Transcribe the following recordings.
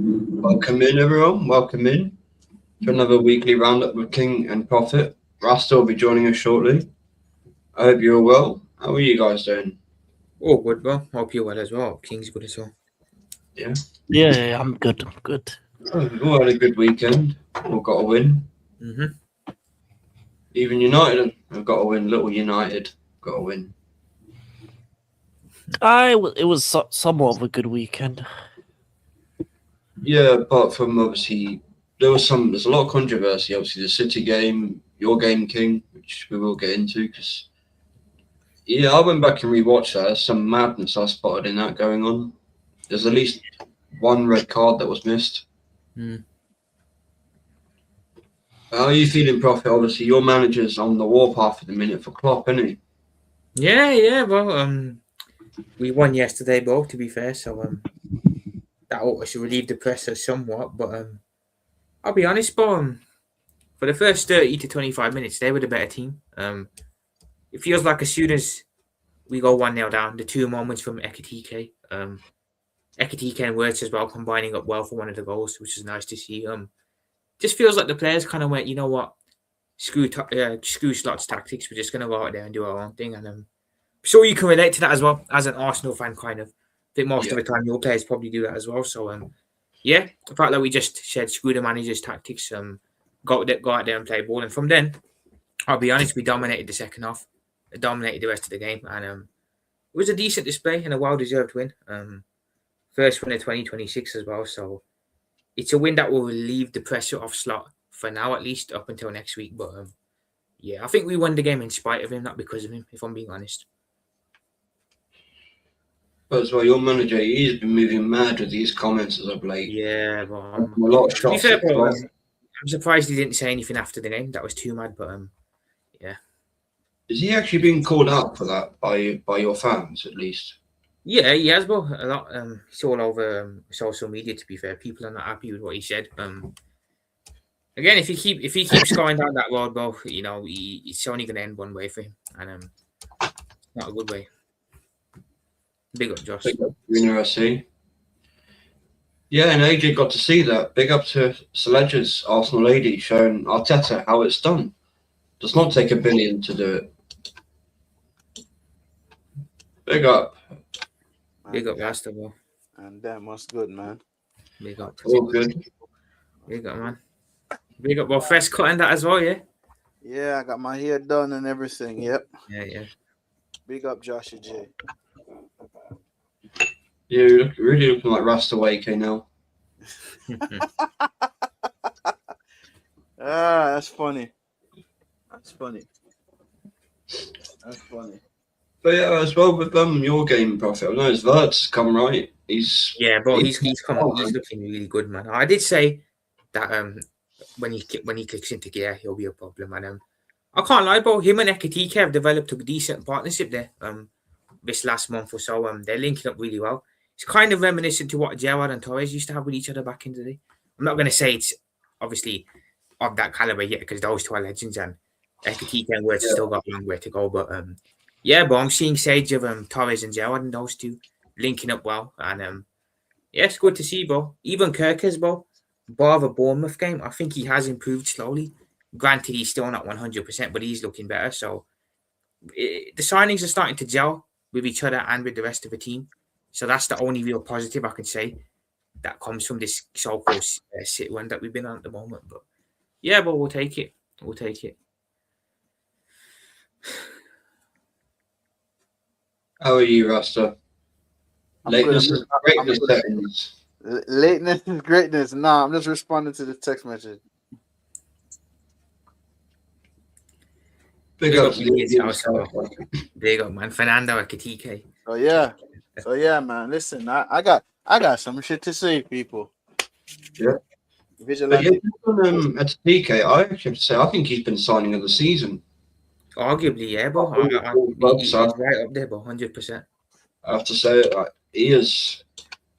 Welcome in, everyone. Welcome in to another weekly roundup with King and Prophet. Rasta will be joining us shortly. I hope you're well. How are you guys doing? Oh, good, bro. Hope you're well as well. King's good as well. Yeah. Yeah, I'm good. I'm good. We've all had a good weekend. We've got a win. Mm-hmm. Even United have got a win. Little United got a win. It was somewhat of a good weekend. Yeah, apart from obviously there's a lot of controversy. Obviously, the City game, your game, King, which we will get into because I went back and rewatched that. There's some madness I spotted in that going on. There's at least one red card that was missed. Mm. How are you feeling, Prophet? Obviously, your manager's on the warpath at the minute for Klopp, isn't he? Yeah, bro. We won yesterday, bro. To be fair, so that ought to relieve the pressure somewhat. But I'll be honest, bro. For the first 30 to 25 minutes, they were the better team. It feels like as soon as we go 1-0 down, the two moments from Ekitike, Ekitike and Wirtz as well combining up well for one of the goals, which is nice to see. Just feels like the players kind of went, you know what, screw Slot's tactics. We're just gonna go out there and do our own thing, and sure you can relate to that as well as an Arsenal fan, kind of. I think most of the time your players probably do that as well. So yeah, the fact that we just said screw the manager's tactics, go out there and play ball, and from then, I'll be honest, we dominated the second half, dominated the rest of the game, and it was a decent display and a well-deserved win. First win of 2026 as well, so it's a win that will relieve the pressure off Slot for now, at least up until next week. But yeah, I think we won the game in spite of him, not because of him, if I'm being honest. But as well, your manager, he's been moving mad with these comments as of late. Yeah, but a lot of to be shots. fair, bro, I'm surprised he didn't say anything after the game. That was too mad, but yeah. Is he actually being called out for that by your fans at least? Yeah, he has, bro. A lot. It's all over social media. To be fair, people are not happy with what he said. Again, if he keeps going down that road, bro, it's only going to end one way for him, and not a good way. Big up, Josh. Big up, University. Yeah, and AJ got to see that. Big up to Sledger's Arsenal lady showing Arteta how it's done. Does not take $1 billion to do it. Big up. Big up, Rasta, bro. And damn, what's good, man? Big up. All good. Big up, man. Big up, bro. Fresh cut and that as well, yeah? Yeah, I got my hair done and everything. Yep. Yeah. Big up, Joshua J. Yeah, you're really looking like Rasta Wake now. That's funny. That's funny. But yeah, as well with your game, Prophet. I know his Verts come right. He's bro. He's looking really good, man. I did say that when he kicks into gear, he'll be a problem. And I can't lie, bro. Him and Ekitike have developed a decent partnership there. This last month or so, they're linking up really well. It's kind of reminiscent to what Gerrard and Torres used to have with each other back in the day. I'm not going to say it's obviously of that caliber yet because those two are legends and Ekitike and Wirtz still got a long way to go. But yeah, but I'm seeing Sage of Torres and Gerrard and those two linking up well. And yeah, it's good to see, bro. Even Kirkers, bro, bar the Bournemouth game, I think he has improved slowly. Granted, he's still not 100%, but he's looking better. So the signings are starting to gel with each other and with the rest of the team. So that's the only real positive I can say that comes from this so-called sit run that we've been on at the moment. But yeah, but we'll take it. We'll take it. How are you, Rasta? Lateness is greatness settings. Lateness is greatness. Nah, I'm just responding to the text message. Big up, Big up, man. Fernando Ekitike. So yeah, man. Listen, I got some shit to say, people. Yeah. Vigilante. At TK, I actually have to say I think he's been signing of the season. Arguably, yeah, but he's right up there, but 100%. I have to say, he is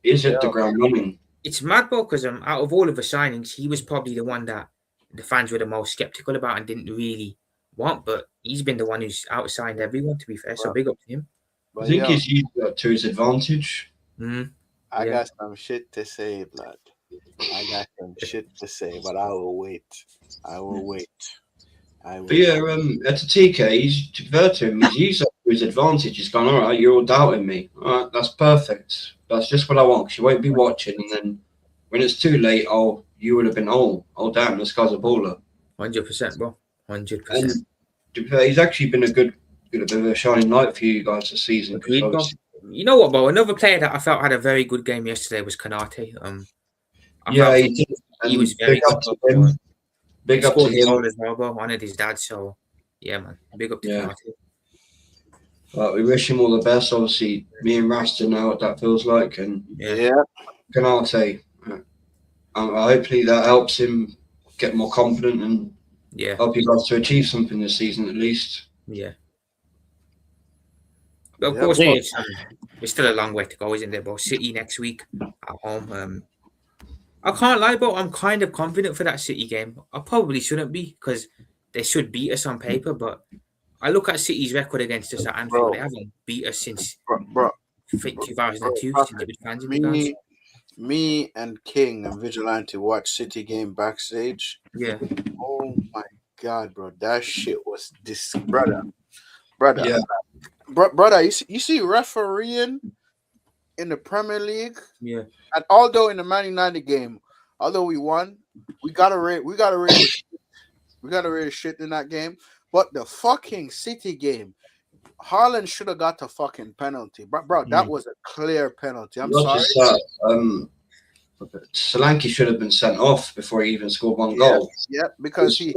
hit the ground running. It's mad, bro, because out of all of the signings, he was probably the one that the fans were the most skeptical about and didn't really want, but he's been the one who's outsigned everyone, to be fair, so big up to him. I think he's used that to his advantage. I got some shit to say, blood. I got some shit to say, but I will wait. I will wait. I will. But yeah, at the TK, he's to be fair to him, he's used that to his advantage. He's gone, all right, you're all doubting me. All right, that's perfect. That's just what I want. 'Cause you won't be watching, and then when it's too late, you would have been, oh damn, this guy's a baller. 100%, bro. 100%. And to be fair, he's actually been a good bit of a shining light for you guys this season. 'Cause Agreed, bro. obviously- You know what, bro? Another player that I felt had a very good game yesterday was Kanate. I yeah, felt he did. he was And very big up good. to him. He Big up to scored his him. goal as well, bro. Honored his dad, so yeah, man. Big up to Yeah. Kanate. But we wish him all the best. Obviously, me and Rasta know what that feels like, and Yeah. Canate. Hopefully that helps him get more confident and Yeah. help you guys to achieve something this season at least. Yeah. But of Yeah, course, yeah. bro, it's still a long way to go, isn't there, bro? City next week at home. I can't lie, bro. I'm kind of confident for that City game. I probably shouldn't be because they should beat us on paper, but I look at City's record against us at Anfield. Bro. They haven't beat us since bro. 2002, Bro, since the fans in the grounds. Me and King and Vigilante watch City game backstage. Yeah. Oh my god, bro, that shit was brother. Yeah. Brother, you see refereeing in the Premier League, Yeah. and although in the Man United game, although we won, we got a rate shit in that game. But the fucking City game, Haaland should have got the fucking penalty, bro. That was a clear penalty. I'm Not sorry. just that, Solanke should have been sent off before he even scored one goal. Yeah, because he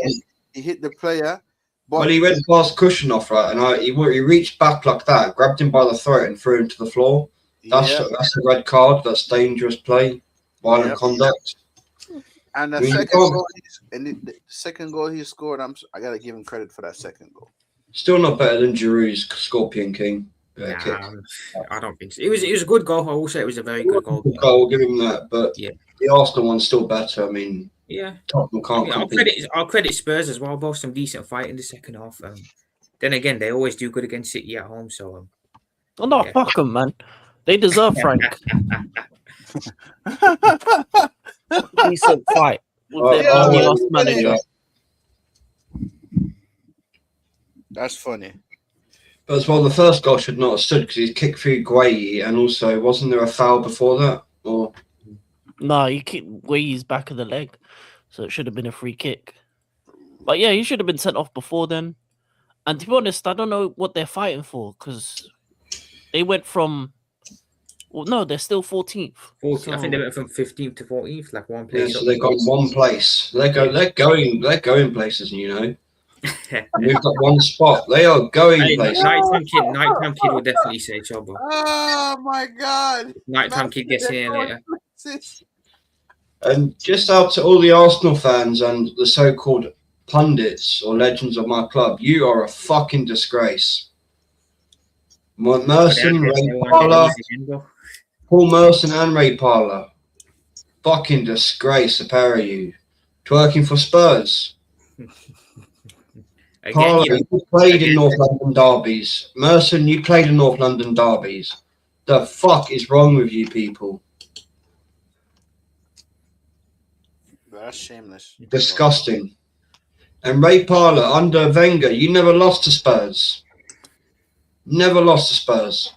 hit the player. But Well, he went past Kushnoff, right, and he reached back like that, grabbed him by the throat, and threw him to the floor. That's a red card. That's dangerous play, violent conduct. And the I mean, the second goal he scored, I gotta give him credit for that second goal. Still not better than Giroud's Scorpion King kick. I don't think so. It was a good goal. I will say it was a very good goal. I'll give him that, but Yeah. the Arsenal one's still better. I mean, Yeah. Tottenham can't compete. I'll credit Spurs as well, both some decent fight in the second half. Then again, they always do good against City at home. So, Oh no, Yeah. fuck them, man. They deserve Frank. Decent fight with Oh, their yeah, only well, lost manager. That's funny. But as well, the first goal should not have stood because he kicked through Guayi, and also wasn't there a foul before that? Or No, he kicked Guayi's back of the leg, so it should have been a free kick. But yeah, he should have been sent off before then. And to be honest, I don't know what they're fighting for because they went from. Well, no, they're still 14th. 14th, I think they So- went from 15th to 14th, like one yeah, place. so they got one place. They're going places, you know. We've got one spot. They are going places. Nighttime Kid will definitely say trouble. Oh my god! Nighttime Kid gets in here later. And just out to all the Arsenal fans and the so-called pundits or legends of my club, you are a fucking disgrace. Merson, Ray Parlour, Paul Merson and Ray Parlour. Fucking disgrace, the pair of you. Twerking for Spurs. Parlour, you played in North London derbies. Merson, you played in North London derbies. The fuck is wrong with you people? That's shameless. Disgusting. And Ray Parlour, under Wenger, you never lost to Spurs. Never lost to Spurs.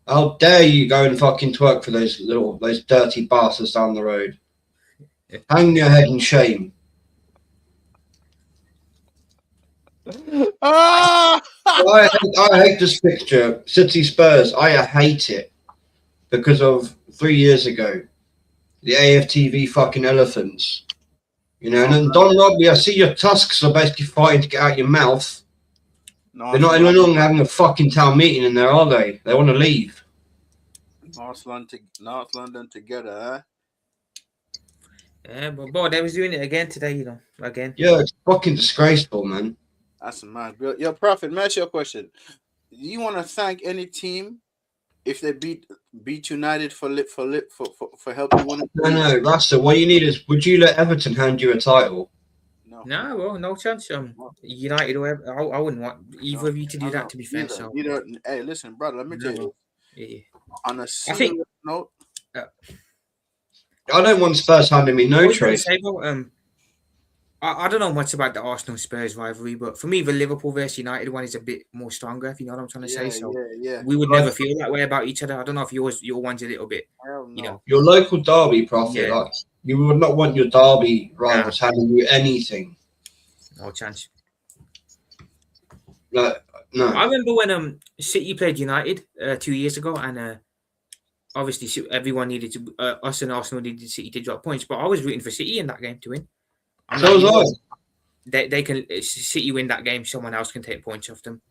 How dare you go and fucking twerk for those dirty bastards down the road? Hang your head in shame. Ah! I hate this fixture. City Spurs, I hate it. Because of 3 years ago. The AFTV fucking elephants. You know, and then Don Robbie, I see your tusks are basically fighting to get out your mouth. They're not any longer having a fucking town meeting in there, are they? They want to leave. North London together, huh? Yeah, but boy, they was doing it again today, you know. Again. Yeah, it's fucking disgraceful, man. That's mad. Yo, Prophet, let me ask you a question. Do you want to thank any team if they beat United for helping win? No, Rasta, what you need is, would you let Everton hand you a title? No, well, no chance. United, I wouldn't want either of you to do that. To be fair, so Hey, listen, brother. Let me tell you. Yeah. On a serious note, I don't want Spurs handing me I no was going to trade. say, though, I don't know much about the Arsenal Spurs rivalry, but for me, the Liverpool versus United one is a bit more stronger. If you know what I'm trying to say, so yeah. we would Right. never feel that way about each other. I don't know if your one's a little bit, Hell you no. know. Your local derby, Prophet. Yeah. Like you would not want your derby rivals handing you anything. No chance. Like no. I remember when City played United 2 years ago, and obviously everyone needed to us and Arsenal needed City to drop points, but I was rooting for City in that game to win. I'm So like, you was know, they can City win that game. Someone else can take points off them.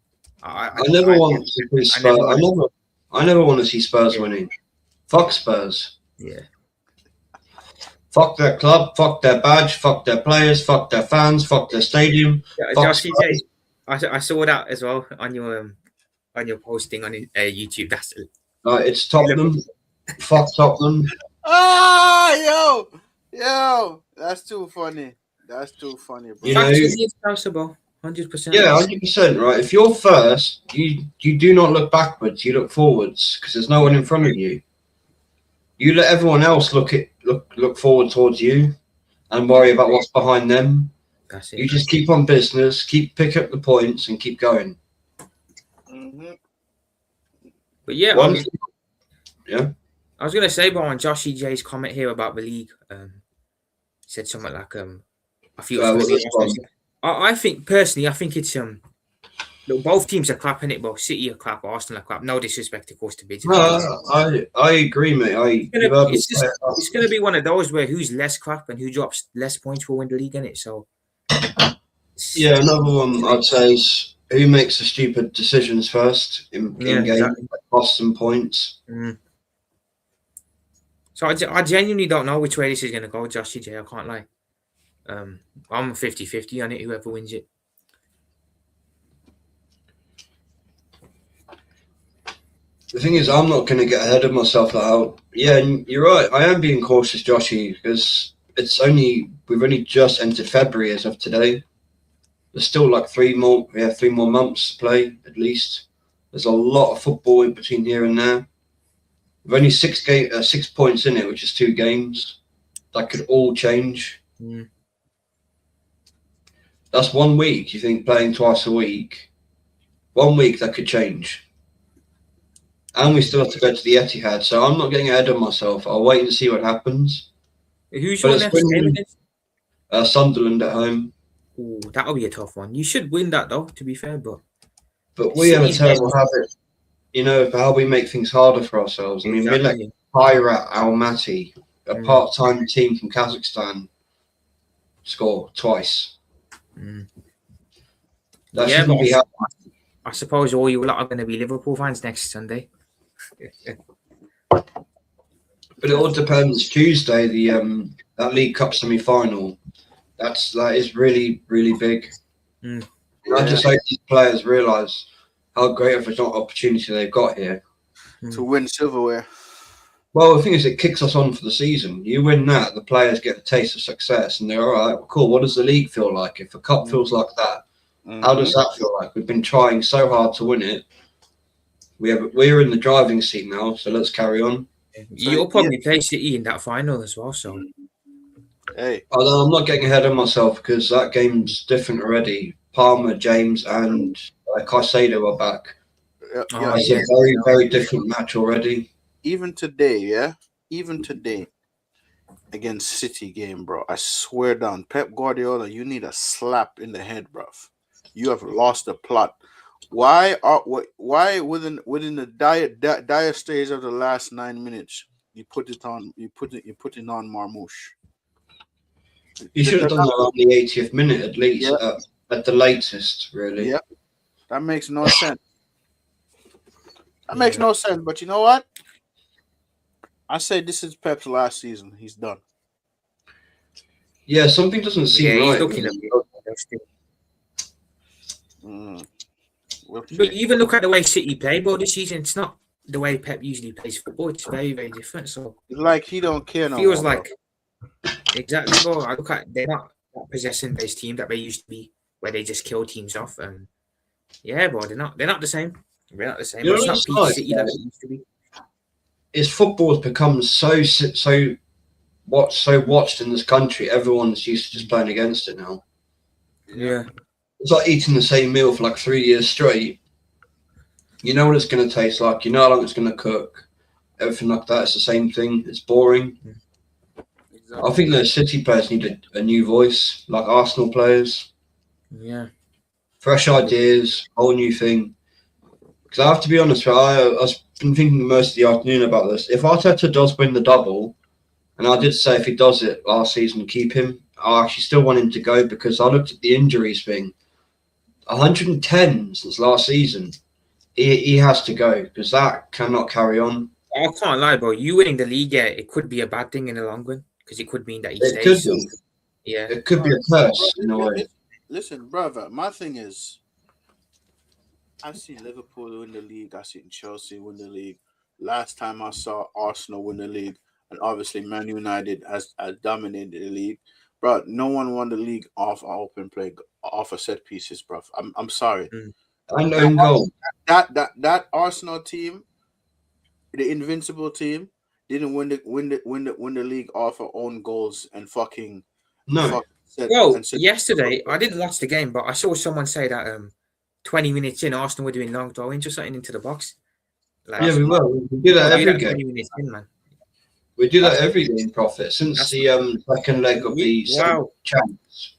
I never want to see Spurs. I never want to see Spurs winning. Fuck Spurs. Yeah. Fuck their club. Fuck their badge. Fuck their players. Fuck their fans. Fuck their stadium. Fuck Josh, Spurs. I saw that as well on your posting on YouTube. That's Like it's Tottenham. Fuck Tottenham. Ah, yo, that's too funny. That's too funny, bro. You know, it's possible. 100%. Yeah, 100%. Right. If you're first, you do not look backwards. You look forwards because there's no one in front of you. You let everyone else look forward towards you, and worry about what's behind them. That's it. You just keep on business, pick up the points, and keep going. Mm-hmm. But yeah, Yeah. I was gonna say, but on Josh EJ's comment here about the league, said something like, I feel it's gonna be Arsenal. I think personally, I think it's look, both teams are clapping it, both City are clap, Arsenal are clap. No disrespect, of course, to Bidge. No, I agree, mate. It's gonna be one of those where who's less crap and who drops less points will win the league, in it. So yeah, another one I'd say is who makes the stupid decisions first in game, exactly. costs and points. Mm. So I genuinely don't know which way this is gonna go, Josh EJ. I can't lie. I'm 50-50 on it, whoever wins it. The thing is, I'm not going to get ahead of myself. Yeah, you're right. I am being cautious, Joshy, because we've only just entered February as of today. There's still like 3 more months to play at least. There's a lot of football in between here and there. We've only 6 points in it, which is 2 games. That could all change. Mm. That's 1 week. You think playing twice a week? 1 week that could change. And we still have to go to the Etihad, so I'm not getting ahead of myself. I'll wait and see what happens. Who's your next game against? Sunderland at home. Ooh, that'll be a tough one. You should win that though, to be fair, but we have a terrible habit, of how we make things harder for ourselves. I mean, we let Pirate Almaty, a part-time team from Kazakhstan, score twice. Mm. That shouldn't be happening. I suppose all you lot are going to be Liverpool fans next Sunday. But it all depends. Tuesday, that League Cup semi-final, that is really, really big. Mm. And I just hope these players realise how great of an opportunity they've got here to win silverware. Well, the thing is, it kicks us on for the season. You win that, the players get the taste of success, and they're all right. Well, cool. What does the league feel like? If a cup feels like that, how does that feel like? We've been trying so hard to win it. We're in the driving seat now, so let's carry on. You'll probably play City in that final as well. So, hey, although I'm not getting ahead of myself because that game's different already. Palmer, James, and Caicedo are back. It's a very, very different match already. Even today, against City game, bro. I swear down, Pep Guardiola, you need a slap in the head, bro. You have lost the plot. Why within the dire stage of the last 9 minutes you put it on Marmoush? You should have done that on the 80th minute at least, at the latest, really. Yeah, that makes no sense. That makes no sense. But you know what? I say this is Pep's last season. He's done. Yeah, something doesn't seem right. He's looking at But even look at the way City play, but this season it's not the way Pep usually plays football. It's very, very different. So it's like he don't care no feels more, like exactly. Bro, I look at they're not that possession-based team that they used to be, where they just kill teams off. And yeah, bro, they're not the same. They're not the same. It's not City that it used to be. Is football has become so what's so watched in this country. Everyone's used to just playing against it now. Yeah. It's like eating the same meal for like 3 years straight. You know what it's going to taste like. You know how long it's going to cook. Everything like that. It's the same thing. It's boring. Exactly. I think those City players need a new voice, like Arsenal players. Yeah. Fresh ideas, whole new thing. Because I have to be honest, I've been thinking most of the afternoon about this. If Arteta does win the double, and I did say if he does it last season, keep him, I actually still want him to go because I looked at the injuries thing. 110 since last season. He has to go because that cannot carry on. I can't lie, bro. You winning the league, yeah, it could be a bad thing in the long run because it could mean that he It could stays. be. Yeah. It could be a curse in a way. Listen, brother, my thing is, I've seen Liverpool win the league. I've seen Chelsea win the league. Last time I saw Arsenal win the league, and obviously Man United has dominated the league. Bro, no one won the league off open play, off of set pieces, bro. I'm sorry. And own goal. That Arsenal team, the invincible team, didn't win the league off of own goals and fucking No. Well, yesterday I didn't watch the game, but I saw someone say that 20 minutes in, Arsenal were doing long throw-ins or something into the box. Like, Yeah, we will. We do that we'll do every that game. 20 minutes in, man. We do that every game, Prophet, since the second leg of the chance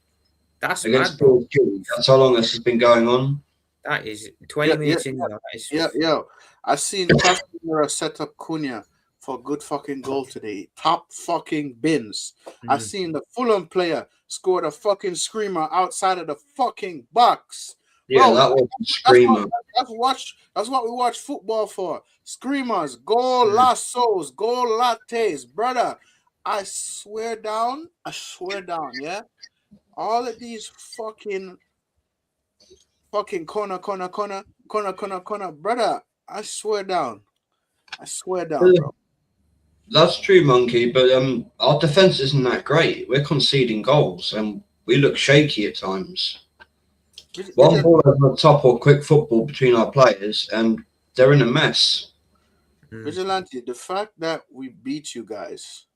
That's against mad, bro. PSG. That's how long this has been going on. That is 20 minutes in. That is I seen Casemiro set up Cunha for a good fucking goal today. Top fucking bins. I seen the Fulham player scored a fucking screamer outside of the fucking box. Yeah, Bro, that was a screamer. That's what we watch football for. Screamers, goal lassos, goal lattes, brother. I swear down, yeah. All of these fucking corner, brother. I swear down, bro. That's true, Monkey. But our defense isn't that great. We're conceding goals, and we look shaky at times. One ball over the top or quick football between our players, and they're in a mess. Vigilante, the fact that we beat you guys,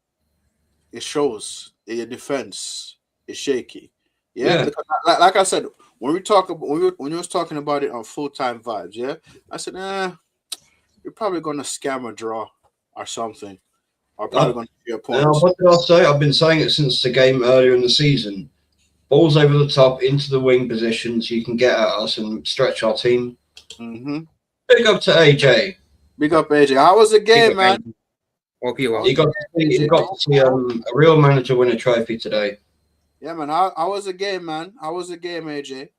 it shows that your defense is shaky. Yeah. Because like I said, when we was talking about it on full-time vibes, yeah, I said, you're probably gonna scam a draw or something. Or probably gonna be your points. What did I say? I've been saying it since the game earlier in the season. Balls over the top into the wing positions, you can get at us and stretch our team. Big up to AJ. Big up AJ. How was the game, man? Hope you are. You got to see a real manager win a trophy today. Yeah, man. I was a game, man. I was a game, AJ.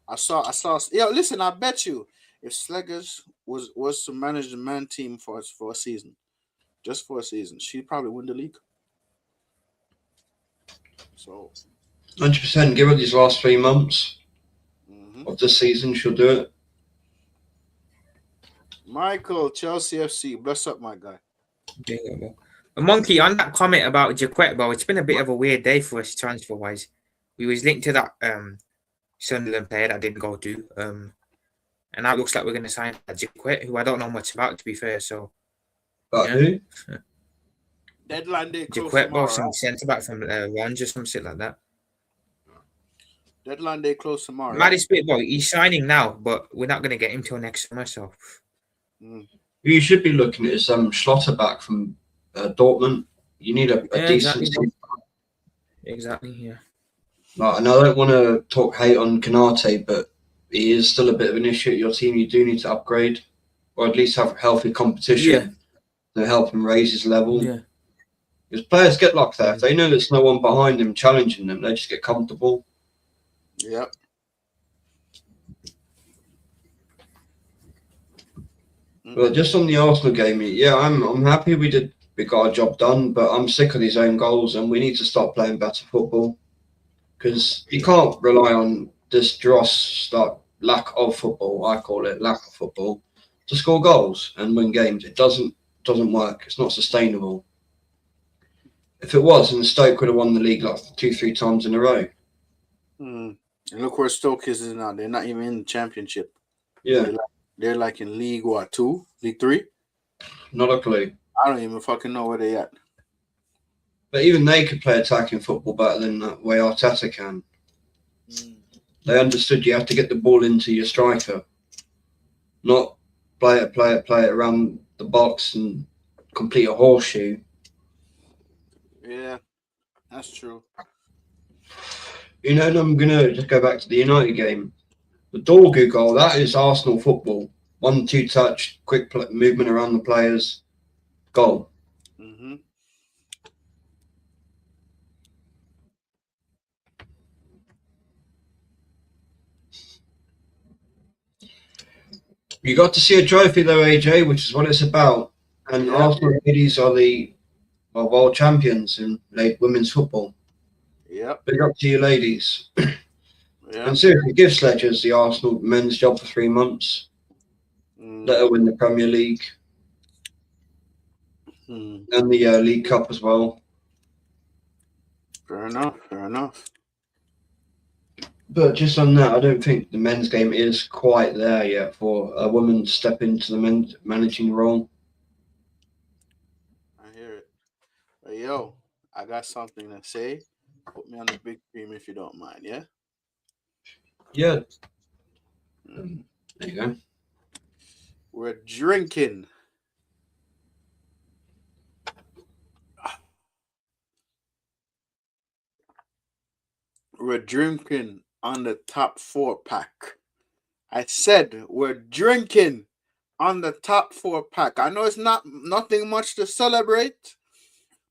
I saw. Yo, listen. I bet you, if Sleggers was to manage the man team for a season, just for a season, she'd probably win the league. So, 100%. Give her these last 3 months of the season, she'll do it. Michael, Chelsea FC, bless up, my guy. A Monkey, on that comment about Jaquet, bro, it's been a bit of a weird day for us transfer-wise. We was linked to that Sunderland player that didn't go to. And that looks like we're going to sign Jaquet, who I don't know much about, to be fair. So, who? Deadline day close Jaquet, tomorrow. bro, some centre-back from Rangers or some shit like that. Deadline day close tomorrow. Maddie's bit, bro, he's signing now, but we're not going to get him till next summer, so... Who you should be looking at is Schlotterback from Dortmund. You need a decent team. Exactly, yeah. And I don't want to talk hate on Kanate, but he is still a bit of an issue at your team. You do need to upgrade, or at least have healthy competition to help him raise his level. Yeah. Because players get like that. If they know there's no one behind them challenging them, they just get comfortable. Yep. Well, just on the Arsenal game, I'm happy we got our job done, but I'm sick of these own goals, and we need to start playing better football because you can't rely on this dross lack of football. I call it lack of football to score goals and win games. It doesn't work. It's not sustainable. If it was, then Stoke would have won the league like 2-3 times in a row. And look where Stoke is now. They're not even in the championship. Yeah. They're like in League 2? League 3? Not a clue. I don't even fucking know where they at. But even they could play attacking football better than the way Arteta can. They understood you have to get the ball into your striker, not play it around the box and complete a horseshoe. Yeah, that's true. You know, and I'm going to just go back to the United game. The Dorgu goal, that is Arsenal football. 1-2 touch, quick movement around the players, goal. Mm-hmm. You got to see a trophy though, AJ, which is what it's about. And Arsenal ladies are the world champions in women's football. Yep. Big up to you ladies. Yeah. And seriously, give Sledgers the Arsenal men's job for 3 months. Let her win the Premier League and the League Cup as well. Fair enough. Fair enough. But just on that, I don't think the men's game is quite there yet for a woman to step into the men's managing role. I hear it. Hey, yo, I got something to say. Put me on the big screen if you don't mind, yeah? Yeah. There you go. We're drinking. We're drinking on the top 4-pack. I said we're drinking on the top 4-pack. I know it's nothing much to celebrate,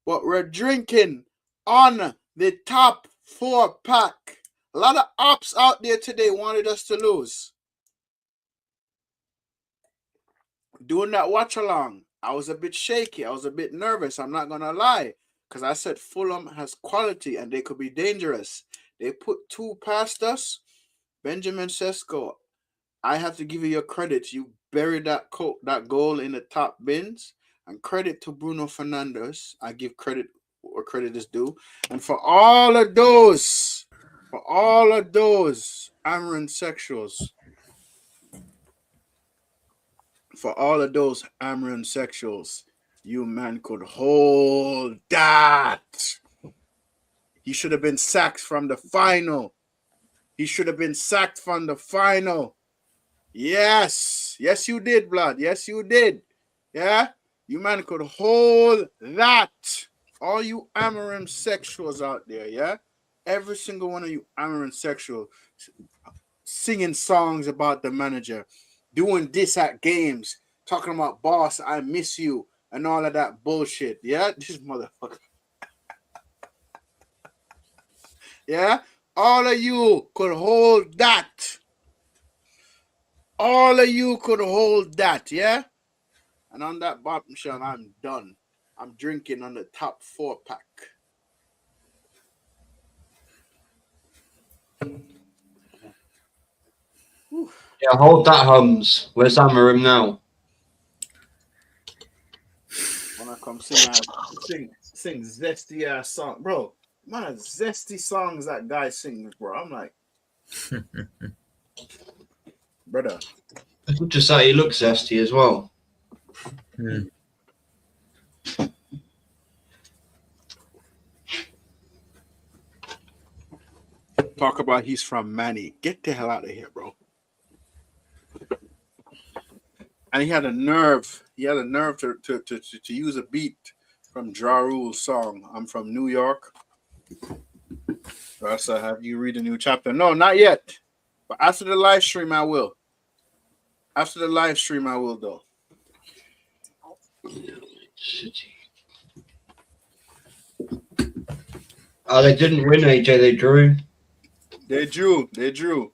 but we're drinking on the top 4-pack. A lot of ops out there today wanted us to lose. Doing that watch along, I was a bit shaky. I was a bit nervous. I'm not going to lie. Because I said Fulham has quality and they could be dangerous. They put 2 past us. Benjamin Sesko, I have to give you your credit. You buried that goal in the top bins. And credit to Bruno Fernandes. I give credit where credit is due. And for all of those Amaran sexuals, you man could hold that. He should have been sacked from the final. Yes, you did, blood. Yes, you did. Yeah, you man could hold that. All you Amaran sexuals out there, yeah? Every single one of you Amaran sexual singing songs about the manager, doing this at games, talking about boss, I miss you, and all of that bullshit. Yeah, this motherfucker. Yeah, all of you could hold that. Yeah. And on that bombshell, I'm done. I'm drinking on the top 4-pack. Yeah, hold that, Hums. Where's Amarim now? When I come sing zesty ass song, bro. Man, zesty songs that guy sings, bro. I'm like, brother. Just that he looks zesty as well. Talk about he's from Manny. Get the hell out of here, bro. And he had a nerve. To use a beat from Ja Rule's song. I'm from New York. So have you read a new chapter? No, not yet. But after the live stream, I will. Though. Oh, they didn't win, AJ. They drew. They drew.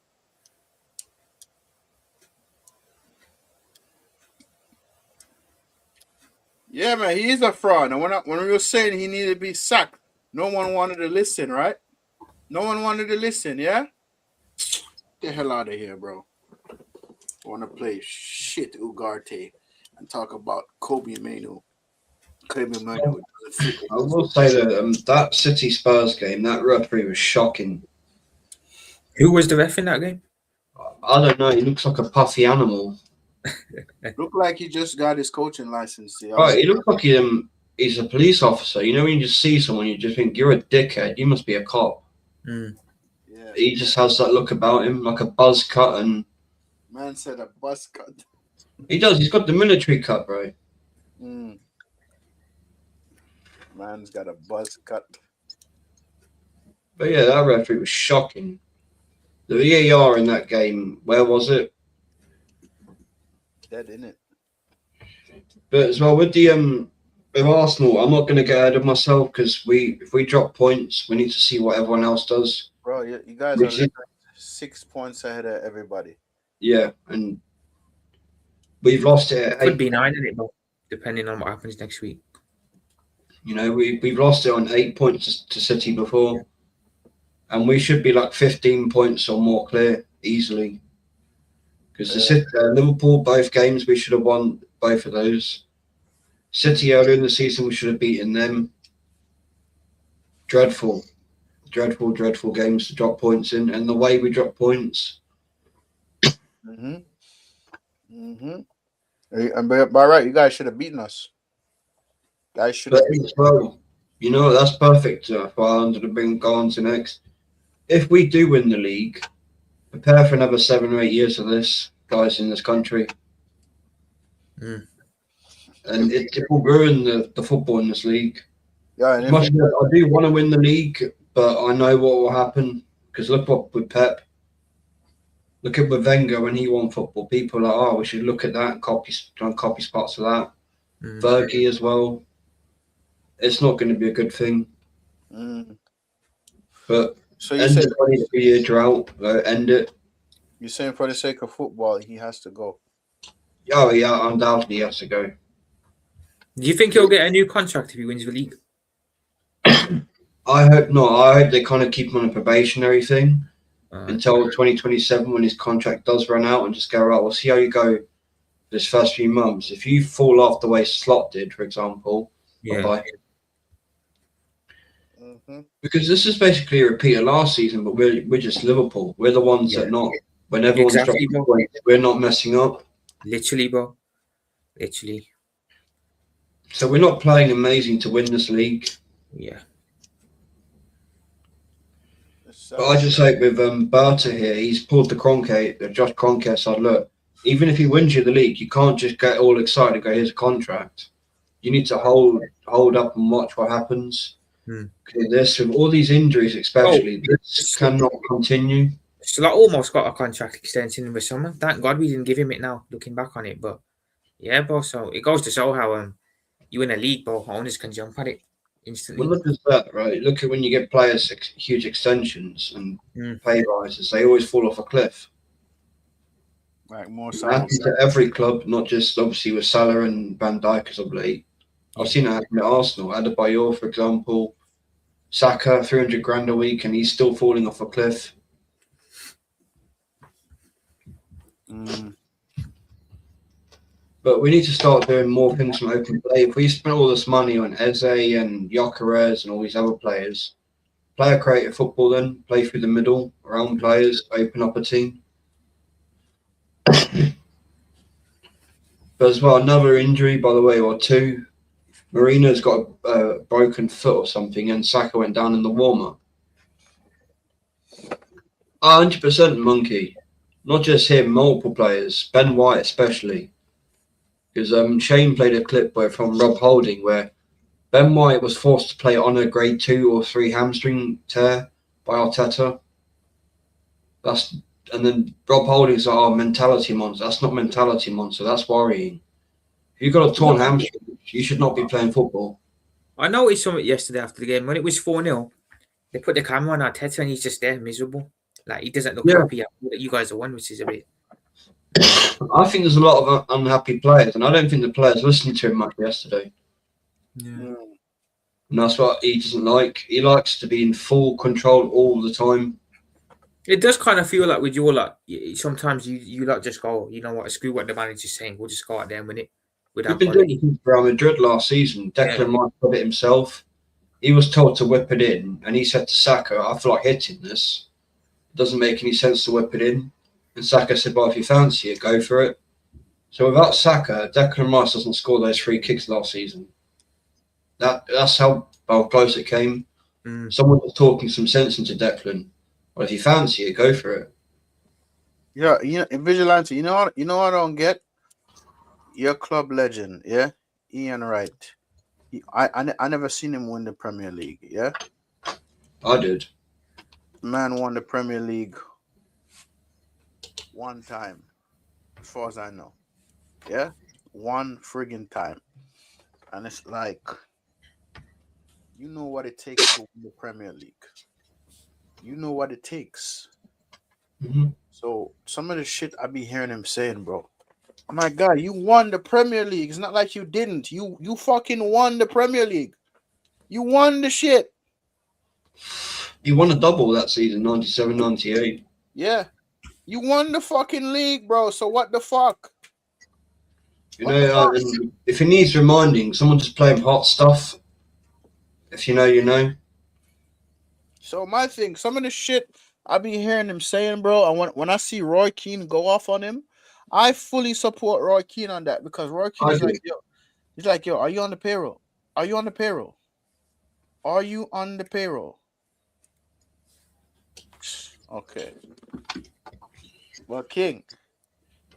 Yeah, man, he is a fraud. And when we were saying he needed to be sacked, no one wanted to listen, right? No one wanted to listen, yeah? Get the hell out of here, bro. I want to play shit Ugarte and talk about Kobe Manu. I will say that that City Spurs game, that referee was shocking. Who was the ref in that game? I don't know. He looks like a puffy animal. Look like he just got his coaching license. Right, he looks like he he's a police officer. You know, when you just see someone, you just think you're a dickhead. You must be a cop. Mm. Yeah. He just has that look about him, like a buzz cut, and Man said a bus cut. he does. He's got the military cut, bro. Mm. Man's got a buzz cut. But yeah, that referee was shocking. The VAR in that game, where was it? Dead in it. But as well with the with Arsenal, I'm not going to get ahead of myself because if we drop points, we need to see what everyone else does. Bro, you guys Which are is- 6 points ahead of everybody. Yeah, and we've lost it. At Could 8. be 9 in it, but depending on what happens next week. You know, we've lost it on 8 points to City before, and we should be like 15 points or more clear easily. Because Liverpool, both games, we should have won both of those. City earlier in the season, we should have beaten them. Dreadful games to drop points in, and the way we drop points. And by right, you guys should have beaten us. Guys should But have. as well, you know, that's perfect for Ireland to go on to next. If we do win the league, prepare for another 7 or 8 years of this, guys, in this country. Mm. And it will ruin the football in this league. Yeah, As and much as I do want to win the league, but I know what will happen. Because look what with Pep. Look at with Wenger when he won football. People are like, oh, we should look at that and try and copy spots of that. Mm. Fergie as well. It's not going to be a good thing. But so you end said the 23-year drought. End it. you're saying for the sake of football, he has to go. Oh yeah, undoubtedly he has to go. Do you think he'll get a new contract if he wins the league? I hope not. I hope they kind of keep him on a probationary thing Uh, until 2027 when his contract does run out, and just go, right, we'll see how you go this first few months. If you fall off the way Slot did, for example, yeah. bye-bye. Because this is basically a repeat of last season, but we're just Liverpool. We're the ones that not when everyone's Exactly, dropping bro. points, we're not messing up. Literally, bro. Literally. So we're not playing amazing to win this league. Yeah. But I just hope with Berta here, he's pulled the Josh Kroenke side. Look, even if he wins you the league, you can't just get all excited and go, here's a contract. You need to hold up and watch what happens. This, with all these injuries especially, this cannot continue. Slot almost got a contract extension in the summer. Thank God we didn't give him it now, looking back on it. But yeah, bro, so it goes to show how you in a league, bro, owners can jump at it instantly. Well, look at that, right? Look at when you get players huge extensions and pay rises, they always fall off a cliff. Like more It happens to every club, not just obviously with Salah and Van Dijk as of late. I've seen it happen at Arsenal. Adebayor, for example, Saka, 300 grand a week, and he's still falling off a cliff. But we need to start doing more things from open play. If we spend all this money on Eze and Gyökeres and all these other players, play a creative football then, play through the middle, around players, open up a team. But as well, another injury, by the way, or two. Marino's got a broken foot or something, and Saka went down in the warm-up. 100% Monkey. Not just him, multiple players. Ben White especially. Because Shane played a clip from Rob Holding where Ben White was forced to play on a grade 2 or 3 hamstring tear by Arteta. And then Rob Holding's like, mentality monster. That's not mentality monster. That's worrying. If you've got a torn hamstring, you should not be playing football. I noticed something yesterday after the game. When it was 4-0, they put the camera on Arteta and he's just there, miserable. Like, he doesn't look happy. You guys are won, which is a bit... I think there's a lot of unhappy players, and I don't think the players listened to him much yesterday. Yeah. And that's what he doesn't like. He likes to be in full control all the time. It does kind of feel like with your lot, sometimes you lot just go, you know what, screw what the manager's saying. We'll just go out there and win it. We've been doing it for Real Madrid last season. Declan Rice put it himself. He was told to whip it in, and he said to Saka, I feel like hitting this. It doesn't make any sense to whip it in. And Saka said, well, if you fancy it, go for it. So without Saka, Declan Rice doesn't score those free kicks last season. That's how close it came. Someone was talking some sense into Declan. Well, if you fancy it, go for it. Yeah, Vigilante. You know what I don't get? Your club legend, yeah, Ian Wright. I never seen him win the Premier League. Yeah, I did. Man won the Premier League one time, as far as I know. Yeah, one friggin' time, and it's like, you know what it takes to win the Premier League. You know what it takes. Mm-hmm. So some of the shit I be hearing him saying, bro. Oh my God, you won the Premier League. It's not like you didn't. You fucking won the Premier League. You won the shit. He won a double that season, 97-98. Yeah. You won the fucking league, bro. So what the fuck? You know, if he needs reminding, someone just play him hot stuff. If you know, you know. So my thing, some of the shit I be hearing him saying, bro, and when I see Roy Keane go off on him, I fully support Roy Keane on that, because Roy Keane is like, yo, he's like, yo, are you on the payroll? Are you on the payroll? Are you on the payroll? Okay. Well, King.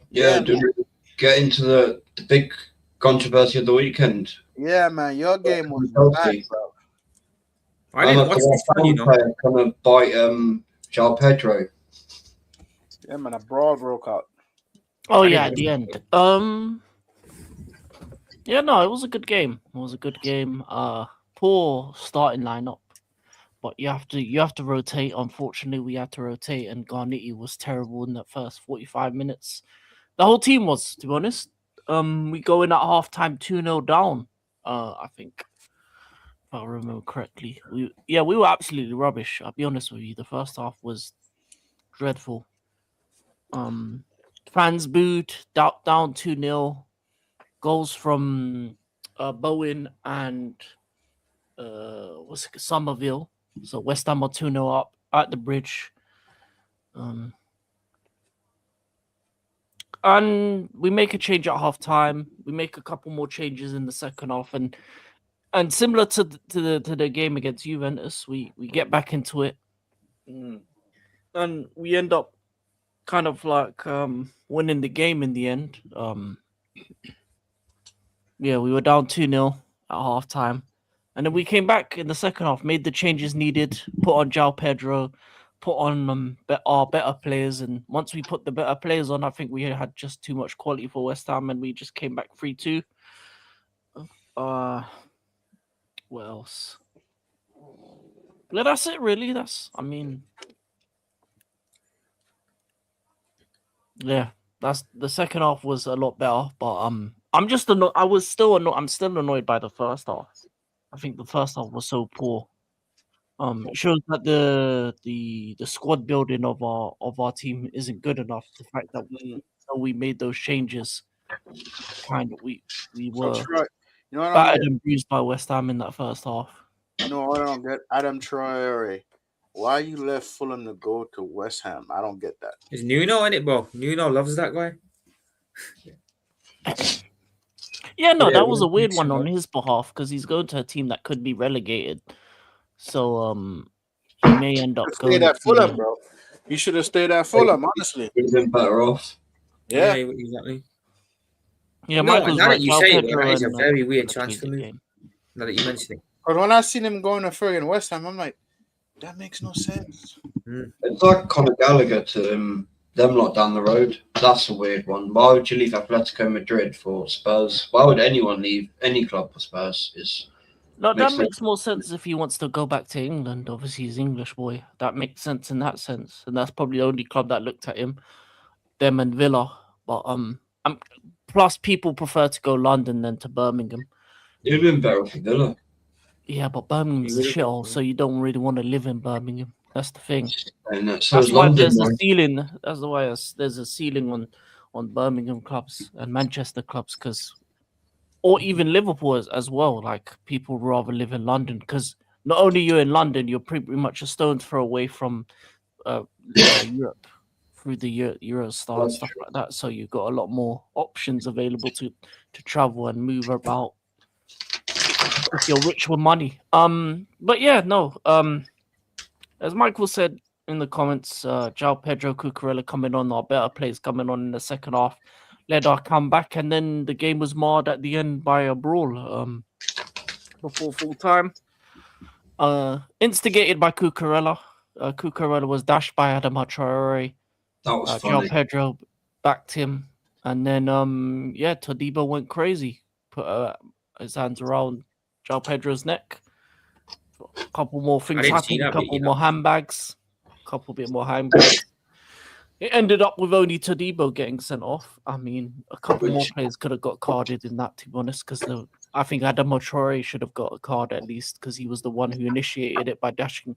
Yeah, do we get into the big controversy of the weekend? Yeah, man, your game was bad, bro. I didn't watch this one, you know. Gonna bite João Pedro. Yeah, man, a brawl broke out. Oh yeah, at the end. Yeah, no, it was a good game. It was a good game. Poor starting lineup, but you have to rotate. Unfortunately, we had to rotate, and Garniti was terrible in that first 45 minutes. The whole team was, to be honest. We go in at halftime 2-0 down. I think, if I remember correctly. We were absolutely rubbish. I'll be honest with you. The first half was dreadful. Fans booed, down 2-0. Goals from Bowen and Somerville. So West Ham are 2-0 up at the Bridge. And we make a change at half time. We make a couple more changes in the second half, and similar to the game against Juventus, we get back into it, and we end up kind of like winning the game in the end. Yeah, we were down 2-0 at half time, and then we came back in the second half, made the changes needed, put on João Pedro, put on our better players, and once we put the better players on, I think we had just too much quality for West Ham, and we just came back 3-2. What else? Yeah, that's it, really. Yeah, that's the second half was a lot better, but I'm still annoyed by the first half. I think the first half was so poor. It shows that the squad building of our team isn't good enough. The fact that we made those changes, kind of we were battered and bruised by West Ham in that first half. You know what I don't get? Adam Traore. Why you left Fulham to go to West Ham? I don't get that. It's Nuno in it, bro. Nuno loves that guy. Yeah, no, that was a weird one on his behalf, because he's going to a team that could be relegated. So he may end up going at Fulham, bro. He should have stayed at Fulham, honestly. He'd been better off. Yeah, exactly. Yeah, Michael's now right. that you say it, that is a very weird transfer move. Now that you mention it. But when I seen him going to friggin' West Ham, I'm like, that makes no sense. It's like Conor Gallagher to them lot down the road. That's a weird one. Why would you leave Atletico Madrid for Spurs? Why would anyone leave any club for Spurs? That makes more sense if he wants to go back to England. Obviously, he's an English boy. That makes sense in that sense, and that's probably the only club that looked at him, them and Villa. But plus people prefer to go London than to Birmingham. It'd been better for Villa. Yeah, but Birmingham's a shithole, so you don't really want to live in Birmingham. That's the thing. And that's why there's a ceiling. That's why there's a ceiling on Birmingham clubs and Manchester clubs, or even Liverpool as well. Like, people rather live in London, because not only you're in London, you're pretty much a stone's throw away from Europe through the Eurostar and stuff like that. So you've got a lot more options available to travel and move about. if you're rich with money. But yeah, no. As Michael said in the comments, João Pedro, Cucurella coming on, our better players coming on in the second half, led our comeback, and then the game was marred at the end by a brawl. Before full time, instigated by Cucurella. Cucurella was dashed by Adama Traore. That was João funny. Pedro backed him, and then Todibo went crazy, put his hands around João Pedro's neck. A couple more things didn't see happened, a that couple video. more handbags, couple bit more handbags. It ended up with only Todibo getting sent off. I mean, a couple more players could have got carded in that, to be honest, because I think Adama Traore should have got a card at least, because he was the one who initiated it by dashing.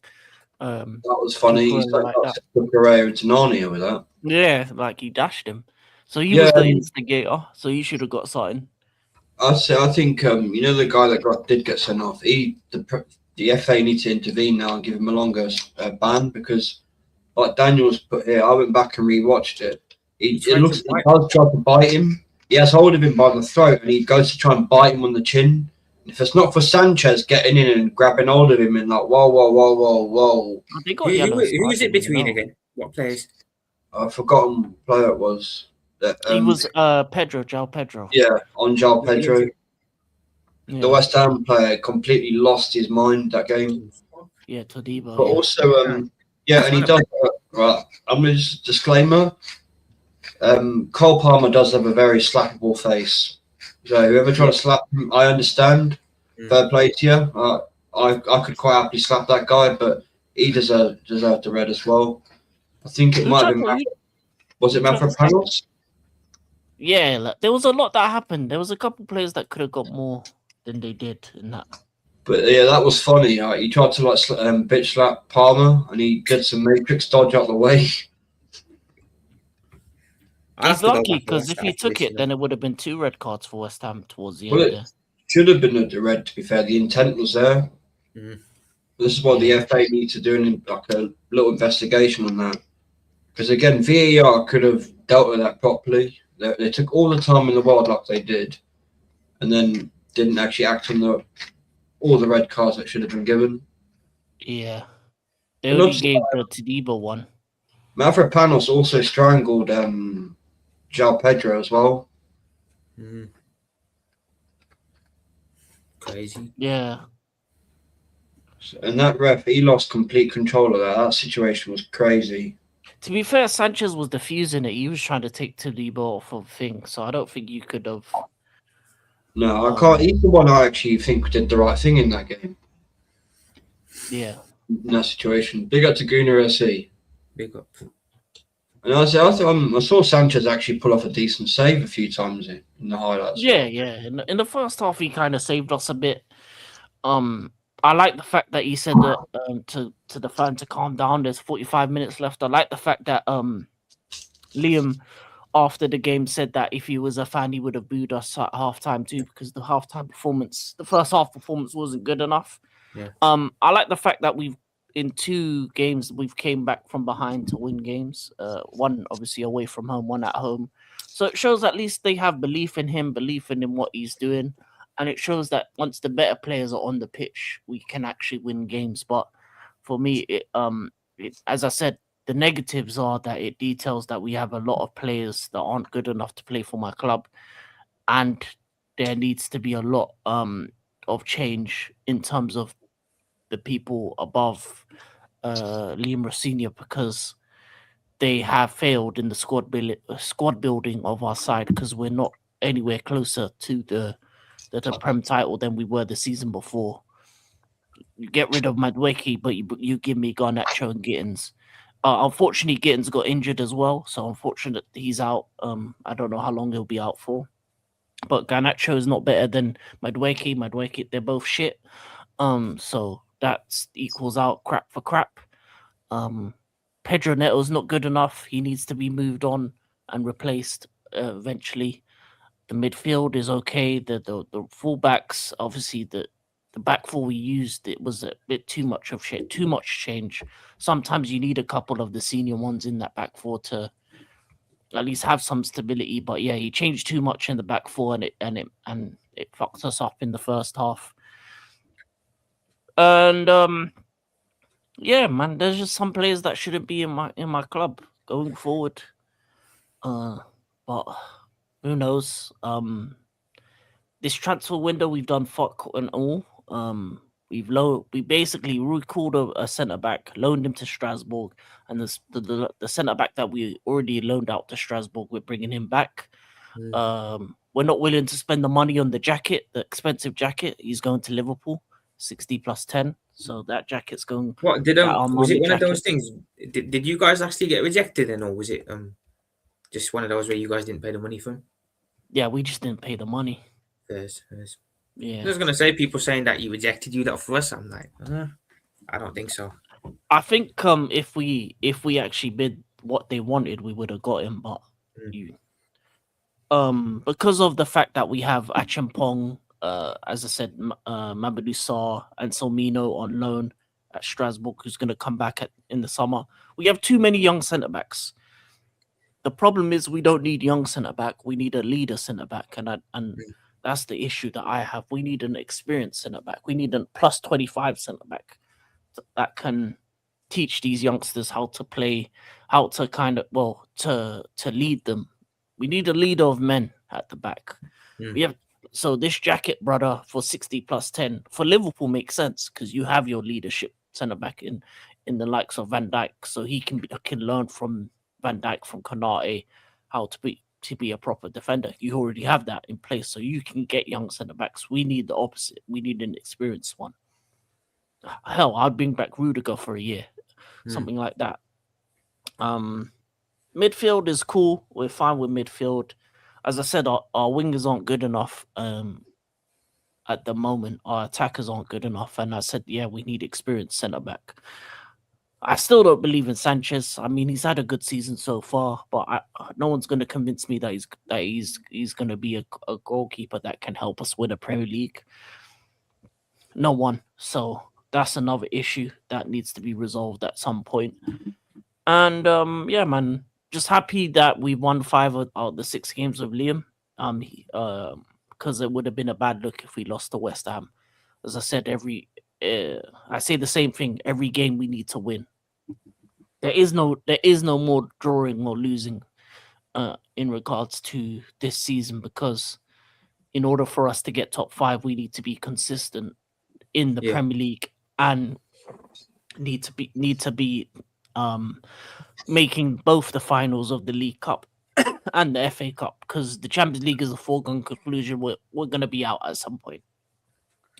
That was funny. He's Cucurella like like that. Pereira to Narnia with that. Yeah, like he dashed him. So he Yeah, was the instigator, so he should have got something. I think the guy that did get sent off. The FA needs to intervene now and give him a longer ban, because, like Daniel's put here, I went back and rewatched it. It does try to bite him. He has hold of him by the throat, and he goes to try and bite him on the chin. If it's not for Sanchez getting in and grabbing hold of him and like, whoa. They got Who yellows, was I it didn't between know. again? What players? I've forgotten what player it was. He was João Pedro. Yeah, on João Pedro. Yeah, The West Ham player completely lost his mind that game. yeah, Todibo. But yeah. also, and he does. Right, I'm going to just disclaimer. Cole Palmer does have a very slappable face. So whoever tried to slap him, I understand. Fair play to you. I could quite happily slap that guy, but he deserved the red as well. I think it might have been. Was it Mavropanos? Yeah, like, there was a lot that happened. There was a couple players that could have got more than they did in that. But yeah, that was funny. He tried to bitch slap Palmer, and he did some matrix dodge out the way. He's lucky because if he took it, then it would have been 2 red cards for West Ham towards the end. It should have been a red. To be fair, the intent was there. This is what the FA needs to do, like a little investigation on that. Because again, VAR could have dealt with that properly. They took all the time in the world, like they did, and then didn't actually act on all the red cards that should have been given. Yeah, they only gave the Todibo one. Mavropanos also strangled João Pedro as well. Crazy. Yeah. And that ref, he lost complete control of that. That situation was crazy. To be fair, Sanchez was diffusing it. He was trying to take Todibo off of things, so I don't think you could have. No, I can't. He's the one I actually think did the right thing in that game. Yeah. In that situation. Big up to Guna SC. Big up. And I saw Sanchez actually pull off a decent save a few times in the highlights. Yeah. In the first half, he kind of saved us a bit. I like the fact that he said that to the fan to calm down. There's 45 minutes left. I like the fact that Liam, after the game, said that if he was a fan, he would have booed us at halftime too, because the first half performance wasn't good enough. Yeah. I like the fact that in 2 games we've came back from behind to win games. One obviously away from home, one at home. So it shows at least they have belief in him, belief in what he's doing. And it shows that once the better players are on the pitch, we can actually win games. But for me, as I said, the negatives are that it details that we have a lot of players that aren't good enough to play for my club. And there needs to be a lot of change in terms of the people above Liam Rossini, because they have failed in the squad building of our side, because we're not anywhere closer to the Prem title than we were the season before. You get rid of Madueke, but you give me Garnacho and Gittins. Unfortunately, Gittins got injured as well, so unfortunate he's out. I don't know how long he'll be out for. But Garnacho is not better than Madueke, they're both shit. So that equals out crap for crap. Pedro Neto's not good enough. He needs to be moved on and replaced eventually. The midfield is okay. The fullbacks, obviously, the back four we used, it was a bit too much of shit, too much change. Sometimes you need a couple of the senior ones in that back four to at least have some stability. But yeah, he changed too much in the back four, and it fucked us up in the first half. And yeah, man, there's just some players that shouldn't be in my club going forward. But who knows? This transfer window we've done fuck and all. We basically recalled a centre back, loaned him to Strasbourg, and the centre back that we already loaned out to Strasbourg, we're bringing him back. We're not willing to spend the money on the jacket, the expensive jacket. He's going to Liverpool, 60 plus 10. So that jacket's going. What did was it one of those jacket. things? Did you guys actually get rejected then, or was it just one of those where you guys didn't pay the money for him? Yeah, we just didn't pay the money. Yes. Yeah. I was gonna say people saying that he rejected you that for us. I'm like, I don't think so. I think if we actually bid what they wanted, we would have got him, but because of the fact that we have Achimpong, as I said, Mamadou Sarr and Solmino on loan at Strasbourg, who's going to come back in the summer. We have too many young centre backs. The problem is we don't need young centre back. We need a leader centre back, and that's the issue that I have. We need an experienced centre back. We need a plus 25 centre back that can teach these youngsters how to play, how to to lead them. We need a leader of men at the back. We have so this jacket, brother, for 60 plus 10 for Liverpool makes sense because you have your leadership centre back in the likes of Van Dijk, so he can learn from Van Dijk, from Konate, how to be a proper defender. You already have that in place, so you can get young centre backs. We need the opposite. We need an experienced one. Hell, I'd bring back Rudiger for a year, something like that. Midfield is cool. We're fine with midfield. As I said, our wingers aren't good enough at the moment. Our attackers aren't good enough. And I said, yeah, we need experienced centre-back. I still don't believe in Sanchez. I mean, he's had a good season so far, but no one's going to convince me that he's going to be a goalkeeper that can help us win a Premier League. No one. So that's another issue that needs to be resolved at some point. And yeah, man, just happy that we won 5 out of the 6 games with Liam. Because it would have been a bad look if we lost to West Ham. As I said, I say the same thing. Every game we need to win. There is no more drawing or losing in regards to this season, because in order for us to get top 5, we need to be consistent in the Premier League and need to be making both the finals of the League Cup and the FA Cup, because the Champions League is a foregone conclusion. We're going to be out at some point.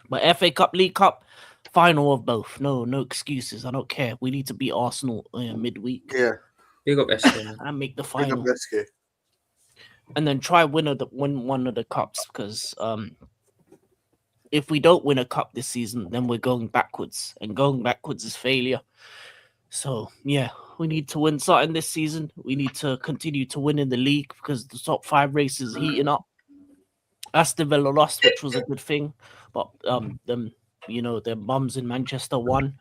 But FA Cup, League Cup, final of both. No excuses. I don't care. We need to beat Arsenal midweek. Yeah. Big up SK. And make the final. Big up SK. And then try win one of the cups, because if we don't win a cup this season, then we're going backwards, and going backwards is failure. So yeah, we need to win something this season. We need to continue to win in the league because the top 5 race is heating up. Aston Villa lost, which was a good thing, but their bums in Manchester won,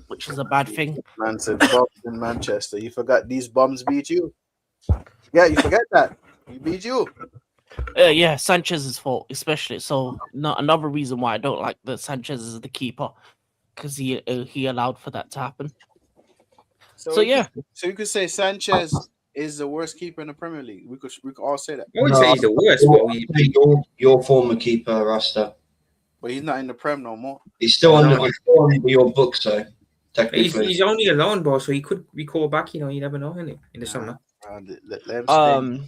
which is a bad thing. Man said bums in Manchester. You forgot these bums beat you. Yeah, you forget that. We beat you. Yeah, Sanchez's fault, especially. So another reason why I don't like that Sanchez is the keeper, because he allowed for that to happen. So yeah. So you could say Sanchez is the worst keeper in the Premier League. We could all say that. I would say he's the worst. Your former keeper, Rasta. But he's not in the Prem no more. He's still under your books, so technically. He's only a loan ball, so he could be called back. You never know, in the summer. Let him stay.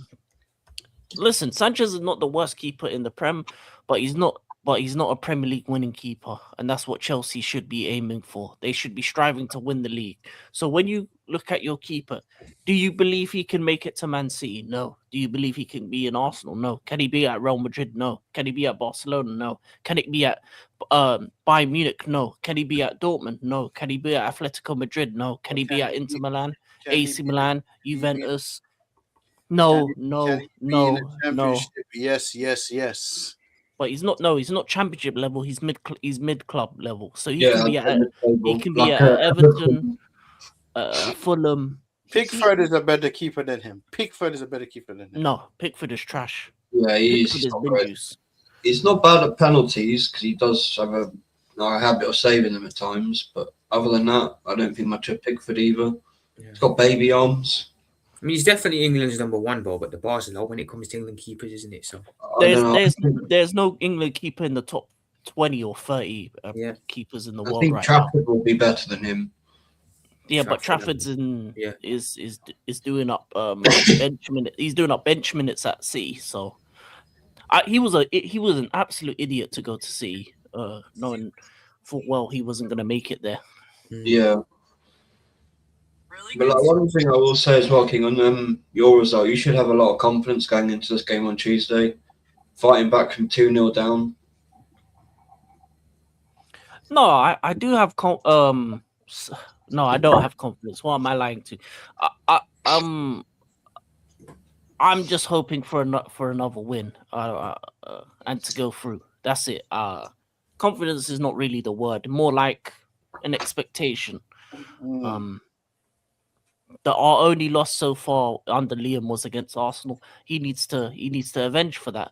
Listen, Sanchez is not the worst keeper in the Prem, but he's not a Premier League winning keeper, and that's what Chelsea should be aiming for. They should be striving to win the league. So when you look at your keeper, do you believe he can make it to Man City? No. Do you believe he can be in Arsenal? No. Can he be at Real Madrid? No. Can he be at Barcelona? No. Can it be at Bayern Munich? No. Can he be at Dortmund? No. Can he be at Atletico Madrid? No. Can he be at Inter Milan, AC Milan, Juventus? No. Yes. But he's not championship level. He's mid club level. So he can be at Everton, Fulham. Pickford is a better keeper than him. No, Pickford is trash. Yeah, he's not bad at penalties because he does have a I have a habit of saving them at times, but other than that, I don't think much of Pickford either. Yeah. He's got baby arms. I mean, he's definitely England's number one, but the bar's low when it comes to England keepers, isn't it? So I don't know. There's no England keeper in the top 20 or 30 Yeah. keepers in the I world think right now. Trafford will be better than him. Yeah, but Trafford, Trafford's in Yeah. is doing up bench minutes. He's doing up bench minutes at City. So he was an absolute idiot to go to City, knowing full well he wasn't going to make it there. Yeah. But like one thing I will say as well, King, on your result, you should have a lot of confidence going into this game on Tuesday, fighting back from 2-0 down. No, I do have no, I don't have confidence. What am I lying to? I'm just hoping for another win, and to go through. That's it. Confidence is not really the word. More like an expectation. Our only loss so far under Liam was against Arsenal. He needs to avenge for that.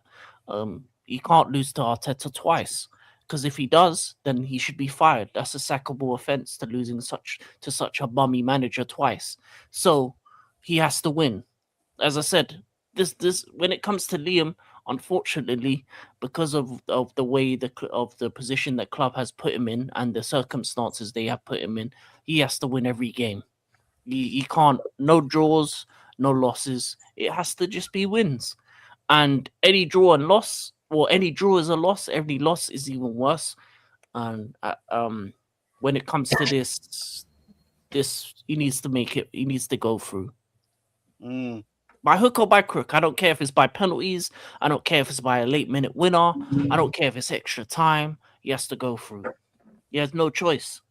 He can't lose to Arteta twice, because if he does, then he should be fired. That's a sackable offense to losing to such a bummy manager twice. So he has to win. As I said, this when it comes to Liam, unfortunately, because of the way of the position that club has put him in and the circumstances they have put him in, he has to win every game. He can't, no draws, no losses. It has to just be wins. And any draw and loss, or any draw is a loss, every loss is even worse. And when it comes to this he needs to make it. He needs to go through. By hook or by crook. I don't care if it's by penalties. I don't care if it's by a late minute winner. I don't care if it's extra time. He has to go through. He has no choice.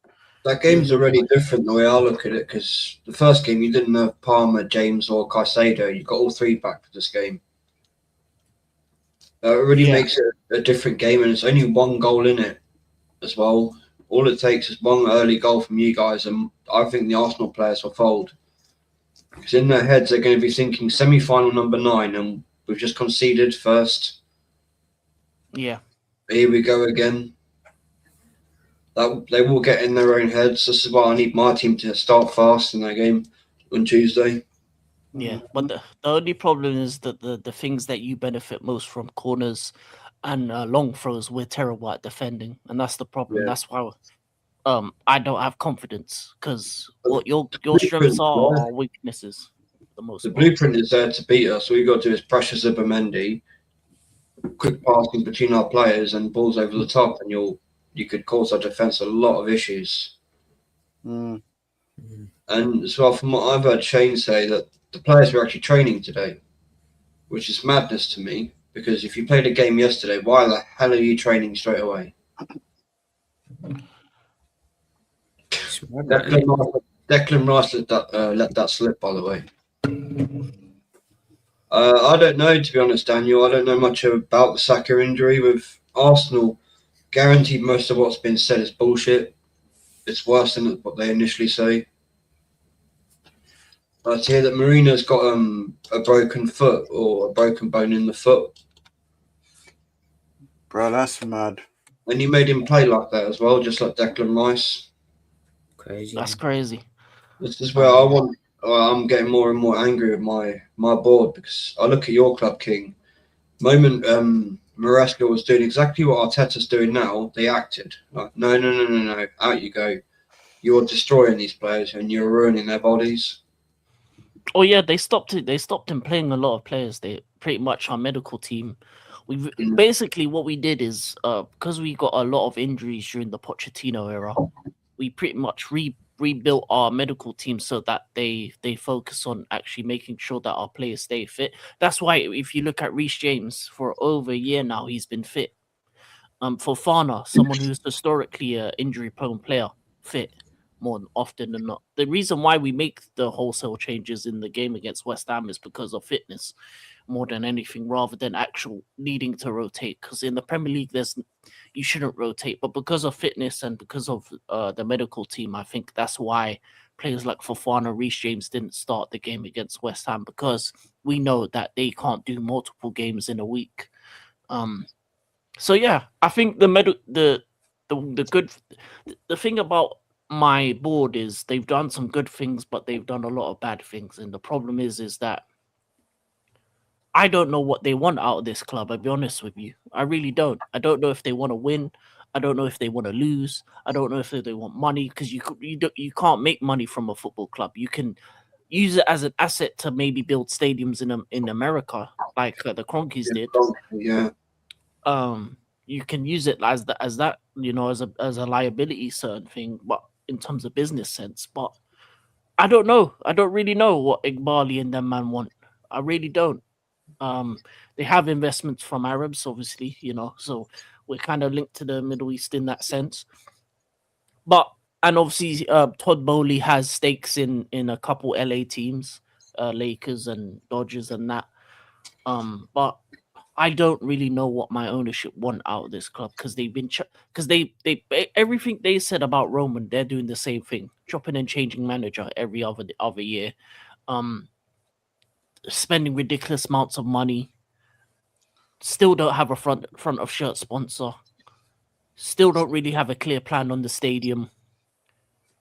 That game's already different the way I look at it, because the first game you didn't have Palmer, James, or Caicedo. You got all three back for this game. It really makes it a different game, and it's only one goal in it as well. All it takes is one early goal from you guys, and I think the Arsenal players will fold. Because in their heads, they're going to be thinking semi-final number 9, and we've just conceded first. Yeah. Here we go again. They will get in their own heads. This is why I need my team to start fast in that game on Tuesday. Yeah, but the only problem is that the things that you benefit most from, corners and long throws, we're terrible at defending, and that's the problem. Yeah. That's why I don't have confidence, because what your strengths are weaknesses. The blueprint is there to beat us. All you got to do is pressure Zubimendi, quick passing between our players, and balls over the top, and you could cause our defence a lot of issues. And as well, from what I've heard Shane say, that the players were actually training today, which is madness to me, because if you played a game yesterday, why the hell are you training straight away? Declan Rice let that slip, by the way. I don't know, to be honest, Daniel. I don't know much about the Saka injury. With Arsenal, guaranteed most of what's been said is bullshit. It's worse than what they initially say. I hear that Marina's got a broken foot or a broken bone in the foot. Bro, that's mad. And you made him play like that as well, just like Declan Rice. Crazy. That's crazy. This is where I'm getting more and more angry with my board, because I look at your club, King. Moment Maresca was doing exactly what Arteta's doing now, they acted. Like, no, out you go. You're destroying these players and you're ruining their bodies. Oh yeah, they stopped him playing a lot of players. They pretty much our medical team. We basically what we did is because we got a lot of injuries during the Pochettino era, we pretty much rebuilt our medical team so that they focus on actually making sure that our players stay fit. That's why if you look at Reece James, for over a year now, he's been fit. Fofana, someone who's historically an injury-prone player, fit more often than not. The reason why we make the wholesale changes in the game against West Ham is because of fitness more than anything, rather than actual needing to rotate. Because in the Premier League, you shouldn't rotate, but because of fitness and because of the medical team, I think that's why players like Fofana, Reece James didn't start the game against West Ham, because we know that they can't do multiple games in a week. So yeah, I think the the thing about my board is they've done some good things, but they've done a lot of bad things. And the problem is that I don't know what they want out of this club. I'll be honest with you. I really don't. I don't know if they want to win. I don't know if they want to lose. I don't know if they want money, because you can't make money from a football club. You can use it as an asset to maybe build stadiums in America, like the Cronkies did. Yeah. You can use it as that as a liability certain thing, but in terms of business sense. But I don't know. I don't really know what Igbali and them man want. I really don't. They have investments from Arabs, obviously, so we're kind of linked to the Middle East in that sense. And obviously, Todd Bowley has stakes in a couple LA teams, Lakers and Dodgers and that. But I don't really know what my ownership want out of this club, because they everything they said about Roman, they're doing the same thing, chopping and changing manager every other year, spending ridiculous amounts of money. Still don't have a front of shirt sponsor. Still don't really have a clear plan on the stadium.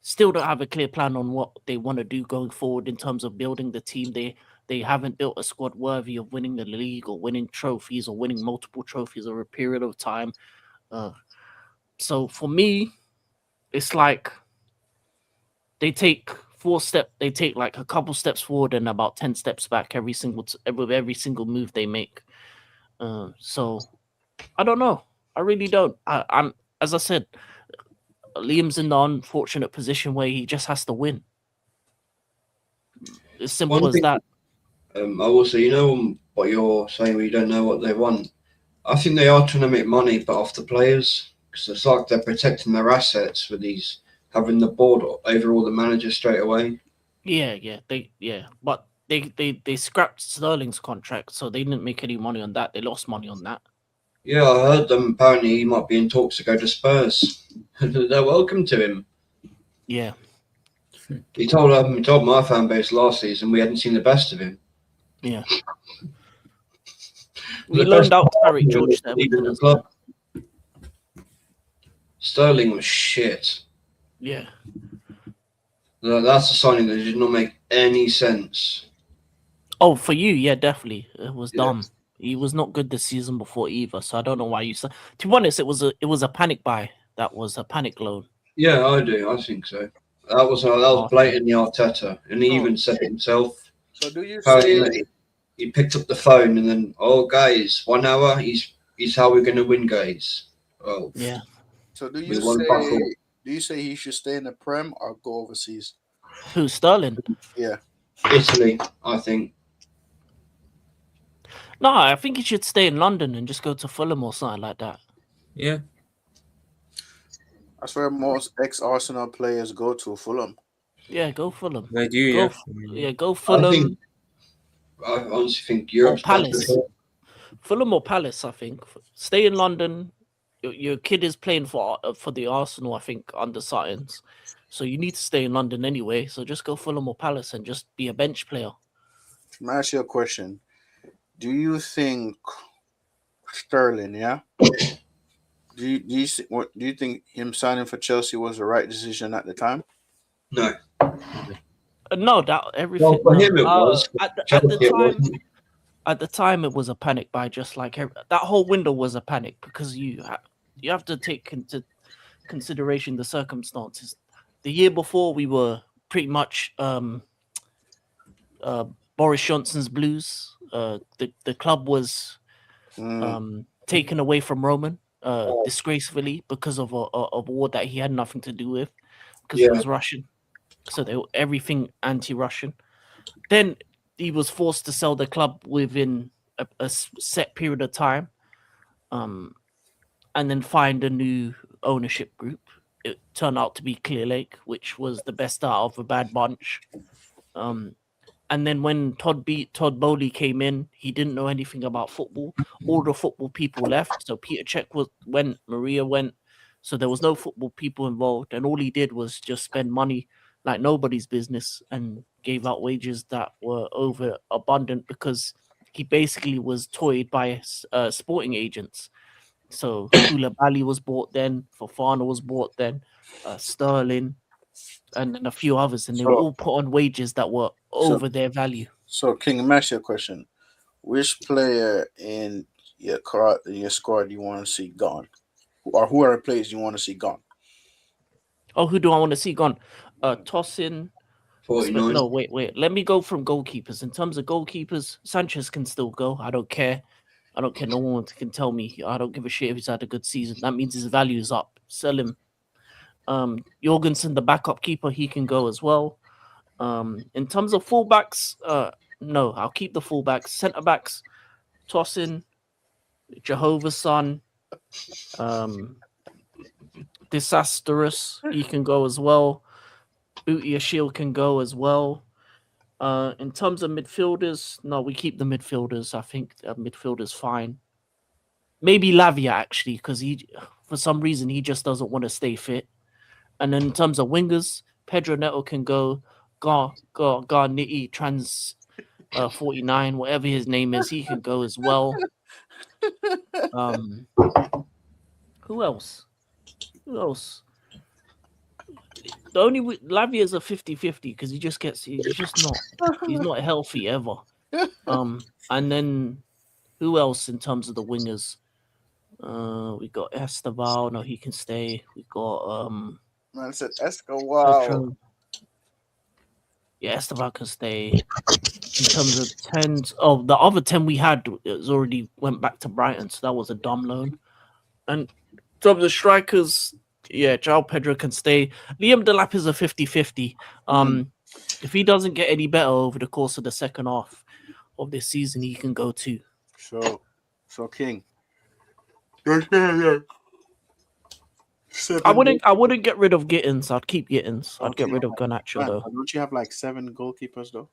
Still don't have a clear plan on what they want to do going forward in terms of building the team. They haven't built a squad worthy of winning the league or winning trophies or winning multiple trophies over a period of time. So for me, it's like they take like a couple steps forward and about 10 steps back with every single move they make. So I don't know. I really don't. I'm, as I said, Liam's in the unfortunate position where he just has to win. As simple as that. I will say, what you're saying, we don't know what they want. I think they are trying to make money, but off the players, because it's like they're protecting their assets with having the board over all the managers straight away. But they scrapped Sterling's contract, so they didn't make any money on that. They lost money on that. Yeah, I heard them. Apparently, he might be in talks to go to Spurs. They're welcome to him. Yeah. He told my fan base last season we hadn't seen the best of him. Yeah. We loaned out Tariq George there. The club. Sterling was shit. Yeah. That's a signing that did not make any sense. Oh, for you, yeah, definitely. It was dumb. He was not good the season before either, so I don't know why you said. To be honest, it was a panic buy. That was a panic loan. Yeah, I do. I think so. That was blatantly Arteta, and he even said it himself. So do you say he picked up the phone and then, guys, 1 hour, he's how we're going to win, guys. Oh, yeah. So do you say he should stay in the Prem or go overseas? Who, Sterling? Yeah. Italy, I think. No, I think he should stay in London and just go to Fulham or something like that. Yeah. That's where most ex-Arsenal players go to, Fulham. Yeah, go Fulham. They do, Go Fulham. I honestly think Europe. Or Palace. Fulham or Palace, I think. Stay in London. Your kid is playing for the Arsenal, I think, under Suttons. So you need to stay in London anyway. So just go Fulham or Palace and just be a bench player. Let me ask you a question. Do you think Sterling, do you think him signing for Chelsea was the right decision at the time? No. No, that everything. Well, for him it was. At the time, it was a panic buy. Just like that whole window was a panic, because you have to take into consideration the circumstances. The year before, we were pretty much Boris Johnson's Blues. The club was taken away from Roman disgracefully because of a war that he had nothing to do with, because it was Russian. So they were everything anti-Russian. Then he was forced to sell the club within a set period of time, and then find a new ownership group. It turned out to be Clear Lake, which was the best out of a bad bunch. And then when Todd Bowley came in, he didn't know anything about football. All the football people left. So Peter Cech went, Maria went. So there was no football people involved. And all he did was just spend money like nobody's business and gave out wages that were over abundant, because he basically was toyed by sporting agents. So Koulibaly was bought then, Fofana was bought then, Sterling, and then a few others, and they were So- all put on wages that were over their value. So, King, let me ask you a question. Which player in your squad you want to see gone? Or who are the players you want to see gone? Oh, who do I want to see gone? Tosin. 49. No, wait. Let me go from goalkeepers. In terms of goalkeepers, Sanchez can still go. I don't care. No one can tell me. I don't give a shit if he's had a good season. That means his value is up. Sell him. Jorgensen, the backup keeper, he can go as well. In terms of fullbacks, no, I'll keep the fullbacks. Centre backs, Tosin, Jehovah's Son, Disastrous, he can go as well. Booty Shield can go as well. In terms of midfielders, no, we keep the midfielders. I think midfielder's fine. Maybe Lavia actually, because he, for some reason, he just doesn't want to stay fit. And then in terms of wingers, Pedro Neto can go. Garniti Trans 49, whatever his name is, he can go as well. Who else? The only Lavia is a 50-50 because he's not healthy ever. And then who else in terms of the wingers? We got Esteval, no, he can stay. We got Man said Esco. Wow. Petro. Yeah, Esteval can stay. In terms of 10s, the other 10 we had is already went back to Brighton, so that was a dumb loan. And in terms of strikers, yeah, João Pedro can stay. Liam Delap is a 50-50. If he doesn't get any better over the course of the second half of this season, he can go too. So King. I wouldn't get rid of Gittins. I'd keep Gittins. I'd get rid of Garnacho though. Don't you have like 7 goalkeepers though?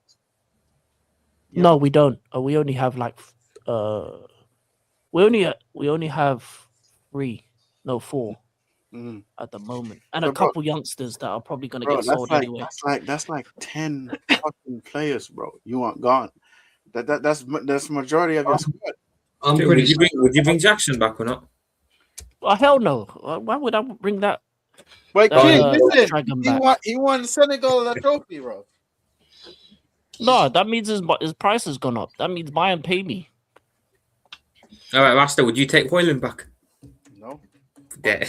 No, we don't. We only have like we only have 4 at the moment, and a couple youngsters that are probably going to get sold anyway. That's like 10 fucking players, bro. You want gone? That's majority of your squad. Would you bring Jackson back or not? Oh, hell no! Why would I bring that? Wait, King, listen. Dragon He won Senegal a trophy, bro. No, that means his price has gone up. That means buy and pay me. All right, Rasta, would you take Hoyland back? No. Yeah.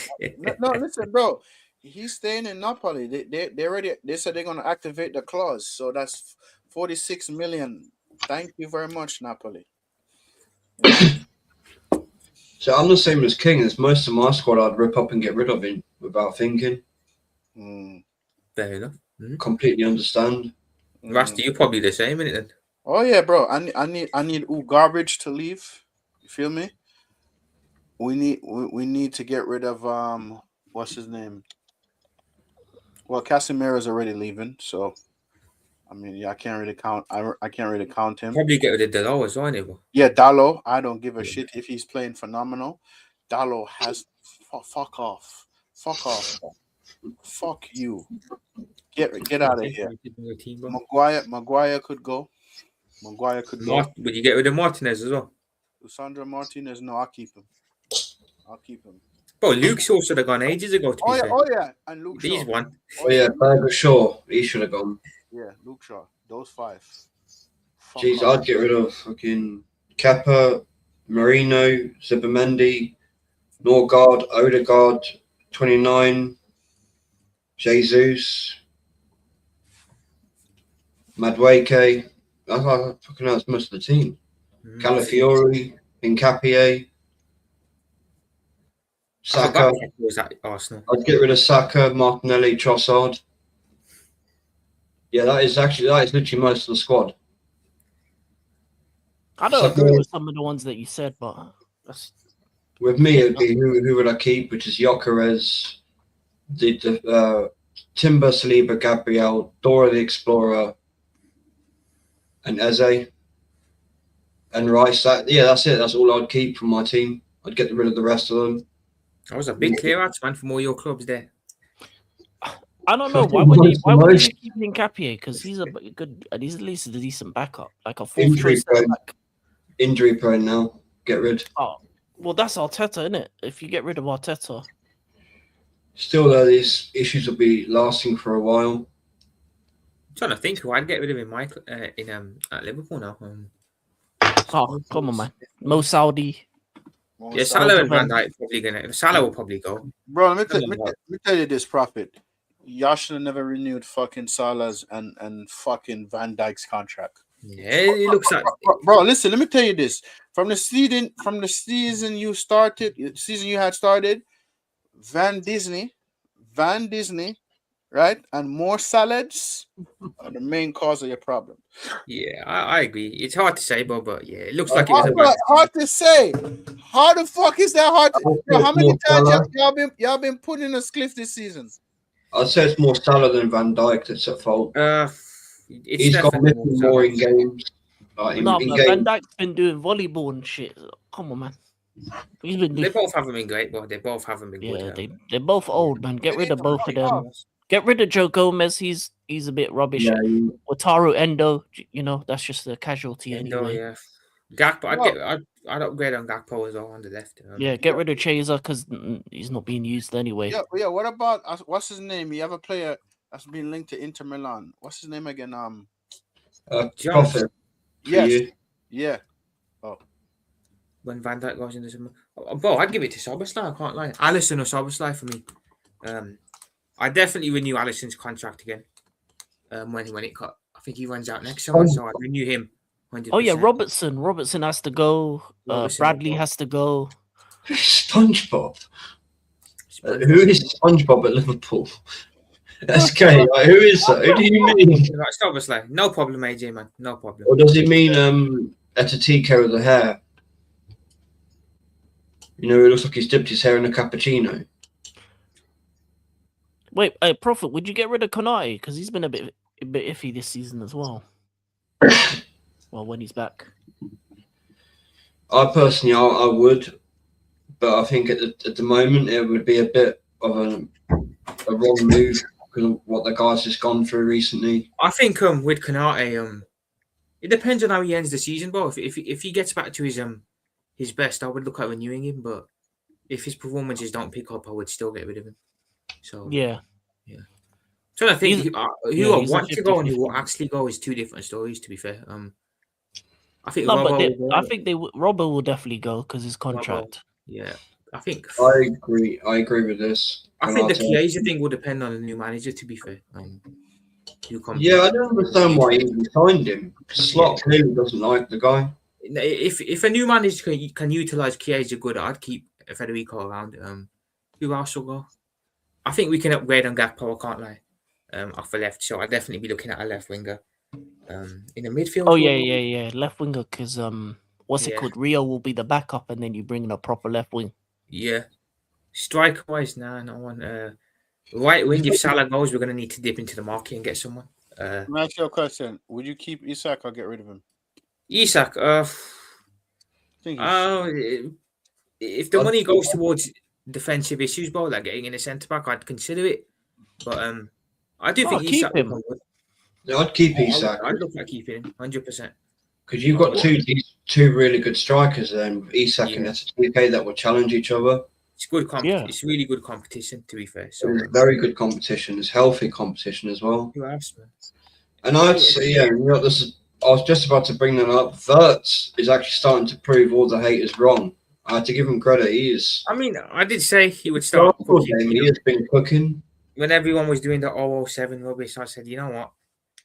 No, listen, bro. He's staying in Napoli. They said they're gonna activate the clause, so that's 46 million. Thank you very much, Napoli. So I'm the same as King. As most of my squad, I'd rip up and get rid of him without thinking. Fair enough. Completely understand. Rasta, you're probably the same, innit? Then. Oh yeah, bro. I need garbage to leave. You feel me? We need to get rid of what's his name? Well, Casemiro's already leaving, so I mean, yeah, I can't really count. I can't really count him. Probably get rid of Dalot as well, anyway. Yeah, Dalot. I don't give a shit if he's playing phenomenal. Dalot has fuck off. Fuck you. Get out of here. Maguire could go. Would you get rid of Martinez as well? Sandro Martinez, no, I'll keep him. Bro, Luke Shaw should have gone ages ago. Oh yeah, and Luke Shaw. He's one. Oh yeah, Berger Shaw. He should have gone. Yeah, Luke Shaw. Those 5. Jeez, I'd get rid of fucking Kepa, Marino, Zubimendi, Norgard, Odegaard, 29, Jesus, Madueke. I fucking know that's most of the team. Calafiori, Hincapié, Saka. Was that Arsenal? I'd get rid of Saka, Martinelli, Trossard. Yeah, that is literally most of the squad. I don't agree with some of the ones that you said, but that's... With me, it would be who would I keep, which is Gyökeres, the Timber, Saliba, Gabriel, Dora the Explorer, and Eze, and Rice. That's it. That's all I'd keep from my team. I'd get rid of the rest of them. That was a big clear out, man, from all your clubs there. I don't know. Why would you keep Hincapié? Because he's he's at least a decent backup, like a full choice back. Injury prone now. Get rid. Oh, Well, that's Arteta, isn't it? If you get rid of Arteta, Still, though, these issues will be lasting for a while. I'm trying to think who I'd get rid of in my at Liverpool now. oh come on, man, Mo Saudi. Yeah, Salah and Van Dijk probably gonna. Salah will probably go. Bro, let me tell you this, Prophet. Y'all should have never renewed fucking Salah's and fucking Van Dijk's contract. Yeah, it looks like. Bro, listen, let me tell you this. From the season you had started, Van Disney, right, and more salads are the main cause of your problem. Yeah, I agree. It's hard to say, but yeah, it looks like it was. Hard to say. How the fuck is that hard? Bro, how many times y'all been putting in a cliff this season? I'd say it's more Salah than Van Dijk that's at fault. He's got definitely more in games. No, in but games. Van Dijk's been doing volleyball and shit. Come on, man. He's been They doing. both haven't been great, but they both haven't been Yeah, good. they're both old, man. Get rid of both of them. Get rid of Joe Gomez. He's a bit rubbish. Yeah, Wataru Endo, that's just a casualty anyway. Yeah. Gakpo, I'd upgrade on Gakpo as well on the left. Yeah, get rid of Chaser because he's not being used anyway. Yeah. What about what's his name? You have a player that's been linked to Inter Milan. What's his name again? Prophet. Yes. Yeah. When Van Dijk goes into some, I'd give it to Szoboszlai. I can't lie. Alisson or Szoboszlai for me. I definitely renew Alisson's contract again. When it cut, I think he runs out next summer, so I'd renew him. 100%. Oh yeah, Robertson has to go. Bradley has to go. SpongeBob. Who is SpongeBob at Liverpool? SK. Like, who is that? Who do you mean? Right, Szoboszlai. No problem, AJ man. No problem. Or does he mean Etatiko with the hair? It looks like he's dipped his hair in a cappuccino. Wait, Prophet, would you get rid of Konate? Because he's been a bit iffy this season as well. Well, when he's back. I personally, I would, but I think at the moment it would be a bit of a wrong move because of what the guy's just gone through recently. I think with Konate, it depends on how he ends the season, bro. If he gets back to his best, I would look at renewing him. But if his performances don't pick up, I would still get rid of him. So yeah. So I think who I want to go and who 50-50. will actually go is two different stories. To be fair, I think Robbo will definitely go because his contract. Yeah, I think I agree with this. I think the Chiesa thing will depend on the new manager. To be fair, yeah, I don't understand why he even signed him. Slot clearly doesn't like the guy. If a new manager can utilize Chiesa good, I'd keep Federico around. Who else will go? I think we can upgrade on Gakpo. I can't lie. Off the left, so I'd definitely be looking at a left winger. In the midfield. Oh yeah, left winger because what's it called? Rio will be the backup, and then you bring in a proper left wing. Yeah, striker wise, no one. Right wing. If Salah goes, we're gonna need to dip into the market and get someone. Let me ask you a question: would you keep Isak or get rid of him? Isak, if the money goes towards defensive issues, bro, like getting in a centre back, I'd consider it. But I do think Isak. Yeah, I'd keep Isak. I'd look at keeping him 100%. Because you've got two really good strikers then, Isak and STK, that will challenge each other. It's good. It's really good competition, to be fair. So it's very good competition. It's healthy competition as well. Who else, man? And I'd say, I was just about to bring that up. Wirtz is actually starting to prove all the haters wrong. I had to give him credit. I did say he would start. He has been cooking. When everyone was doing the 007 rubbish, I said, you know what?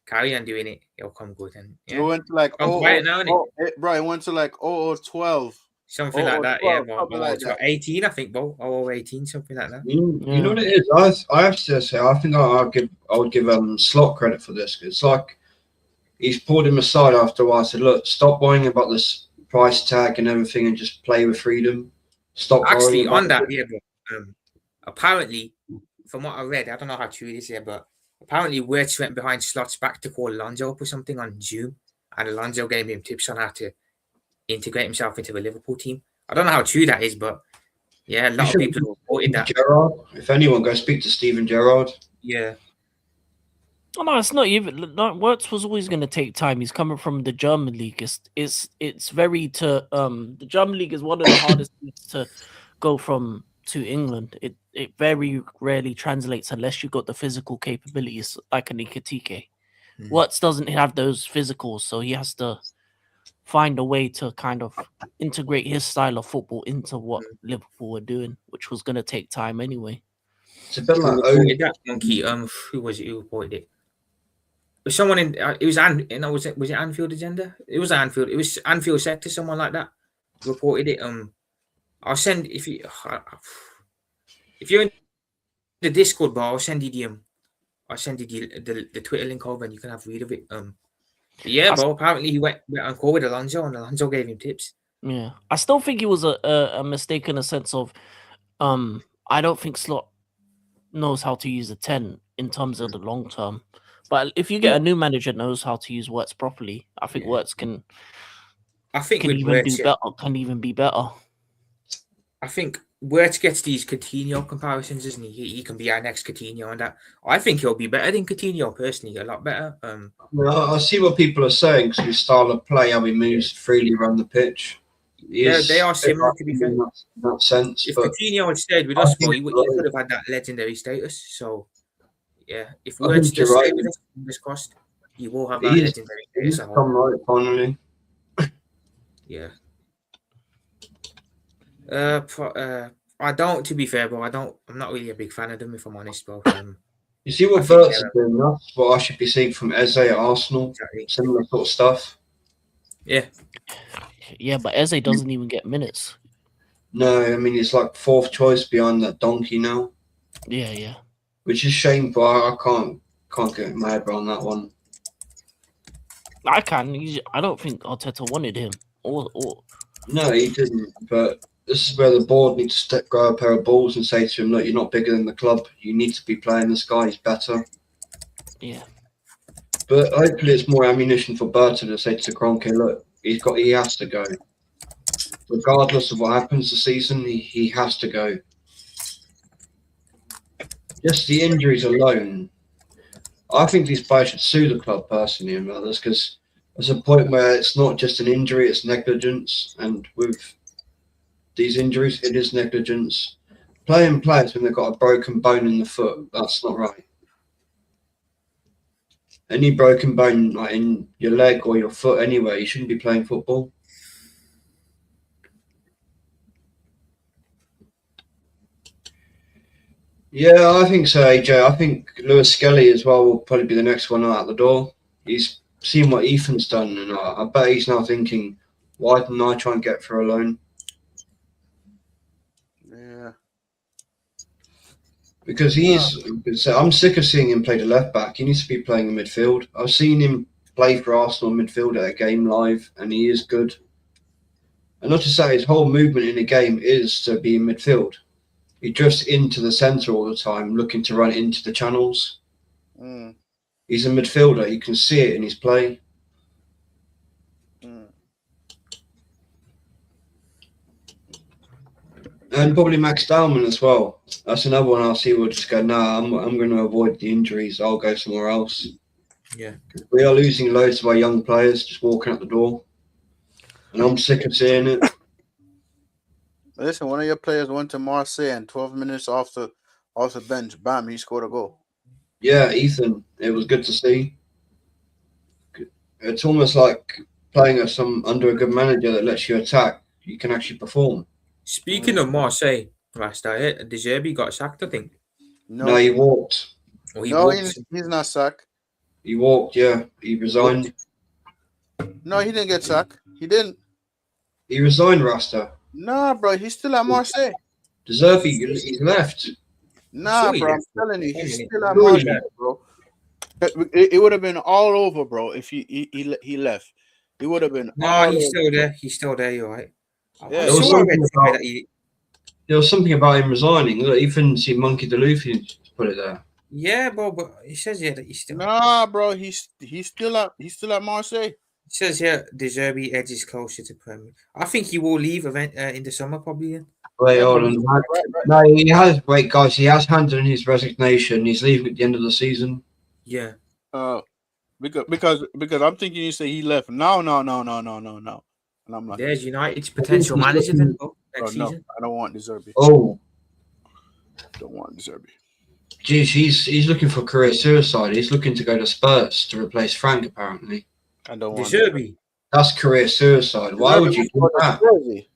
Carry on doing it. It'll come good. And it went to like it went to like 0012. Something like that, yeah. Like 18, I think, bro. 018, something like that. You know what it is? I have to say, I think I would give Slot credit for this. It's like he's pulled him aside after a while. I said, look, stop worrying about this price tag and everything and just play with freedom. Stop. Actually, on that, but apparently, from what I read, I don't know how true it is here, but apparently Wirtz went behind Slot's back to call Alonso up or something on Zoom, and Alonso gave him tips on how to integrate himself into the Liverpool team. I don't know how true that is, but yeah, a lot of people have reported that. Gerrard, if anyone, go speak to Steven Gerrard. Yeah. Oh, no, it's not even. No, Wirtz was always going to take time. He's coming from the German league. It's very to the German league is one of the hardest leagues to go from to England. It very rarely translates unless you got the physical capabilities like an Ikatike. Wirtz doesn't have those physicals, so he has to find a way to kind of integrate his style of football into what Liverpool were doing, which was going to take time anyway. It's a bit Who like reported that monkey? Who was it who reported it? It was someone in. It was was it Anfield Agenda? It was Anfield. It was Anfield Sector. Someone like that reported it. I'll send if you're in the Discord bar, I'll send you the Twitter link over, and you can have a read of it. Yeah, bro. Apparently he went on call with Alonso, and Alonso gave him tips. Yeah, I still think it was a mistake in a sense of, I don't think Slot knows how to use a 10 in terms of the long term. But if you get a new manager that knows how to use Wirtz properly, I think Wirtz can. I think can with even Wirtz, do better. Can even be better. I think Wirtz gets these Coutinho comparisons, isn't he? He can be our next Coutinho, and that I think he'll be better than Coutinho personally, a lot better. Well, I see what people are saying because his style of play, how he moves freely around the pitch. They are similar, to be fair. In that sense. If But Coutinho had stayed with us, he would have had that legendary status. So, yeah, if I Wirtz think you're does stay right. with us, fingers crossed, he will have that He is- legendary he's status. come right finally. Yeah. I don't. To be fair, bro, I'm not really a big fan of them, if I'm honest, bro. You see what I think Wirtz is doing? That's what I should be seeing from Eze at Arsenal. exactly. Similar sort of stuff. Yeah. Yeah, but Eze doesn't even get minutes. No, I mean it's like fourth choice behind that donkey now, Yeah. which is shameful. I can't get my head around that one. I can. I don't think Arteta wanted him. Or No, he didn't. But this is where the board needs to grow a pair of balls and say to him, "Look, you're not bigger than the club. You need to be playing this guy. He's better." yeah. But hopefully, it's more ammunition for Burton to say to Kroenke, "Look, he has to go. Regardless of what happens this season, he has to go." Just the injuries alone, I think these players should sue the club personally and others because there's a point where it's not just an injury, it's negligence. And with these injuries, it is negligence. Playing players when they've got a broken bone in the foot, that's not right. Any broken bone like in your leg or your foot anywhere, you shouldn't be playing football. Yeah, I think so, AJ. I think Lewis Skelly as well will probably be the next one out the door. He's seen what Ethan's done, and I bet he's now thinking, why didn't I try and get through alone? Yeah. Because I'm sick of seeing him play the left back. He needs to be playing in midfield. I've seen him play for Arsenal midfield at a game live, and he is good. And not to say his whole movement in the game is to be in midfield. He drifts into the centre all the time, looking to run into the channels. He's a midfielder. You can see it in his play. And probably Max Dowman as well. That's another one I'll see. We'll just go, nah, I'm going to avoid the injuries. I'll go somewhere else. Yeah. We are losing loads of our young players just walking out the door. And I'm sick of seeing it. Listen, one of your players went to Marseille and 12 minutes off the bench, bam, he scored a goal. Yeah, Ethan. It was good to see. It's almost like playing under a good manager that lets you attack. You can actually perform. Speaking of Marseille, last I heard, De Zerbi got sacked, I think. No, he walked. Or he's not sacked. He walked, yeah. He resigned. No, he didn't get sacked. He didn't. He resigned, Rasta. Nah, bro, he's still at Marseille. De Zerbi, he's left. Nah, bro, I'm telling you, he's still at Marseille, bro. It would have been all over, bro, if he left. It would have been. No, he's still there. He's still there. You're right. Yeah, there was something about him resigning. Look, even see Monkey DeLuffy put it there. Yeah, bro, but it says here that he's still. Nah, bro, he's still at Marseille. It says here De Zerbi edges closer to Premier. I think he will leave in the summer, probably. Then. Wait, hold on. No, he has. Wait, guys, he has handed in his resignation. He's leaving at the end of the season. Yeah. Because I'm thinking you say he left. No. And I'm like, There's United's potential manager then next no, season. I don't want De Zerbi. Oh, Don't want De Zerbi. geez, he's looking for career suicide. He's looking to go to Spurs to replace Frank, apparently. I don't De want Zerbi. That's career suicide. Why would you do that? Spursy.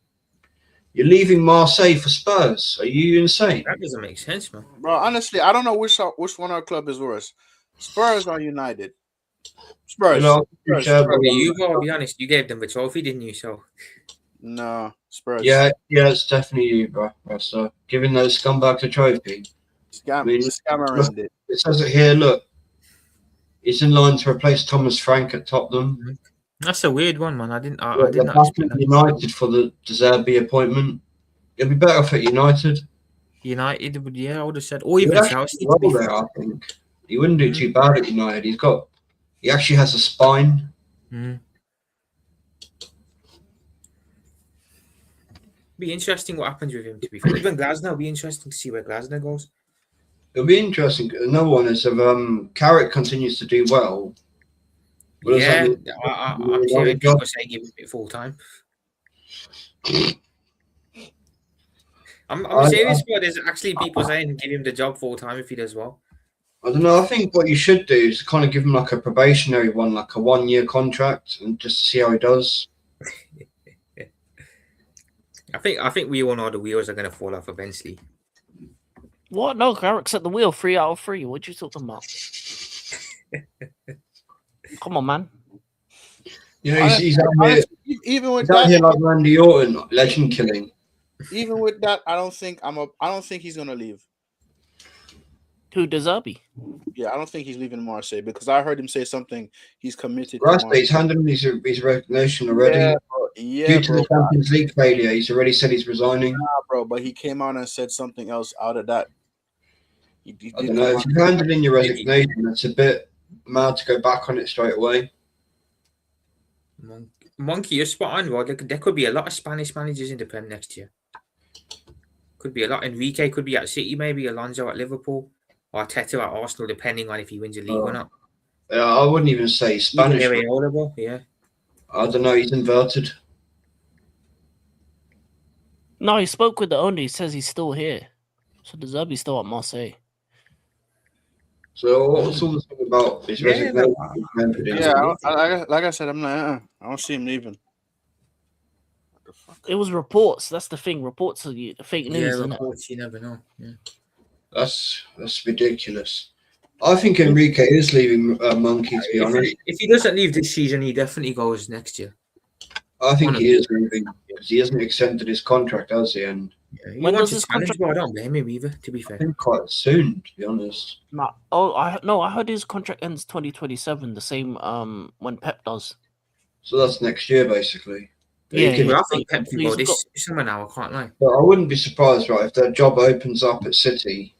You're leaving Marseille for Spurs. Are you insane? That doesn't make sense, man. Bro, honestly, I don't know which one our club is worse. Spurs or United? Spurs. You know, Spurs. You gotta be honest. You gave them the trophy, didn't you? So No, Spurs. yeah, it's definitely you, bro. So giving those scumbags a trophy. Scammer did. It says it here. Look, he's in line to replace Thomas Frank at Tottenham. that's a weird one, man. I didn't They're expect backing that. United for the De Zerbi appointment. It'll be better off at United. United would, I would have said, or He even would actually Chelsea. do To be well fair. there, I think. He wouldn't do too bad at United. He actually has a spine. Be interesting what happens with him. To be fair, even Glasner. Be interesting to see where Glasner goes. It'll be interesting. Another one is if Carrick continues to do well. what does that mean? I'm hearing people saying give him it full time. I'm serious, but there's actually people saying give him the job full time if he does well. I don't know. I think what you should do is kind of give him like a probationary one, like a 1-year contract, and just to see how he does. I think we all know the wheels are going to fall off eventually. What? No, Carrick's at the wheel. 3 out of 3. What you talking about? Come on, man. You know, he's out here, Even with he's out that, here like Randy Orton, legend killing. even with that, I don't think he's gonna leave. Who De Zerbi? Yeah, I don't think he's leaving Marseille because I heard him say something. He's committed. Rasta, he's handed him his resignation already. Due to the Champions League failure, he's already said he's resigning. Bro, but he came out and said something else out of that. He I don't know. If you handed in your resignation, it's a bit mad to go back on it straight away. Monkey, you're spot on, Rod. There could be a lot of Spanish managers in the Prem next year. Could be a lot. Enrique could be at City, maybe Alonso at Liverpool, or Arteta at Arsenal, depending on if he wins a league or not. I wouldn't even say Spanish. Yeah. I don't know. He's inverted. No, he spoke with the owner. He says he's still here. So De Zerbi's still at Marseille. So what's all this thing about his resignation? Like I said, I'm like, I don't see him leaving. What the fuck? It was reports. That's the thing. Reports are fake news, Yeah, isn't it? reports, you never know. Yeah. That's ridiculous. I think Enrique is leaving Monkey, to be honest. If he doesn't leave this season, he definitely goes next year. I think he is leaving because he hasn't extended his contract, has he? And He When wants does his his contract? contract- I don't blame him either, to be I fair. think quite soon, to be honest. Nah. Oh, I heard his contract ends 2027. The same when Pep does. So that's next year, basically. Yeah, He can- But I think Pep can He's go this got- summer now, I can't lie. But I wouldn't be surprised, right, if that job opens up at City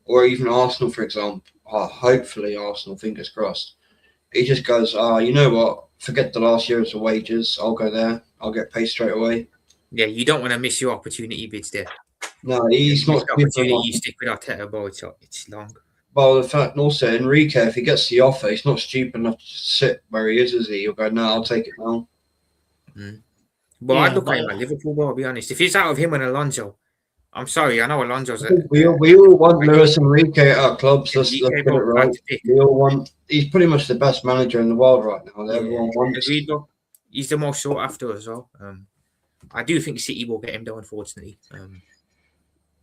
or even Arsenal, for example. Hopefully, Arsenal, fingers crossed. He just goes, you know what? Forget the last year's of wages. I'll go there. I'll get paid straight away. Yeah, you don't want to miss your opportunity bids there. No, he's not. The opportunity you stick with Arteta, bro, it's long. Well, the fact also, Enrique, if he gets the offer, he's not stupid enough to sit where he is he? He'll go, no, I'll take it now. But Yeah, I'd look but- at him at Liverpool, bro, I'll be honest. If it's out of him and Alonso, I'm sorry, I know Alonso's We all want Luis Enrique at our clubs. Let's get it right. pick. We all want. He's pretty much the best manager in the world right now. Everyone wants. Agreed, though. He's the most sought after as well. I do think City will get him though, unfortunately.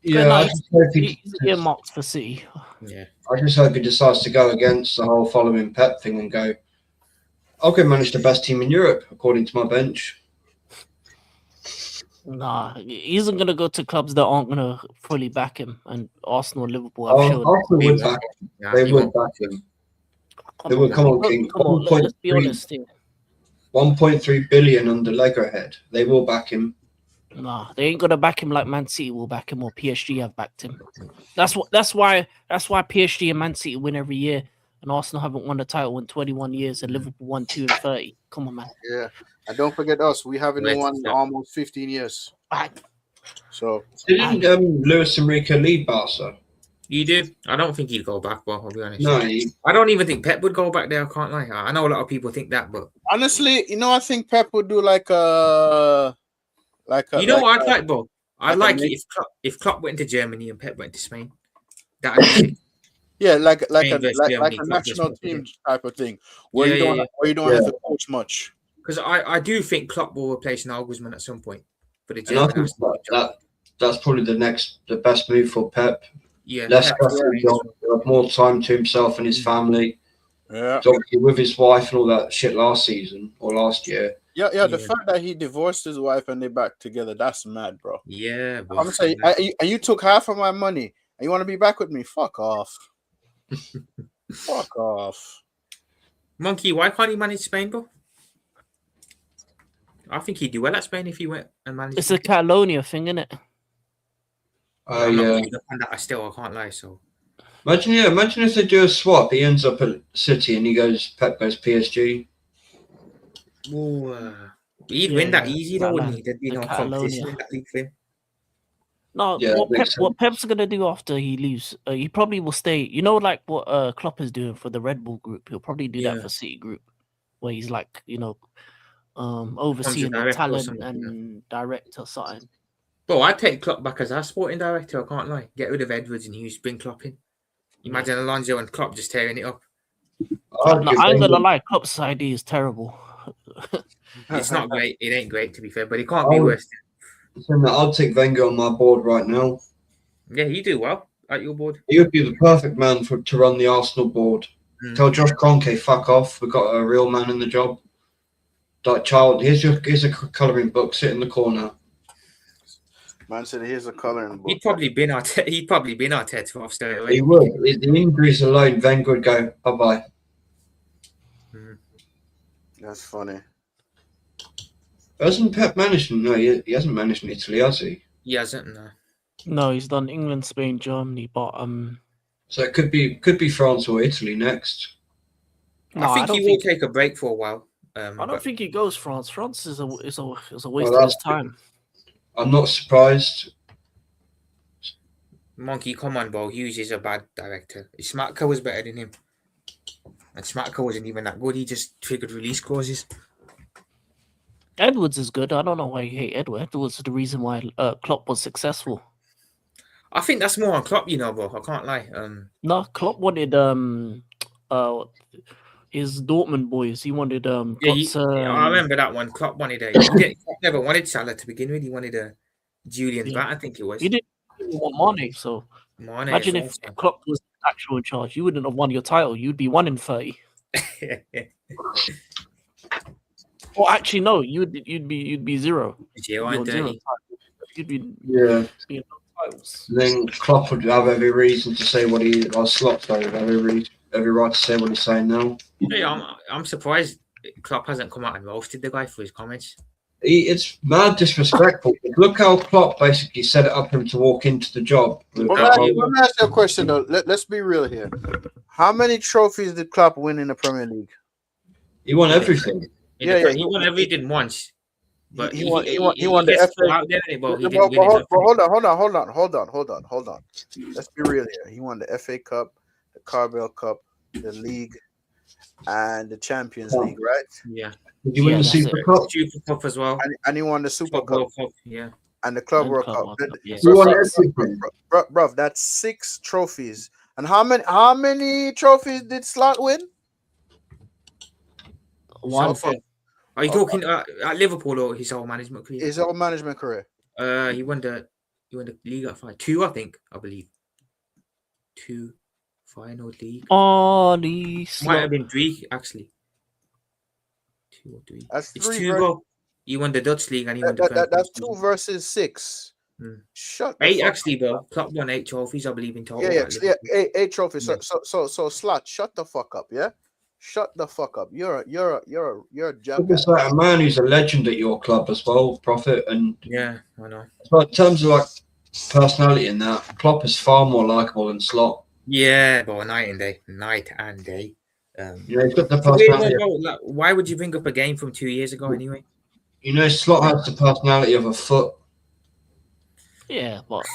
Yeah, I just hope He's earmarked for City. Yeah. I just hope he decides to go against the whole following Pep thing and go, I'll go manage the best team in Europe, according to my bench. Nah, he isn't gonna go to clubs that aren't gonna fully back him. And Arsenal and Liverpool have shown. Arsenal would back him. Nah, They he would won't. back him. They would. Come on, King. Come on, let's be honest here. 1.3 billion under Lego-head. They will back him. Nah, they ain't gonna back him like Man City will back him or PSG have backed him. That's why PSG and Man City win every year, and Arsenal haven't won the title in 21 years, and Liverpool won 2 in 30. Come on, man. Yeah, and don't forget us. We haven't won in almost 15 years. Ah, So Didn't Luis Enrique leave Barca? You do? I don't think he'd go back, bro. I'll be honest. No, I don't even think Pep would go back there. I can't lie. I know a lot of people think that, but Honestly, I think Pep would do like you know like what I'd like, bro? I'd like a like it if Klopp went to Germany and Pep went to Spain. That'd be sick. yeah, like Spain versus like Germany, a Klopp versus national Pep, yeah. team type of thing where Yeah, you don't yeah, where you don't have to coach much. Because I do think Klopp will replace Nagelsmann at some point for the and I German think national team job. that's probably the best move for Pep. Yeah, Less Pep stress for on Spain the as job, well. he'll have more time to himself and his family. Yeah. So obviously with his wife and all that shit last season or last year. The Yeah. fact that he divorced his wife and they're back together, that's mad, bro. Yeah, bro. I'm saying, and you took half of my money and you want to be back with me? Fuck off. Fuck off. Monkey, why can't he manage Spain, bro? I think he'd do well at Spain if he went and managed. It's a Catalonia thing, isn't it? I'm not Yeah. reading up on that. I can't lie. So Imagine if they do a swap. He ends up at City and Pep goes PSG. he'd win that Yeah, easy, though, that wouldn't man, he? There'd be the no Catalonia. competition in that league for him. No, Yeah, that makes what Pep's gonna do after he leaves? He probably will stay. You know, like what Klopp is doing for the Red Bull group. He'll probably do Yeah. that for City Group, where he's like, overseeing the director or talent something, and director something. Bro, I'd take Klopp back as our sporting director. I can't lie. Get rid of Edwards and Hughes, bring Klopp in. Imagine Alonso and Klopp just tearing it up. I'd No, give I ain't gonna Wenger- lie, Klopp's idea is terrible. It's not great. It ain't great, to be fair, but it can't be Oh. worse. I'd take Wenger on my board right now. Yeah, you do well at your board. He would be the perfect man to run the Arsenal board. Mm. Tell Josh Kroenke, fuck off. We've got a real man in the job. Like, child, here's a colouring book. Sit in the corner. Man said, "Here's a coloring book." He'd probably been Arteta off straight away. He would. The injuries alone, Wenger would go, bye-bye. That's funny. Hasn't Pep managed? No, he hasn't managed in Italy, has he? He hasn't. No. No, he's done England, Spain, Germany, but So it could be France or Italy next. no, I think don't he will take a break for a while. I but don't think he goes France. France is a waste Well, of his that's- time. I'm not surprised. Monkey, come on, bro. Hughes is a bad director. Smatka was better than him. And Smatka wasn't even that good. He just triggered release clauses. Edwards is good. I don't know why you hate Edwards. Edwards is the reason why Klopp was successful. I think that's more on Klopp, bro. I can't lie. No, Klopp wanted his Dortmund boys. He wanted Klopp's, I remember that one. Klopp wanted Klopp never wanted Salah to begin with. He wanted a Julian Yeah. Vat, I think it was. he didn't want Mane. So Mane imagine as if well. Klopp was actual in charge, you wouldn't have won your title. You'd be 1 in 30. Or actually, no, you'd be 0. Zero and You're 0 dirty. titles. You'd be Yeah. no titles. Then Klopp would have every reason to say what he. Or Slot, sorry, would have every right to say what he's saying now. Yeah, I'm surprised Klopp hasn't come out and roasted the guy for his comments. It's mad disrespectful. Look how Klopp basically set it up for him to walk into the job. Let me ask you a question though. Let's be real here. How many trophies did Klopp win in the Premier League? He won everything. He won everything once. But He won the gets FA. out there, but he But didn't win it. hold on. Let's be real here. He won the FA Cup, the Carabao Cup, the League, and the Champions League, right? Yeah. Did you win the that's Super it. Cup? Super Cup as well. And he won the Super Club Cup World Cup, yeah. and the Club And World Club Cup. World Cup, yeah. He won everything. Bruv, that's 6 trophies. And how many trophies did Slot win? 1. So far. Are you talking at Liverpool or his whole management career? His whole management career. He won the league at 5. 2, I believe. 2 final league. Oh, the Might have been 3 actually. 2 or 3. That's It's 3 2, bro. He won the Dutch league and he won the that's Premier 2 versus 6. Hmm. Shut the 8 fuck actually, bro. Klopp won 8 trophies, I believe, in total. Yeah, at Liverpool. 8 trophies. Yeah. So Slot, shut the fuck up, yeah? Shut the fuck up. You're a jab. It's like a man who's a legend at your club as well, Prophet. And Yeah, I know. but in terms of like personality in that, Klopp is far more likable than Slot. Yeah, bro. Night and day. You know, he's got the It's a weird one, personality. bro. Like, why would you bring up a game from 2 years ago anyway? You know, Slot has the personality of a foot. Yeah, but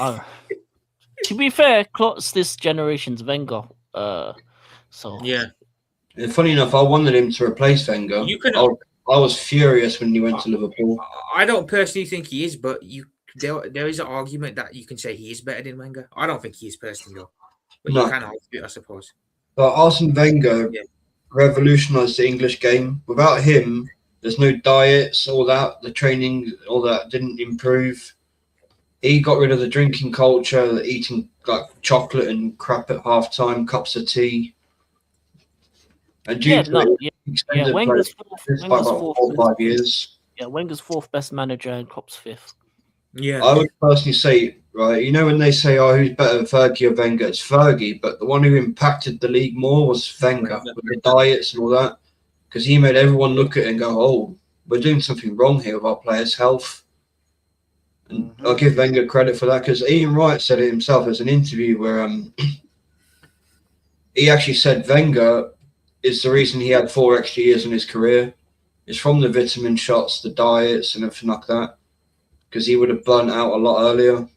To be fair, Klopp's this generation's Wenger. So Yeah. And funny enough, I wanted him to replace Wenger. You can- I was furious when he went to Liverpool. I don't personally think he is, but there is an argument that you can say he is better than Wenger. I don't think he is personally though, but No. you can argue it, I suppose. But Arsene Wenger Yeah. revolutionised the English game. Without him, there's no diets, all that, the training, all that didn't improve. He got rid of the drinking culture, the eating like chocolate and crap at halftime, cups of tea. And due yeah, to no, it, yeah, he yeah. extended Wenger's play fourth. by Wenger's about 4 or 5 years. Yeah, Wenger's fourth best manager and Klopp's fifth. Yeah. I would personally say, right, you know when they say, oh, who's better, Fergie or Wenger? It's Fergie, but the one who impacted the league more was Wenger with the diets and all that, because he made everyone look at it and go, oh, we're doing something wrong here with our players' health. And I'll give Wenger credit for that, because Ian Wright said it himself as an interview where he actually said Wenger is the reason he had 4 extra years in his career. It's from the vitamin shots, the diets, and everything like that. Because he would have burnt out a lot earlier.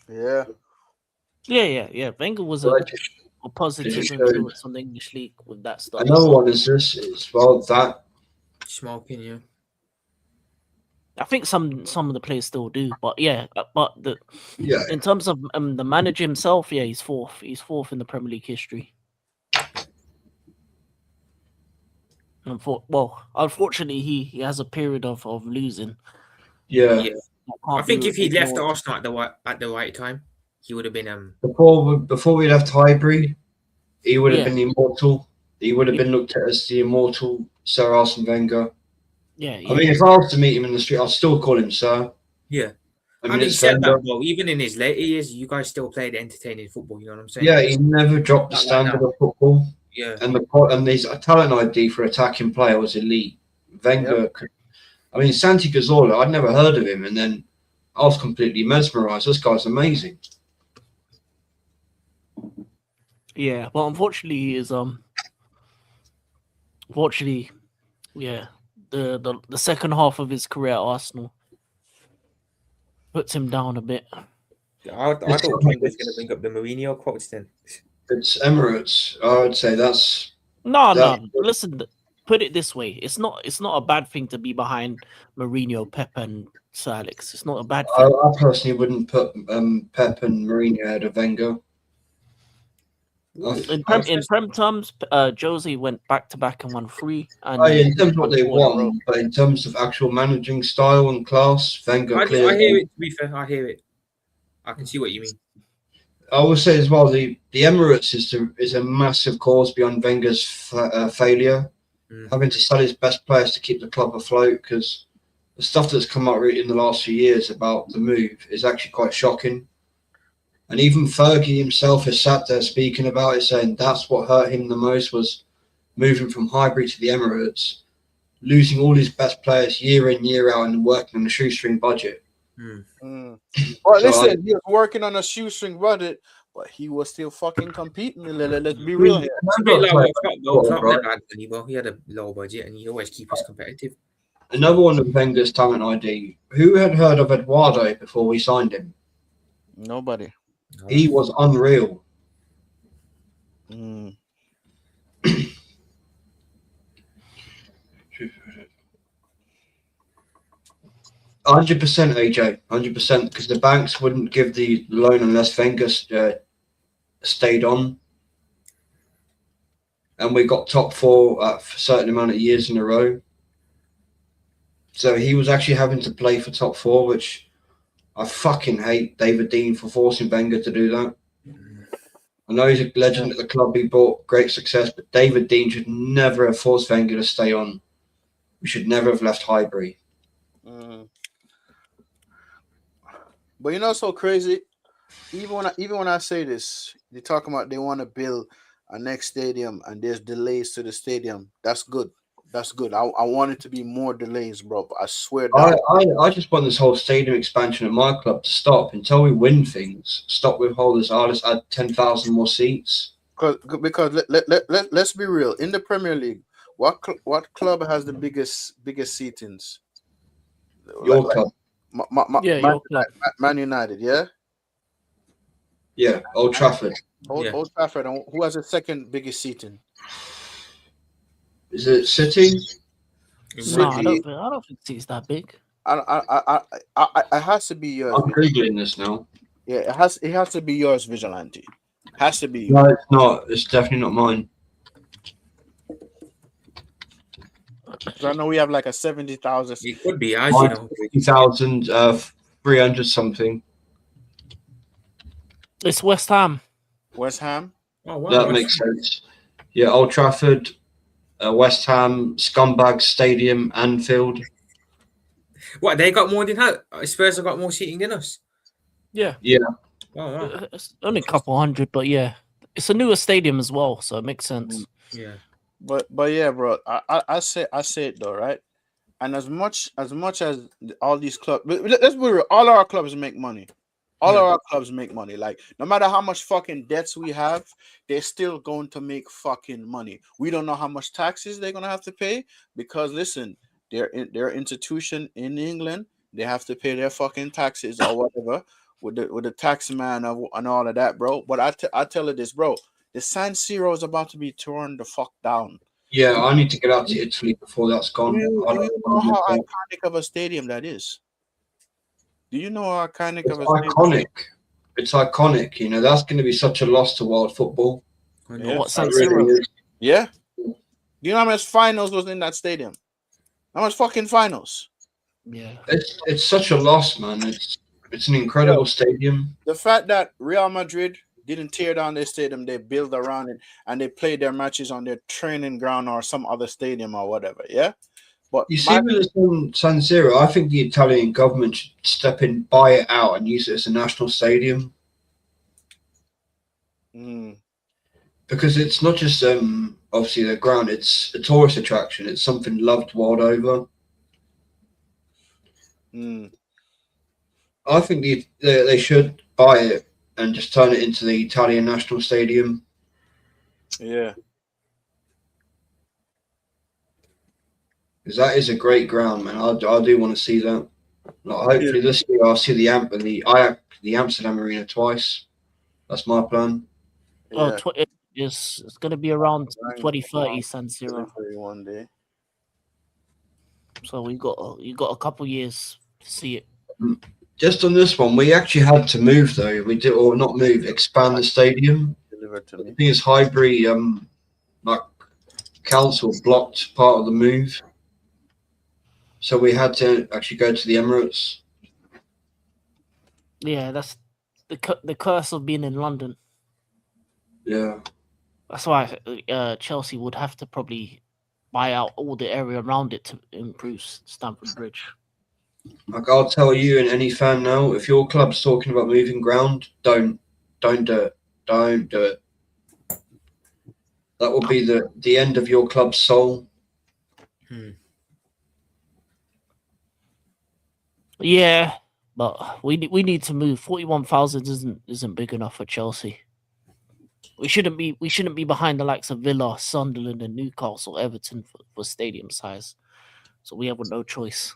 Yeah. Yeah. Wenger was But a positive just influence on the English league with that stuff. another one is this as well, that Smoking, yeah. I think some of the players still do, but yeah, yeah, in terms of the manager himself, yeah, he's fourth. He's fourth in the Premier League history. Unfortunately, he has a period of losing. yeah. Yeah. I think if he left Arsenal at the right time, he would have been Before we left Highbury, he would have Yeah. been immortal. He would have been looked at as the immortal Sir Arsene Wenger. Yeah, I mean, if I was to meet him in the street, I'd still call him Sir. Yeah. I mean, And he it's said Wenger. that, though, even in his later years, you guys still played entertaining football. You know what I'm saying? Yeah, he never dropped the Not like standard that. of football, Yeah. and his talent ID for attacking player was elite. Wenger, I mean, Santi Cazorla, I'd never heard of him, and then I was completely mesmerised. This guy's amazing. yeah. But unfortunately, he is unfortunately, yeah. The second half of his career at Arsenal puts him down a bit. I thought King was going to bring up the Mourinho quotes then. It's Emirates. I would say that's No. That- Listen, put it this way: it's not a bad thing to be behind Mourinho, Pep, and Sir Alex. It's not a bad I, thing. I personally wouldn't put Pep and Mourinho ahead of Wenger. In Prem terms, Josie went back to back and won 3. And In terms of what they 4 in a row. won, but in terms of actual managing style and class, Wenger I clearly. hear it, to be fair. I hear it. I can see what you mean. I will say as well, the Emirates is a massive cause behind Wenger's failure, having to sell his best players to keep the club afloat, because the stuff that's come out in the last few years about the move is actually quite shocking. And even Fergie himself has sat there speaking about it, saying that's what hurt him the most was moving from Highbury to the Emirates, losing all his best players year in, year out, and working on a shoestring budget. Well, So listen, he was working on a shoestring budget, but he was still fucking competing. Let's be real here. It's a bit like what Klopp Right. never had money, bro. He had a low budget and he always keep us competitive. Another one of Wenger's talent ID. Who had heard of Eduardo before we signed him? Nobody. He was unreal. 100% AJ, 100%, because the banks wouldn't give the loan unless Wenger stayed on. And we got top 4 at a certain amount of years in a row. So he was actually having to play for top 4, which I fucking hate David Dean for forcing Wenger to do that. I know he's a legend at the club, he brought great success, but David Dean should never have forced Wenger to stay on. We should never have left Highbury. But you know, so crazy. Even when I say this, they talk about they want to build a next stadium and there's delays to the stadium. That's good. That's good. I want it to be more delays, bro. But I swear down. I just want this whole stadium expansion at my club to stop until we win things. Stop with holders. Let's add 10,000 more seats. Because let's be real. In the Premier League, what club has the biggest seatings? Your club. Your club. Man United, yeah. Yeah, Old Trafford. Yeah. Old Trafford. And who has the second biggest seating? Is it City? No, I City. don't think it's that big. It has to be yours. I'm googling this now. Yeah, it has to be yours, Vigilante. Has to be. No, it's not. It's definitely not mine. 'Cause I know we have like a 70,000. It could be ours, you know. 50,000, 300 something. It's West Ham. West Ham. Oh, wow. That makes sense. Yeah, Old Trafford, West Ham, Scumbag Stadium, Anfield. What, they got more than us? Spurs have got more seating than us? Yeah. Oh, wow. It's only a couple hundred, but yeah, it's a newer stadium as well, so it makes sense. Yeah. But yeah, bro. I say it though, right? And as much as all these clubs, let's be real, all our clubs make money. All of our clubs make money. Like, no matter how much fucking debts we have, they're still going to make fucking money. We don't know how much taxes they're gonna have to pay because listen, their institution in England, they have to pay their fucking taxes or whatever with the tax man and all of that, bro. But I tell you this, bro, the San Siro is about to be torn the fuck down. Yeah, I need to get out to Italy before that's gone. Do you I don't know how know. iconic of a stadium that is? Do you know how iconic It's of a stadium? iconic. It's iconic. You know, that's going to be such a loss to world football. Yeah. What That San really Siro? is. Yeah. Do you know how much finals was in that stadium? How much fucking finals? Yeah. It's such a loss, man. It's an incredible stadium. The fact that Real Madrid didn't tear down their stadium, they built around it and they played their matches on their training ground or some other stadium or whatever. Yeah. But You see, with the San Siro, I think the Italian government should step in, buy it out, and use it as a national stadium. Because it's not just obviously the ground; it's a tourist attraction. It's something loved world over. I think they should buy it and just turn it into the Italian national stadium. Yeah. Because that is a great ground, man. I do want to see that. Like, hopefully this year I'll see the Amsterdam Arena twice. That's my plan. Oh, it's going to be around 2030 San Siro. One day. So you got a couple years to see it. Just on this one, we actually had to move though. We did, or not move, expand the stadium. Delivered to me. The thing is, Highbury, like council blocked part of the move, so we had to actually go to the Emirates. Yeah, that's the curse of being in London. Yeah, that's why Chelsea would have to probably buy out all the area around it to improve Stamford Bridge. like I'll tell you and any fan now, if your club's talking about moving ground, don't do it. Don't do it. That will be the end of your club's soul. Yeah, but we need to move. 41,000 isn't big enough for Chelsea. We shouldn't be behind the likes of Villa, Sunderland, and Newcastle, Everton for stadium size. So we have no choice.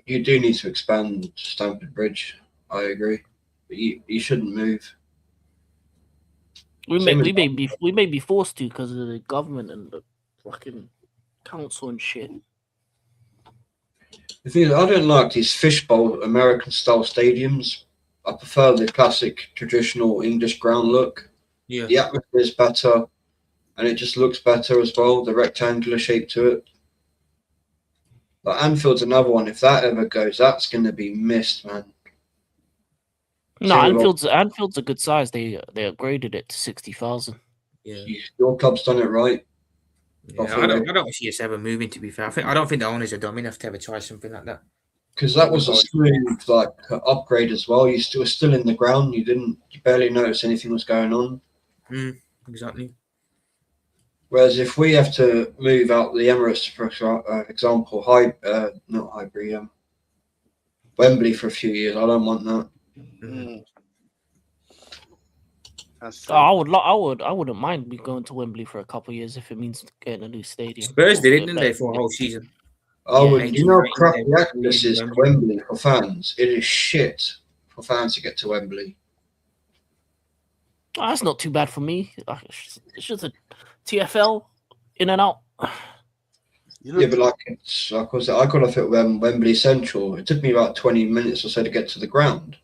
You do need to expand Stamford Bridge. I agree, but you shouldn't move. We may be forced to because of the government and the fucking council and shit. The thing is, I don't like these fishbowl American style stadiums. I prefer the classic traditional English ground look. Yeah. The atmosphere is better, and it just looks better as well. The rectangular shape to it. But Anfield's another one. If that ever goes, that's going to be missed, man. No, Anfield's a good size. They upgraded it to 60,000. Yeah. Your club's done it right. Yeah, I don't see us ever moving. To be fair, I don't think the owners are dumb enough to ever try something like that. Because that was a smooth upgrade as well. You were still in the ground. You barely notice anything was going on. Exactly. Whereas if we have to move out the Emirates, for example, Wembley for a few years, I don't want that. I wouldn't mind me going to Wembley for a couple of years if it means getting a new stadium. Spurs did it, didn't they, for a whole season? You know how crappy access is to Wembley for fans? It is shit for fans to get to Wembley. that's not too bad for me. It's just a TFL in and out. Yeah, but like it's like I said, I got off at Wembley Central. It took me about 20 minutes or so to get to the ground.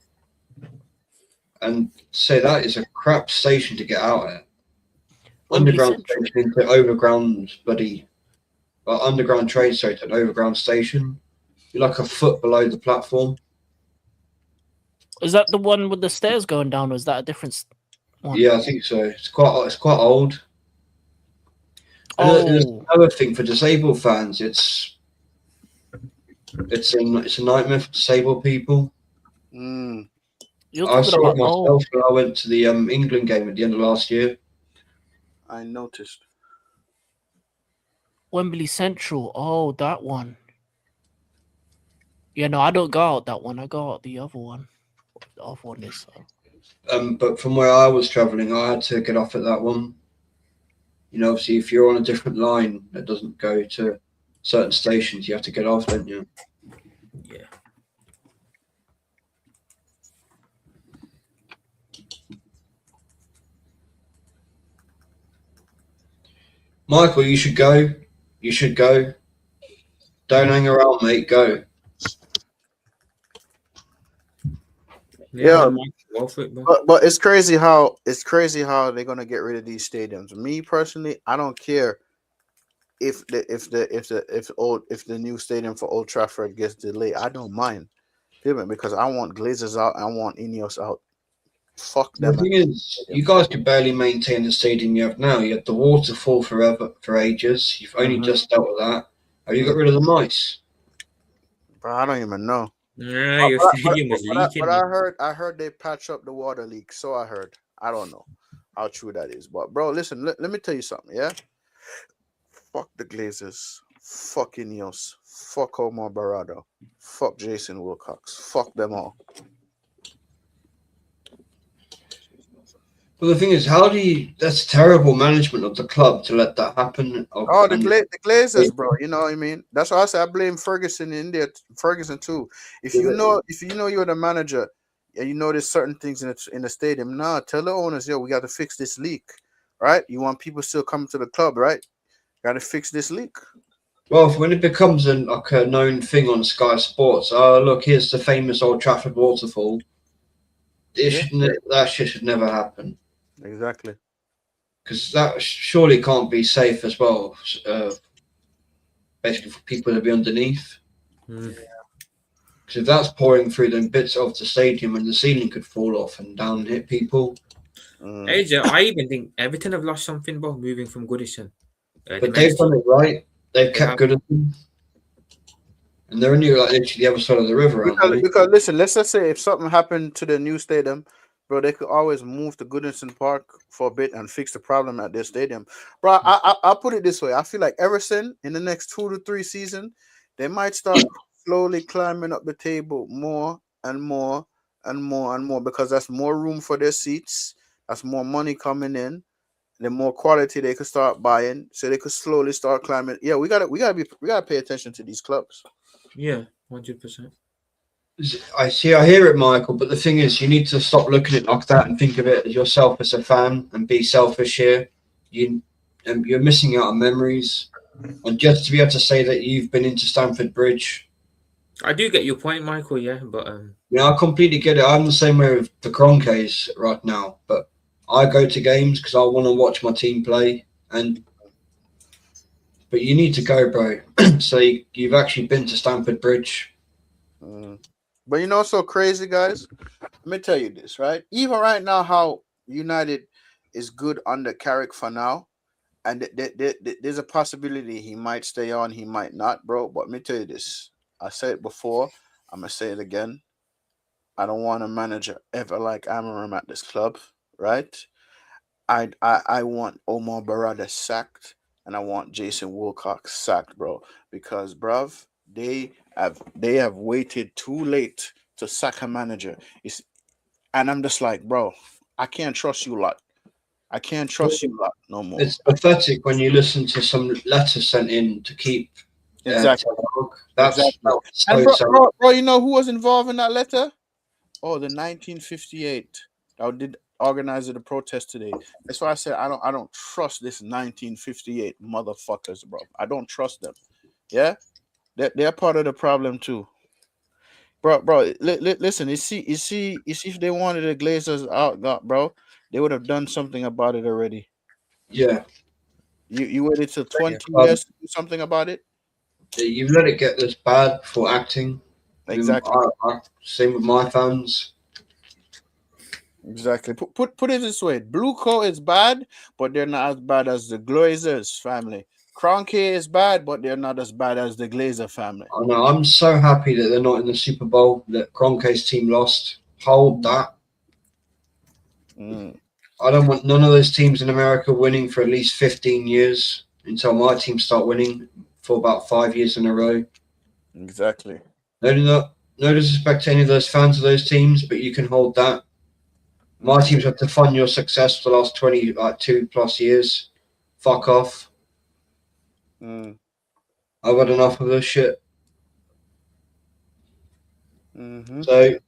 And say that is a crap station to get out at. Wembley Underground Central. station into overground underground train straight to an overground station. You're like a foot below the platform. Is that the one with the stairs going down, or is that a different one? Yeah, I think so. It's quite old. And there's Oh, another thing for disabled fans. It's a nightmare for disabled people. Mm. you're I talking saw it about myself when I went to the England game at the end of last year. I noticed. Wembley Central. Oh, that one. Yeah, no, I don't go out that one. I go out the other one. The other one is. But from where I was travelling, I had to get off at that one. You know, obviously, if you're on a different line that doesn't go to certain stations, you have to get off, don't you? Yeah. Michael, you should go. You should go. Don't hang around, mate. Go. Yeah. Go for it, bro. But it's crazy how they're gonna get rid of these stadiums. Me personally, I don't care if the new stadium for Old Trafford gets delayed. I don't mind, because I want Glazers out. I want Ineos out. Fuck The them. thing is, you guys could barely maintain the stadium you have now. You had the waterfall for ages. You've only just dealt with that. Have you got rid of the mice? Bro, I don't even know. Nah, your stadium was leaking. But I heard they patch up the water leak. So I heard. I don't know how true that is. But bro, listen, let me tell you something. Yeah. Fuck the Glazers. Fuck Ineos. Fuck Omar Barado. Fuck Jason Wilcox. Fuck them all. But the thing is, that's terrible management of the club to let that happen. Oh, the Glazers, bro. You know what I mean? That's why I say I blame Ferguson in there. Ferguson too. If you know you're the manager and you know there's certain things in the stadium, tell the owners, yo, we got to fix this leak, right? You want people still coming to the club, right? Got to fix this leak. Well, when it becomes a known thing on Sky Sports, look, here's the famous Old Trafford waterfall. That shit should never happen. Exactly. Because that surely can't be safe as well. Basically, for people to be underneath. Because if that's pouring through, then bits of the stadium and the ceiling could fall off and down and hit people. AJ, I even think Everton have lost something, bro, moving from Goodison. But they've done it right. They've kept Goodison. And they're only like literally the other side of the river, aren't they? Because listen, let's just say if something happened to the new stadium, bro, they could always move to Goodison Park for a bit and fix the problem at their stadium. Bro, I'll put it this way. I feel like Everton in the next 2 to 3 seasons, they might start slowly climbing up the table more and more and more and more because that's more room for their seats. That's more money coming in. The more quality they could start buying, so they could slowly start climbing. Yeah, we gotta pay attention to these clubs. Yeah, 100%. I hear it, Michael, but the thing is, you need to stop looking at it like that and think of it as yourself as a fan and be selfish here. You're missing out on memories, and just to be able to say that you've been into Stamford Bridge. I do get your point, Michael. Yeah, but I completely get it. I'm the same way with the Kroenkes right now, but I go to games because I want to watch my team play, but you need to go, bro. So you've actually been to Stamford Bridge. But you know what's so crazy, guys? Let me tell you this, right? Even right now, how United is good under Carrick for now, and there's a possibility he might stay on, he might not, bro. But let me tell you this. I said it before. I'm going to say it again. I don't want a manager ever like Amorim at this club, right? I want Omar Barada sacked, and I want Jason Wilcox sacked, bro. Because, bruv, they have waited too late to sack a manager. And I'm just like, bro, I can't trust you lot. I can't trust you lot no more. It's pathetic when you listen to some letters sent in to keep. Exactly. That's and bro, you know who was involved in that letter? Oh, the 1958. organizer the protest today. That's why I said I don't trust this 1958 motherfuckers, bro. I don't trust them. Yeah, they're part of the problem too, bro. Listen, you see, if they wanted the Glazers out, bro, they would have done something about it already. Yeah. You waited till 20 Yeah. years to do something about it. You've let it get this bad before acting. Exactly. Same with my fans. Exactly. Put it this way: Blue Coat is bad, but they're not as bad as the Glazers family. Kroenke is bad, but they're not as bad as the Glazer family. I know. I'm so happy that they're not in the Super Bowl. That Kroenke's team lost. Hold that. I don't want none of those teams in America winning for at least 15 years until my team start winning for about 5 years in a row. Exactly. No disrespect to any of those fans of those teams, but you can hold that. My teams have to fund your success for the last 2+ years. Fuck off. I've had enough of this shit. So,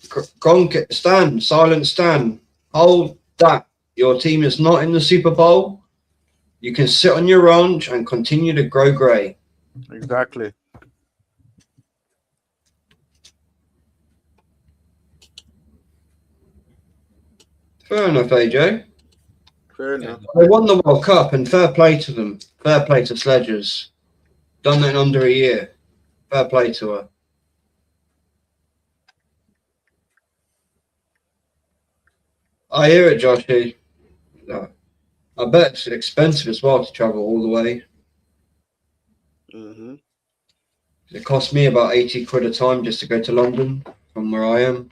Kroenke, silent Stan, hold that. Your team is not in the Super Bowl. You can sit on your ranch and continue to grow grey. Exactly. Fair enough, AJ. Fair enough. They won the World Cup, and fair play to them. Fair play to Sledgers. Done that in under a year. Fair play to her. I hear it, Joshy. I bet it's expensive as well to travel all the way. It cost me about 80 quid a time just to go to London from where I am.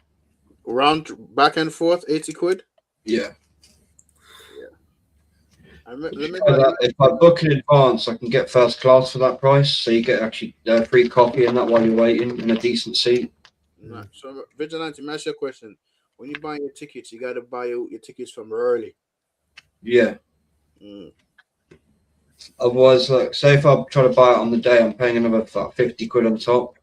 Round back and forth, 80 quid? Yeah. Yeah. If I book in advance, I can get first class for that price. So you get actually free coffee and that while you're waiting in a decent seat. Right. So, Vigilante, ask you a question. When you buy your tickets, you got to buy your tickets from early. Yeah. Otherwise, like, say if I try to buy it on the day, I'm paying another 50 quid on top.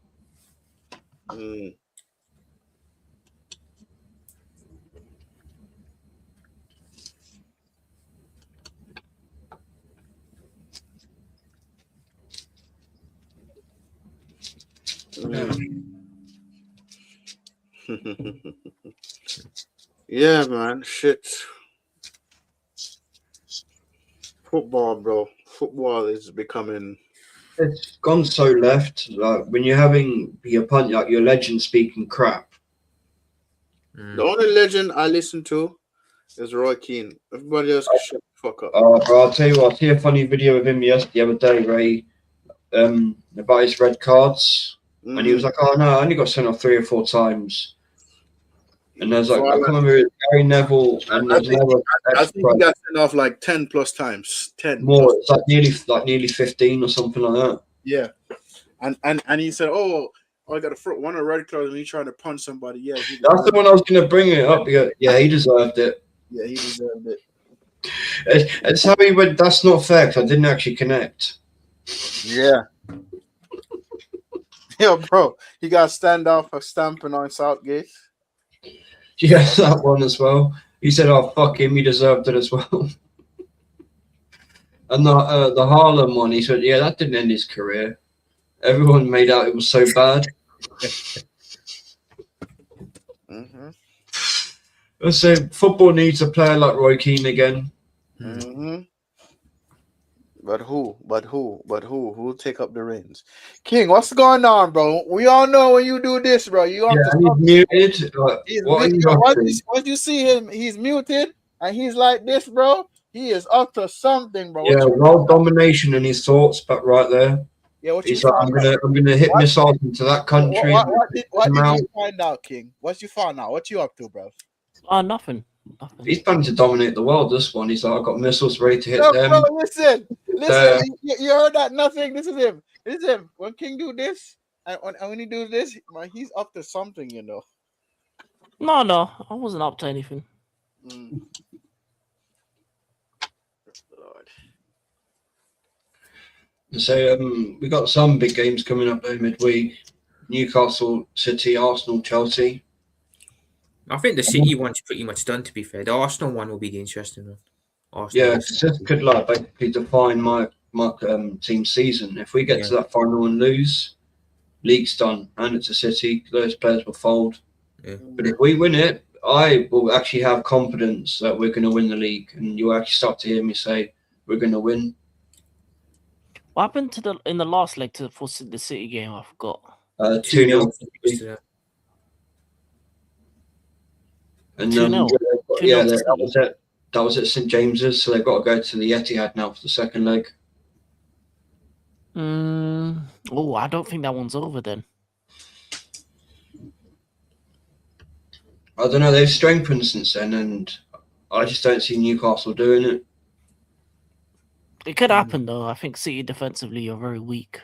Yeah, man. Shit. Football, bro. Football is becoming. It's gone so left. Like when you're having your punt, like your legend speaking crap. The only legend I listen to is Roy Keane. Everybody else can shut the fuck up. Bro, I'll tell you what. I see a funny video of him the other day, Ray, about his red cards, and he was like, "Oh no, I only got sent off 3 or 4 times." And there's like, I can't remember, Gary Neville, and I think he got sent off like 10 plus times. 10 more. plus. It's like nearly 15 or something like that. Yeah, and he said, "Oh, I got one of red cards, and he trying to punch somebody." Yeah, that's the one I was going to bring it up. Yeah, he deserved it. Yeah, he deserved it. It's how he went. That's not fair because I didn't actually connect. Yeah. Yo, bro, he got standoff for stamping on Southgate. Yeah, that one as well. He said, "Oh fuck him, he deserved it as well." And the Harlem one, he said, "Yeah, that didn't end his career. Everyone made out it was so bad." I say football needs a player like Roy Keane again. But who? Who'll take up the reins? King, what's going on, bro? We all know when you do this, bro. You he's muted. Once you see him, he's muted and he's like this, bro. He is up to something, bro. Yeah, world domination in his thoughts, but right there. Yeah, he's like, I'm gonna hit missiles into that country. What did you find out, King? What you found out? What you up to, bro? Nothing. He's planning to dominate the world. This one, he's like, I've got missiles ready to hit them. Bro, listen. You heard that? Nothing. This is him. This is him. When King do this, and when he does this, man, he's up to something, you know. No, I wasn't up to anything. Lord. So we got some big games coming up though midweek. Newcastle City, Arsenal, Chelsea. I think the City one's pretty much done. To be fair, the Arsenal one will be the interesting one. Yeah, Arsenal. 'cause this could like basically define my team's season. If we get to that final and lose, league's done, and it's a City. Those players will fold. Yeah. But if we win it, I will actually have confidence that we're going to win the league, and you'll actually start to hear me say we're going to win. What happened to in the last leg for the City game? I forgot. 2-0. And 2-0. yeah, 2-0 to that was it. That was at St James's, so they've got to go to the Etihad now for the second leg. Oh, I don't think that one's over then. I don't know. They've strengthened since then, and I just don't see Newcastle doing it. It could happen though. I think City defensively are very weak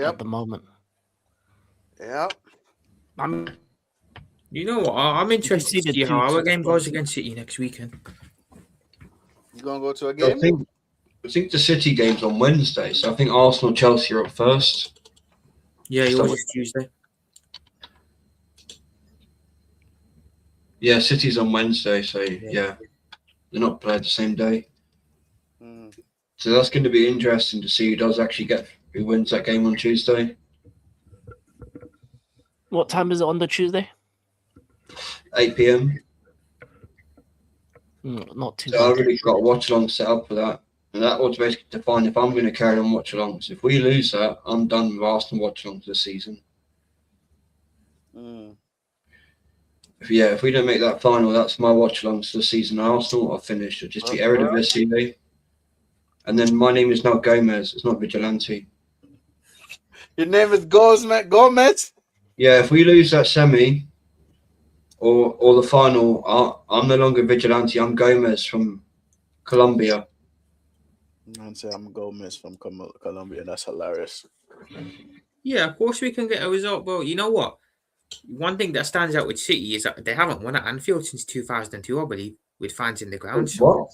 at the moment. Yep. I mean, You know what? I'm interested to see how our game goes against City next weekend. You gonna go to a game? I think the City game's on Wednesday, so I think Arsenal, Chelsea are up first. Yeah, yours is Tuesday. Yeah, City's on Wednesday, so yeah, they're not played the same day. So that's going to be interesting to see who wins that game on Tuesday. what time is it on the Tuesday? 8 p.m. Not too So bad. I've really got a watch along set up for that. And that will basically define if I'm going to carry on watch alongs. If we lose that, I'm done with Arsenal watch alongs this season. If we don't make that final, that's my watch alongs for the season. Arsenal are finished. It'll just be Eredivisie. And then my name is now Gomez. It's not Vigilante. Your name is Gomez? Yeah, if we lose that semi or the final, I'm no longer Vigilante. I'm Gomez from Colombia. I'm saying I'm Gomez from Colombia. That's hilarious. Yeah, of course we can get a result, but you know what? One thing that stands out with City is that they haven't won at Anfield since 2002, I believe, with fans in the ground. What?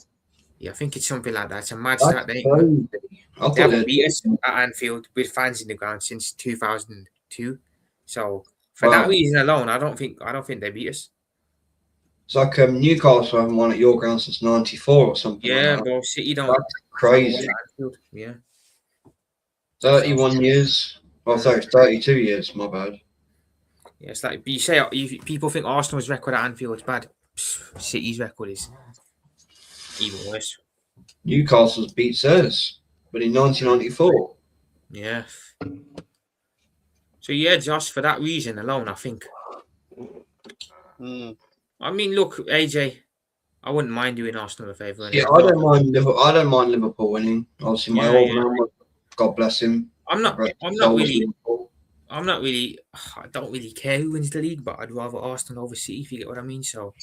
Yeah, I think it's something like that. It's a mad stat. They haven't beat us at Anfield with fans in the ground since 2002. So for that reason alone, I don't think they beat us. It's like Newcastle haven't won at your ground since '94 or something. Yeah, like but City don't. That's crazy. Yeah. 31 years. Oh, sorry, 32 years. My bad. Yeah, it's like you say. People think Arsenal's record at Anfield is bad. City's record is even worse. Newcastle's beat theirs, but in 1994. Yeah. So yeah, Josh, for that reason alone, I think. I mean, look, AJ, I wouldn't mind doing Arsenal a favour. Yeah, I don't mind Liverpool winning. Obviously, my old man, God bless him. I'm not really. I don't really care who wins the league, but I'd rather Arsenal over City, if you get what I mean. So,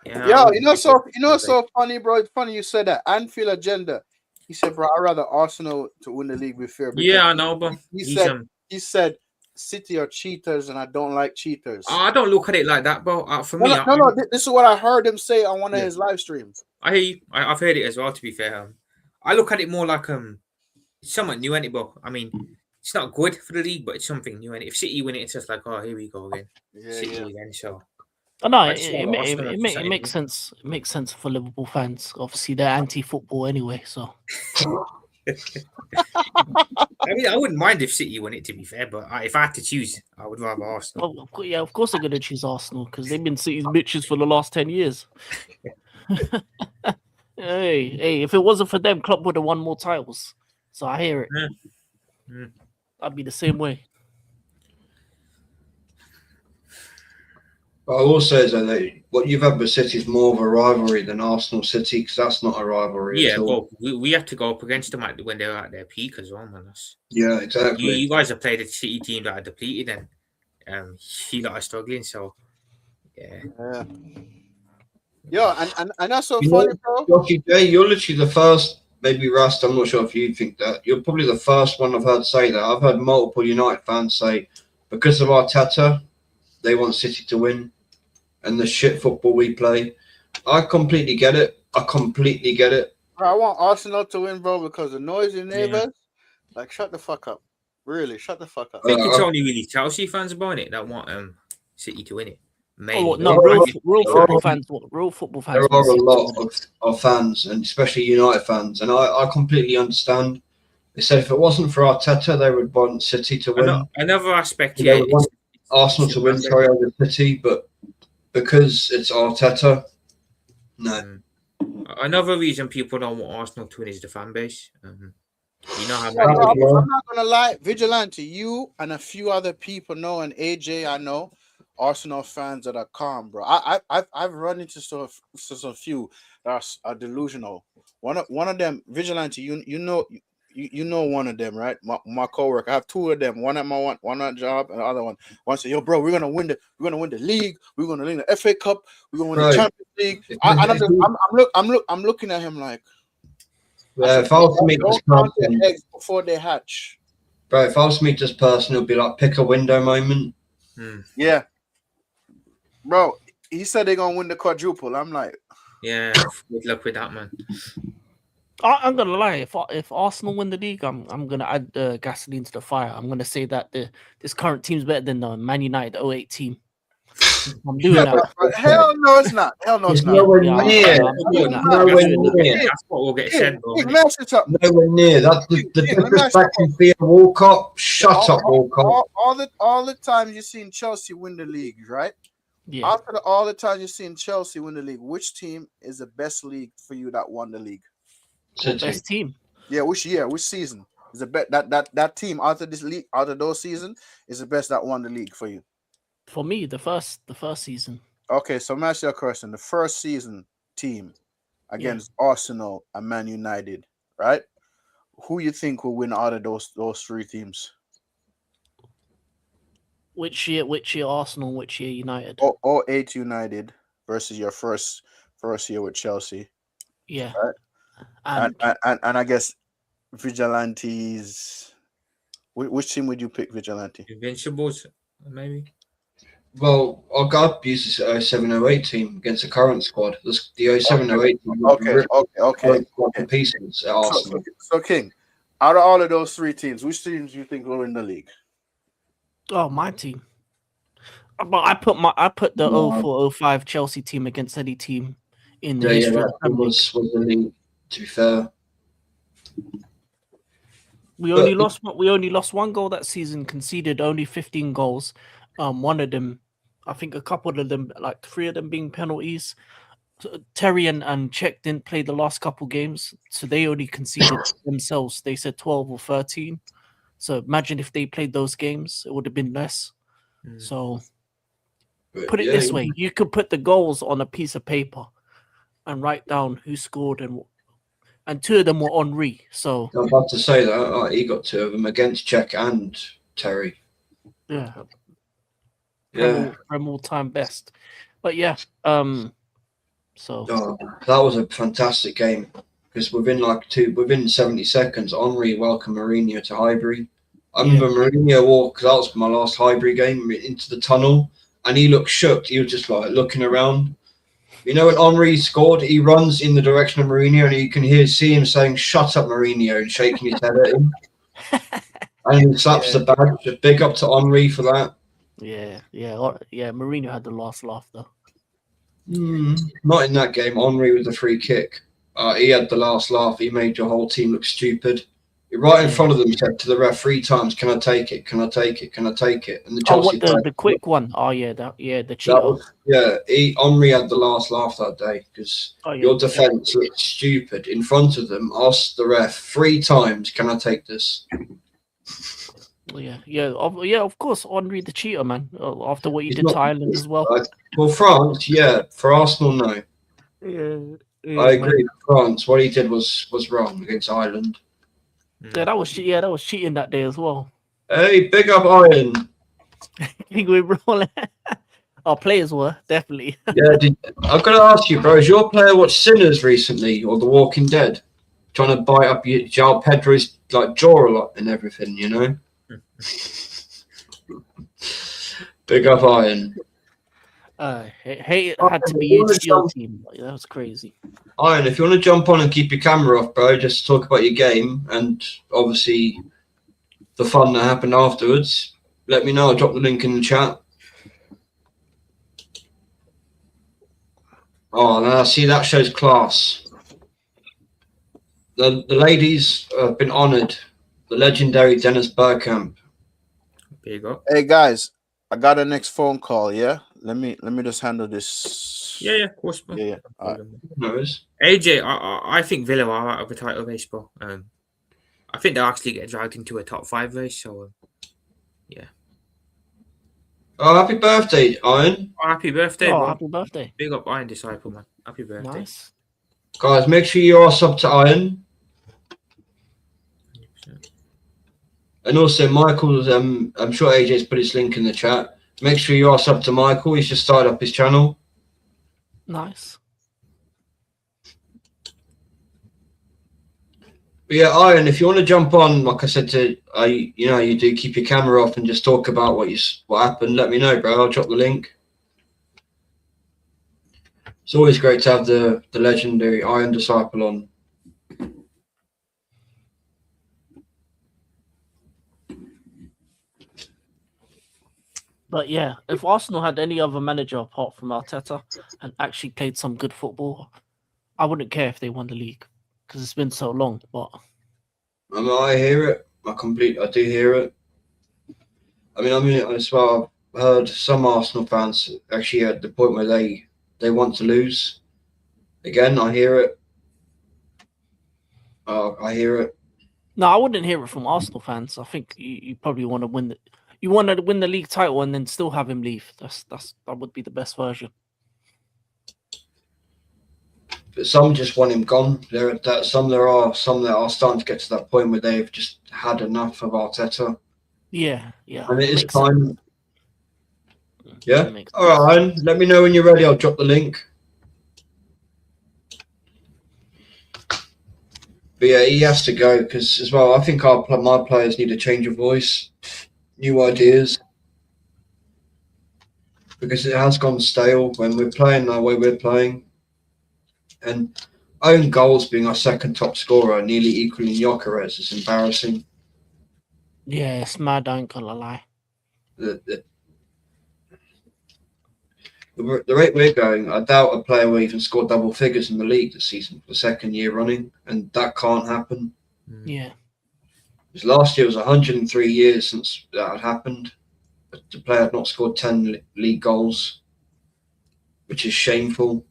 yeah, so funny, bro. It's funny you said that. Anfield agenda. He said, bro, I'd rather Arsenal to win the league with fair. Yeah, I know, but he said City are cheaters, and I don't like cheaters. I don't look at it like that, bro. For me, this is what I heard him say on one of his live streams. I hear you. I've heard it as well. To be fair, I look at it more like it's somewhat new, ain't it, bro? I mean, it's not good for the league, but it's something new. And if City win it, it's just like, oh, here we go again. City again. So, no, it makes sense. It makes sense for Liverpool fans. Obviously, they're anti-football anyway. So, I mean, I wouldn't mind if City won it. To be fair, but if I had to choose, I would rather Arsenal. Oh, yeah, of course they're going to choose Arsenal because they've been City's bitches for the last 10 years. Hey, if it wasn't for them, Klopp would have won more titles. So I hear it. I'd be the same way. But I will say that what you've had with City is more of a rivalry than Arsenal City, because that's not a rivalry. Yeah, but we have to go up against them when they're at their peak as well, man. Yeah, exactly. You guys have played a City team that are depleted, and you lot are struggling. So, yeah. And that's so funny, bro. Jockey J, you're literally the first. Maybe Rust, I'm not sure if you think that. You're probably the first one I've heard say that. I've heard multiple United fans say, because of Arteta, they want City to win and the shit football we play. I completely get it. Bro, I want Arsenal to win, bro, because the noisy neighbors, like, shut the fuck up. Really, shut the fuck up. I think it's only really Chelsea fans about it that want City to win it. mainly. no, real football fans. Real football fans. There want are a City to lot win. of fans, and especially United fans, and I completely understand. They said if it wasn't for Arteta, they would want City to win. Another aspect, They yeah, would want Arsenal it's to win, the fan sorry, over City, but because it's Arteta, no. Another reason people don't want Arsenal to win is the fan base. You know how Yeah, many bro, Yeah. I'm not gonna lie, Vigilante, you and a few other people know, and AJ, I know, Arsenal fans that are calm, bro. I've run into some few that are delusional. One of them, Vigilante, you know one of them, right? My coworker. I have two of them. One at my one at job, and the other one say, "Yo, bro, we're gonna win the league. We're gonna win the FA Cup. We're gonna win the Right. Champions League." I'm looking at him like, Yeah, if I was to meet this don't count person, the eggs before they hatch. bro, if I was to meet this person, it'd be like pick a window moment. Yeah, bro. He said they're gonna win the quadruple. I'm like, Yeah, good luck with that, man. I'm gonna lie. If Arsenal win the league, I'm gonna add gasoline to the fire. I'm gonna say that this current team's better than the Man United 08 team. I'm doing that. hell no, it's not. Hell no, it's It's not. nowhere Yeah, near. I'm doing that. Nowhere near. That's what will get said, bro. Big message up. Nowhere near. That's the disrespect in Theo Walcott. Shut up, Walcott. All the times you've seen Chelsea win the league, right? Yeah, After all the times you've seen Chelsea win the league, which team is the best league for you that won the league? best team. Yeah, which season is the best that team out of this league, out of those seasons, is the best that won the league for you? For me, the first season. Okay, so I'm asking you a question. The first season team against Arsenal and Man United, right? Who you think will win out of those three teams? Which year Arsenal, which year United? 08 United versus your first year with Chelsea. Yeah. Right. And I guess Vigilantes. Which team would you pick, Vigilante? Invincibles, maybe. Well, our God uses the 0708 team against the current squad. The 0708 team would Okay. rip squad to pieces at Arsenal. So King, out of all of those three teams, which teams do you think will win the league? Oh, my team. But I put the 04-05 Chelsea team against any team in the history of the that Premier League. was the league, to be fair. We only lost one goal that season, conceded only 15 goals. One of them, I think a couple of them, like 3 of them being penalties. So Terry and Czech didn't play the last couple games, so they only conceded themselves. They said 12 or 13. So imagine if they played those games, it would have been less. So But put it this way, you could put the goals on a piece of paper and write down who scored, and 2 of them were Henry. So I'm about to say that he got 2 of them against Czech and Terry. yeah, Yeah. Prem all-time best. But yeah, so That was a fantastic game because within 70 seconds, Henry welcomed Mourinho to Highbury. I remember Mourinho walked, because that was my last Highbury game, into the tunnel, and he looked shook. He was just like looking around. You know, when Henry scored, he runs in the direction of Mourinho, and you can see him saying, "Shut up, Mourinho," and shaking his head at him. And he slaps the badge. Just big up to Henry for that. yeah. Mourinho had the last laugh though. Not in that game. Henry with the free kick. He had the last laugh. He made your whole team look stupid. Right in front of them, said to the ref 3 times, "Can I take it? Can I take it? Can I take it?" And the Chelsea the quick one. Oh yeah, the cheater. Henry had the last laugh that day because your defence looked stupid in front of them. Asked the ref 3 times, "Can I take this?" Of course, Henry the cheater, man. After what you did to Ireland as well. Well, France, yeah. For Arsenal, no. Yeah, I agree. Man. France, what he did was wrong against Ireland. Yeah, that was cheating that day as well. Hey, big up Ireland. Our players were definitely. Yeah, I've got to ask you, bro. Has your player watched Sinners recently or The Walking Dead? Trying to bite up João Pedro's jaw a lot and everything, you know. Big up Iron. It had to be your team. That was crazy. Iron, if you want to jump on and keep your camera off, bro, just to talk about your game and obviously the fun that happened afterwards, let me know. I'll drop the link in the chat. Oh, now see that shows class. The ladies have been honoured. The legendary Dennis Bergkamp. There you go. Hey guys, I got a next phone call. Yeah, let me just handle this. Yeah, of course, man. Yeah. All right. Knows. AJ, I think Villa are out of a title race, bro. I think they'll actually get dragged into a top 5 race. So, Oh, happy birthday, Iron. happy birthday, Oh, bro! happy birthday. Big up Iron Disciple, man. Happy birthday. Nice. Guys, make sure you are sub to Iron. 100%. And also, Michael's, I'm sure AJ's put his link in the chat. Make sure you are sub to Michael. He's just started up his channel. Nice. But yeah, Iron, if you want to jump on, like I said you do keep your camera off and just talk about what happened. Let me know, bro. I'll drop the link. It's always great to have the legendary Iron Disciple on. But yeah, if Arsenal had any other manager apart from Arteta and actually played some good football, I wouldn't care if they won the league because it's been so long. But I hear it. I do hear it. I mean, as well, I've heard some Arsenal fans actually at the point where they want to lose. Again, I hear it. I hear it. no, I wouldn't hear it from Arsenal fans. I think you probably want to win you want to win the league title and then still have him leave. That would be the best version. But some just want him gone. There are some that are starting to get to that point where they've just had enough of Arteta. Yeah. And it is Makes time. sense. Yeah. That makes All right, Ian, let me know when you're ready. I'll drop the link. But yeah, he has to go because as well, I think my players need a change of voice, new ideas, because it has gone stale when we're playing the way we're playing. And own goals being our second top scorer, nearly equaling Gyökeres, is embarrassing. Yeah, it's mad. I ain't gonna lie. The rate we're going, I doubt a player will even score double figures in the league this season for the second year running, and that can't happen. Yeah. Because last year was 103 years since that had happened. The player had not scored 10 league goals, which is shameful.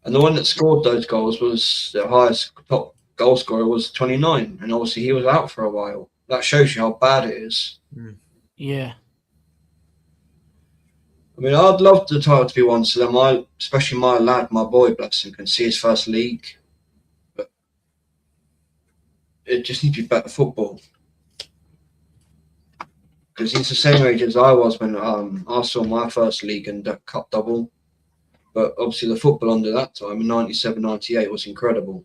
And the one that scored those goals was the highest top goal scorer was 29, and obviously he was out for a while. That shows you how bad it is. Yeah. I mean, I'd love the title to be won so that especially my lad, my boy, bless him, can see his first league. But it just needs to be better football. Because he's the same age as I was when I saw my first league and the cup double. But obviously the football under that time in 97, 98 was incredible.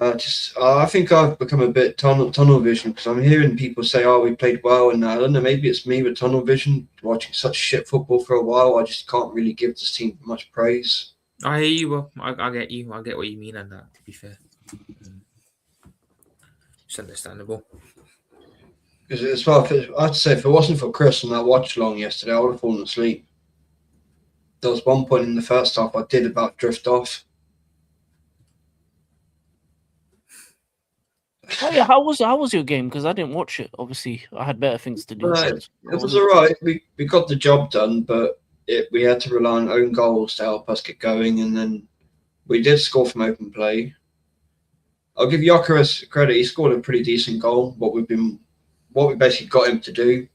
I think I've become a bit tunnel vision because I'm hearing people say, "Oh, we played well," and I don't know. Maybe it's me with tunnel vision, watching such shit football for a while. I just can't really give this team much praise. I hear you, bro. I get you. I get what you mean on that. To be fair, it's understandable. Because as well, I'd say if it wasn't for Chris and that watch along yesterday, I would have fallen asleep. There was one point in the first half I did about drift off. Oh yeah, how was your game? Because I didn't watch it. Obviously, I had better things to do. It was all right. We got the job done, but we had to rely on own goals to help us get going, and then we did score from open play. I'll give Gyökeres credit. He scored a pretty decent goal. What we basically got him to do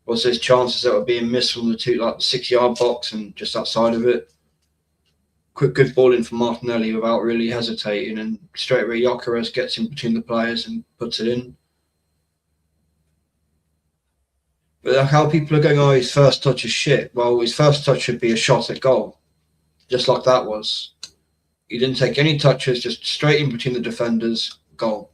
was those chances that were being missed from the 6-yard box and just outside of it. Quick, good ball in from Martinelli without really hesitating, and straight away Gyökeres gets in between the players and puts it in. But how people are going, "Oh, his first touch is shit." Well, his first touch should be a shot at goal, just like that was. He didn't take any touches, just straight in between the defenders, goal.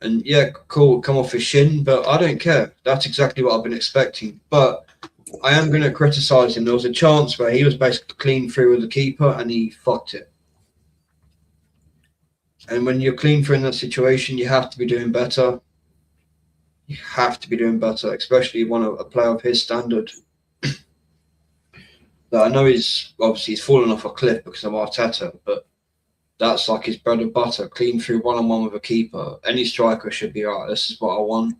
And yeah, cool, come off his shin, but I don't care. That's exactly what I've been expecting. But I am going to criticise him. There was a chance where he was basically clean through with the keeper and he fucked it. And when you're clean through in that situation, you have to be doing better. You have to be doing better, especially you want a player of his standard. That I know he's fallen off a cliff because of Arteta, but that's like his bread and butter. Clean through one-on-one with a keeper. Any striker should be right. This is what I want.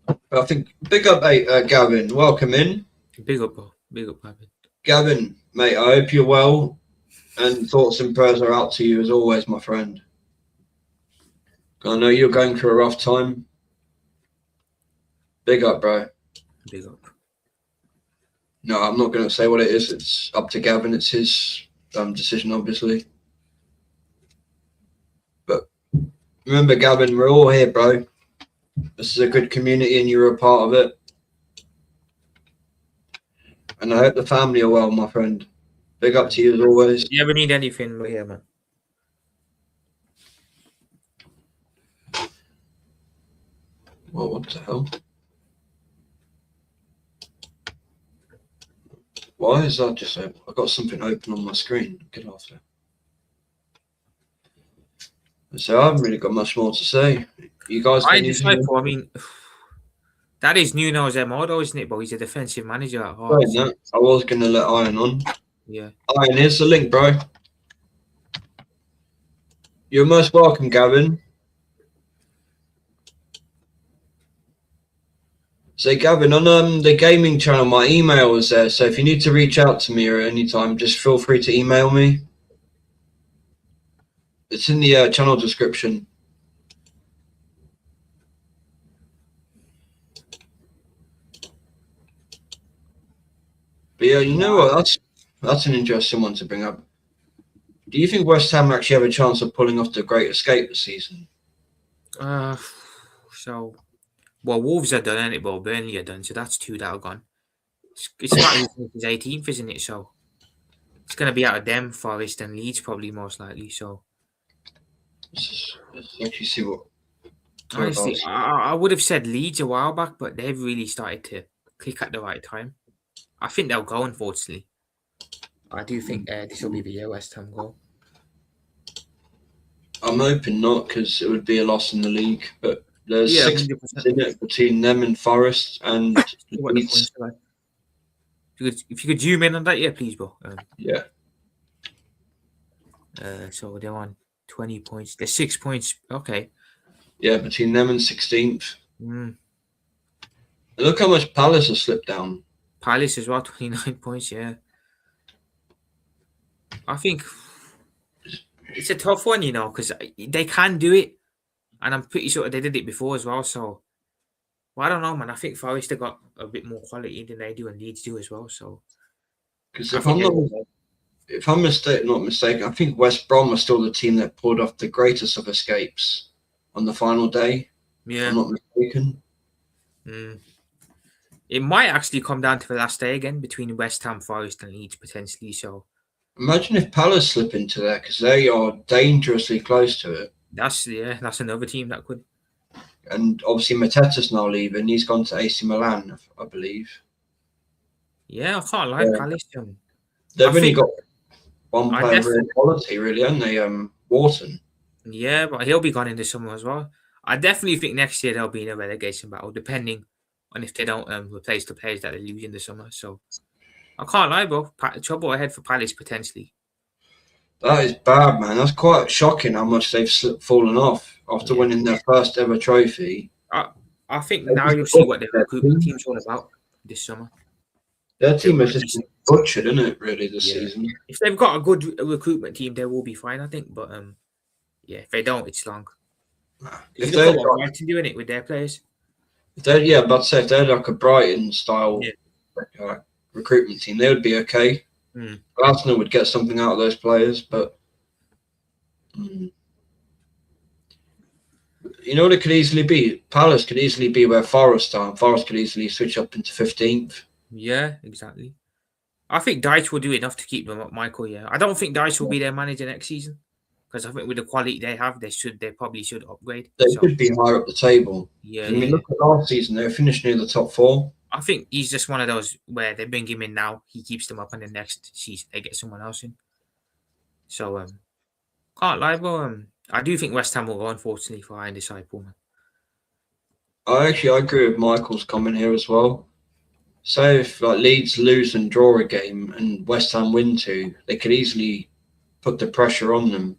But I think big up, Gavin. Welcome in, Big up, bro. Big up, Gavin. Gavin, mate. I hope you're well, and thoughts and prayers are out to you as always, my friend. I know you're going through a rough time. Big up, bro. Big up. No, I'm not going to say what it is. It's up to Gavin. It's his decision, obviously. But remember, Gavin, we're all here, bro. This is a good community and you're a part of it. And I hope the family are well, my friend. Big up to you as always. If you ever need anything, we're here, man. Well, what the hell? Why is that just open? I've got something open on my screen. Get off there. So I haven't really got much more to say. You guys got anything? I mean, that is Nuno's MO, though, isn't it? But he's a defensive manager at heart. Right, no, I was going to let Iron on. Yeah. Iron, here's the link, bro. You're most welcome, Gavin. So, Gavin, on the gaming channel, my email is there. So if you need to reach out to me at any time, just feel free to email me. It's in the channel description. But yeah, you know what? That's an interesting one to bring up. Do you think West Ham actually have a chance of pulling off the Great Escape this season? Wolves are done, ain't it? Well, Burnley are done, so that's two that are gone. It's not his 18th, isn't it? So it's going to be out of them, Forest and Leeds, probably most likely. So Let's actually see what. Honestly, I would have said Leeds a while back, but they've really started to click at the right time. I think they'll go, unfortunately. I do think this will be the year West Ham go. I'm hoping not, because it would be a loss in the league. But there's 6 points in it between them and Forest and Leeds. If you could zoom in on that, yeah, please, bro. Yeah. So they're on 20 points. They're 6 points. Okay. Yeah, between them and 16th. And look how much Palace has slipped down. Palace as well, 29 points, yeah. I think it's a tough one, you know, because they can do it. And I'm pretty sure they did it before as well. So, I don't know, man. I think Forest have got a bit more quality than they do and Leeds do as well. So, because if I'm not mistaken, I think West Brom are still the team that pulled off the greatest of escapes on the final day. Yeah. I'm not mistaken. It might actually come down to the last day again between West Ham, Forest, and Leeds potentially. So, imagine if Palace slip into there, because they are dangerously close to it. That's another team that could. And obviously Mateta's now leaving. He's gone to AC Milan, I believe. Yeah, I can't lie, Palace. They've only got one player of real quality, really, haven't they? Wharton. Yeah, but he'll be gone in the summer as well. I definitely think next year they'll be in a relegation battle, depending on if they don't replace the players that they lose in the summer. So I can't lie, bro. Trouble ahead for Palace potentially. That is bad, man. That's quite shocking how much they've fallen off after winning their first ever trophy. I think now you'll see what their recruitment team's all about this summer. Their team has just been butchered, isn't it, really, this season? If they've got a good recruitment team, they will be fine, I think. But if they don't, it's long. If they're doing it with their players. But say if they're like a Brighton style recruitment team, they would be okay. Arsenal would get something out of those players, but you know what it could easily be? Palace could easily be where Forest are. Forest could easily switch up into 15th. Yeah, exactly. I think Dyche will do enough to keep them up, Michael. Yeah, I don't think Dyche will be their manager next season because I think with the quality they have, they probably should upgrade. They should be higher up the table. Yeah, I mean, look at last season; they finished near the top 4. I think he's just one of those where they bring him in now, he keeps them up, and the next season they get someone else in. So, Can't lie, but I do think West Ham will go, unfortunately, for Iron Disciple. Man. I agree with Michael's comment here as well. Say if like Leeds lose and draw a game and West Ham win 2, they could easily put the pressure on them.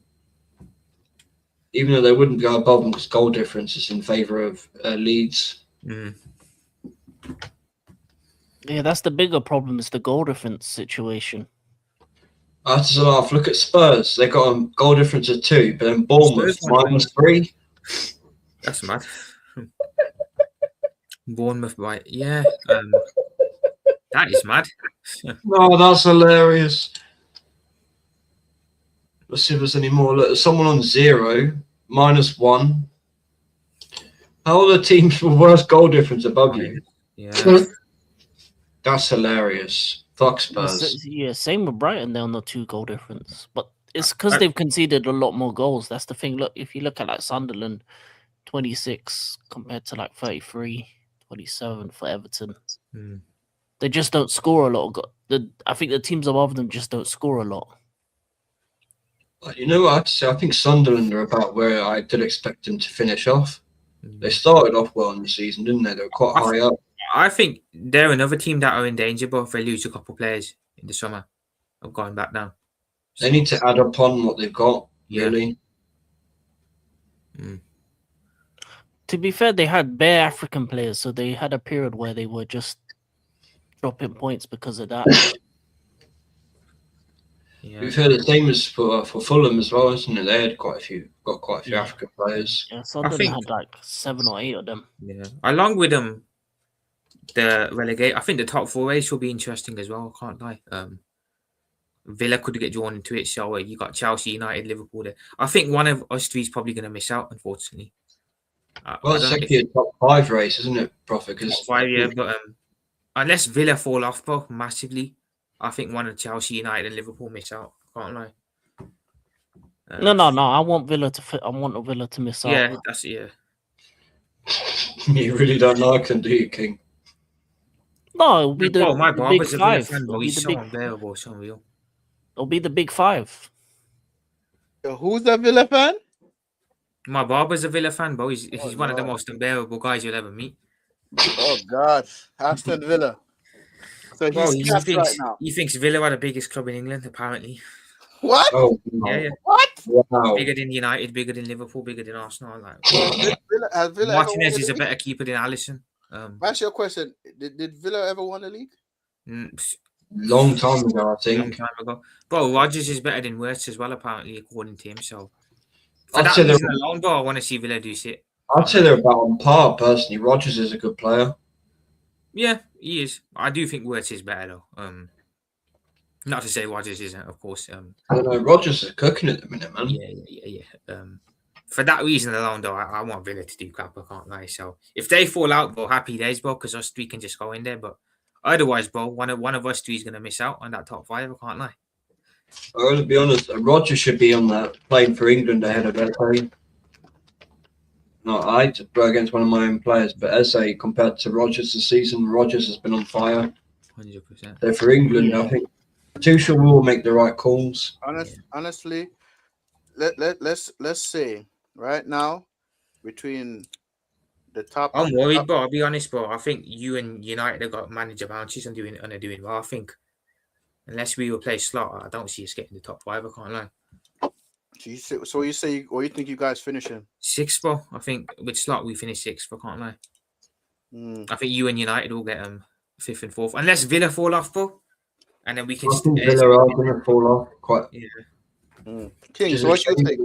Even though they wouldn't go above them because goal difference is in favour of Leeds. Mm. Yeah, that's the bigger problem. Is the goal difference situation. After a laugh, look at Spurs. They got a goal difference of 2, but then Bournemouth Spurs -3. That's mad. Bournemouth, right? Yeah. That is mad. No, that's hilarious. Let's see if there's any more. Look, there's someone on 0, -1. How are the teams with worse goal difference above you? Yeah. That's hilarious. Fuck Spurs. Yeah, same with Brighton. They're on the 2 goal difference, but it's because they've conceded a lot more goals. That's the thing. Look, if you look at like Sunderland, 26 compared to like 33, 27 for Everton. Mm. They just don't score a lot. I think the teams above them just don't score a lot. You know what I have to say? I think Sunderland are about where I did expect them to finish off. They started off well in the season, didn't they? They were quite high up. I think they're another team that are in danger, but if they lose a couple of players in the summer of going back down. They need to add upon what they've got, really. Mm. To be fair, they had bare African players, so they had a period where they were just dropping points because of that. Yeah. We've heard the same as for Fulham as well, isn't it? They had quite a few African players. Yeah, Sunderland had like 7 or 8 of them. Yeah, along with them, the relegate. I think the top 4 race will be interesting as well. I can't lie. Villa could get drawn into it, so you got Chelsea, United, Liverpool there. I think one of us three is probably going to miss out, unfortunately. Well, it's actually a top 5 race, isn't it, Prophet? Because 5, yeah, but unless Villa fall off, bro, massively, I think one of Chelsea, United, and Liverpool miss out. Can't lie. No. I want Villa to miss out. Yeah, that's You really don't like them, do you, King? No, it'll be the, my the barber's big a Villa 5. fan, bro. It'll be He's the so big, unbearable, so unreal. it'll be the big 5. Who's the Villa fan? My barber's a Villa fan, bro. He's one of the no. most unbearable guys you'll ever meet. Oh God, Aston Villa. So Bro, he's capped right now. he thinks Villa are the biggest club in England, apparently. What? Oh, Yeah. What? wow. Bigger than United, bigger than Liverpool, bigger than Arsenal. Like Has Villa Martinez ever is a won the better keeper than Alisson. league? Ask your question. Did Villa ever won the league? Long time ago, I Long think. time ago. Bro, Rodgers is better than Wirtz as well, apparently, according to him. So for I'd that say they're- reason alone, bro, I want to see Villa do shit. I'd say they're about on par, personally. Rodgers is a good player. Yeah, he is. I do think Wirtz is better though. Not to say Rodgers isn't, of course. I don't know. Rodgers is cooking at the minute, man. Yeah. For that reason alone, though, I want Villa to do crap. I can't lie. So if they fall out, bro, happy days, bro, because us three can just go in there. But otherwise, bro, one of us three is gonna miss out on that top 5. I can't lie. I got to be honest. Rodgers should be on that playing for England ahead of Eze. No, I had to play against one of my own players, but Eze compared to Rodgers this season, Rodgers has been on fire. 100%. So for England, I think Tuchel will make the right calls. Honestly, let's say right now between the top. I'm worried, bro. I'll be honest, bro. I think you and United have got manager bounties and are doing well. I think unless we replace Slot, I don't see us getting the top 5. I can't lie. So you say, or you think you guys finishing 6th, bro. I think with Slot we finish 6th. I can't lie. I think you and United will get 5th and 4th, unless Villa fall off, bro. And then we can. I think Villa are going to fall off quite. Yeah. King, so what you think?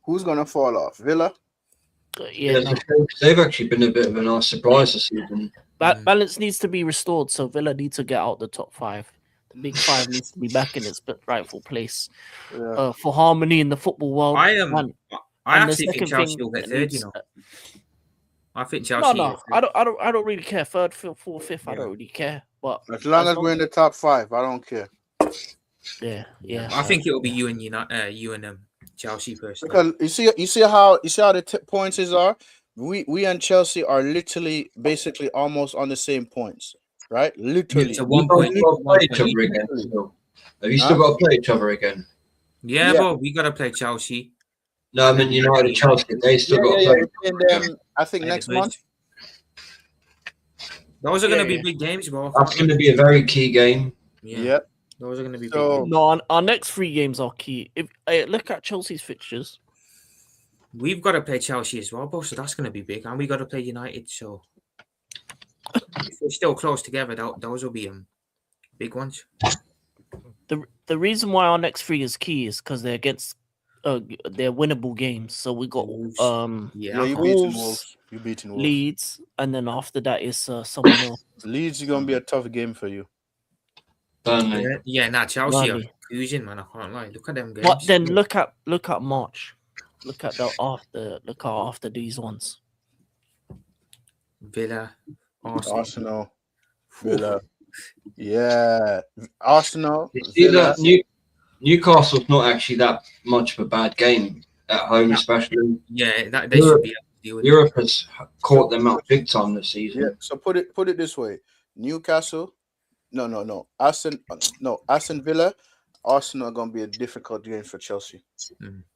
Who's going to fall off? Villa? They've actually been a bit of a nice surprise this season. Balance needs to be restored, so Villa needs to get out the top 5. The big 5 needs to be back in its rightful place for harmony in the football world. I and actually think Chelsea will get 3rd. You know, I think Chelsea. No, I don't really care. 3rd, 4th, 5th. I don't really care. But as long as we're in the top 5, I don't care. Yeah. I think it will be you and Chelsea personally. Because you see how the points are. We and Chelsea are literally basically almost on the same points, right? Literally. So 1 point. Have you still got to play each other again? Yeah, Yeah. but we gotta play Chelsea. No, I mean United, Chelsea. They still got to play. We're playing them, I think Play next the month. Those are gonna Yeah, be big games, bro. That's going to be a very key game. Yeah. Those are gonna be So- big games. No, our next 3 games are key. If look at Chelsea's fixtures. We've got to play Chelsea as well, bro. So that's gonna be big, and we got to play United. So if we're still close together, those will be big ones. The reason why our next 3 is key is because they're against they're winnable games. So we got Wolves. Yeah, you Wolves, beating Wolves. You beating Wolves. Leeds, and then after that is someone else. Leeds is gonna be a tough game for you. Burnley. Nah, Chelsea are Burnley. cruising, man. I can't lie. Look at them games. But then look at March. Look at after these ones. Villa, Arsenal. Arsenal, Villa. Yeah, Arsenal. You see Villa. that Newcastle's not actually that much of a bad game at home, especially. Yeah, that they should be able to deal with. Europe has caught them out big time this season. Yeah. So put it this way: Newcastle. No. Aston Villa. Arsenal are gonna be a difficult game for Chelsea.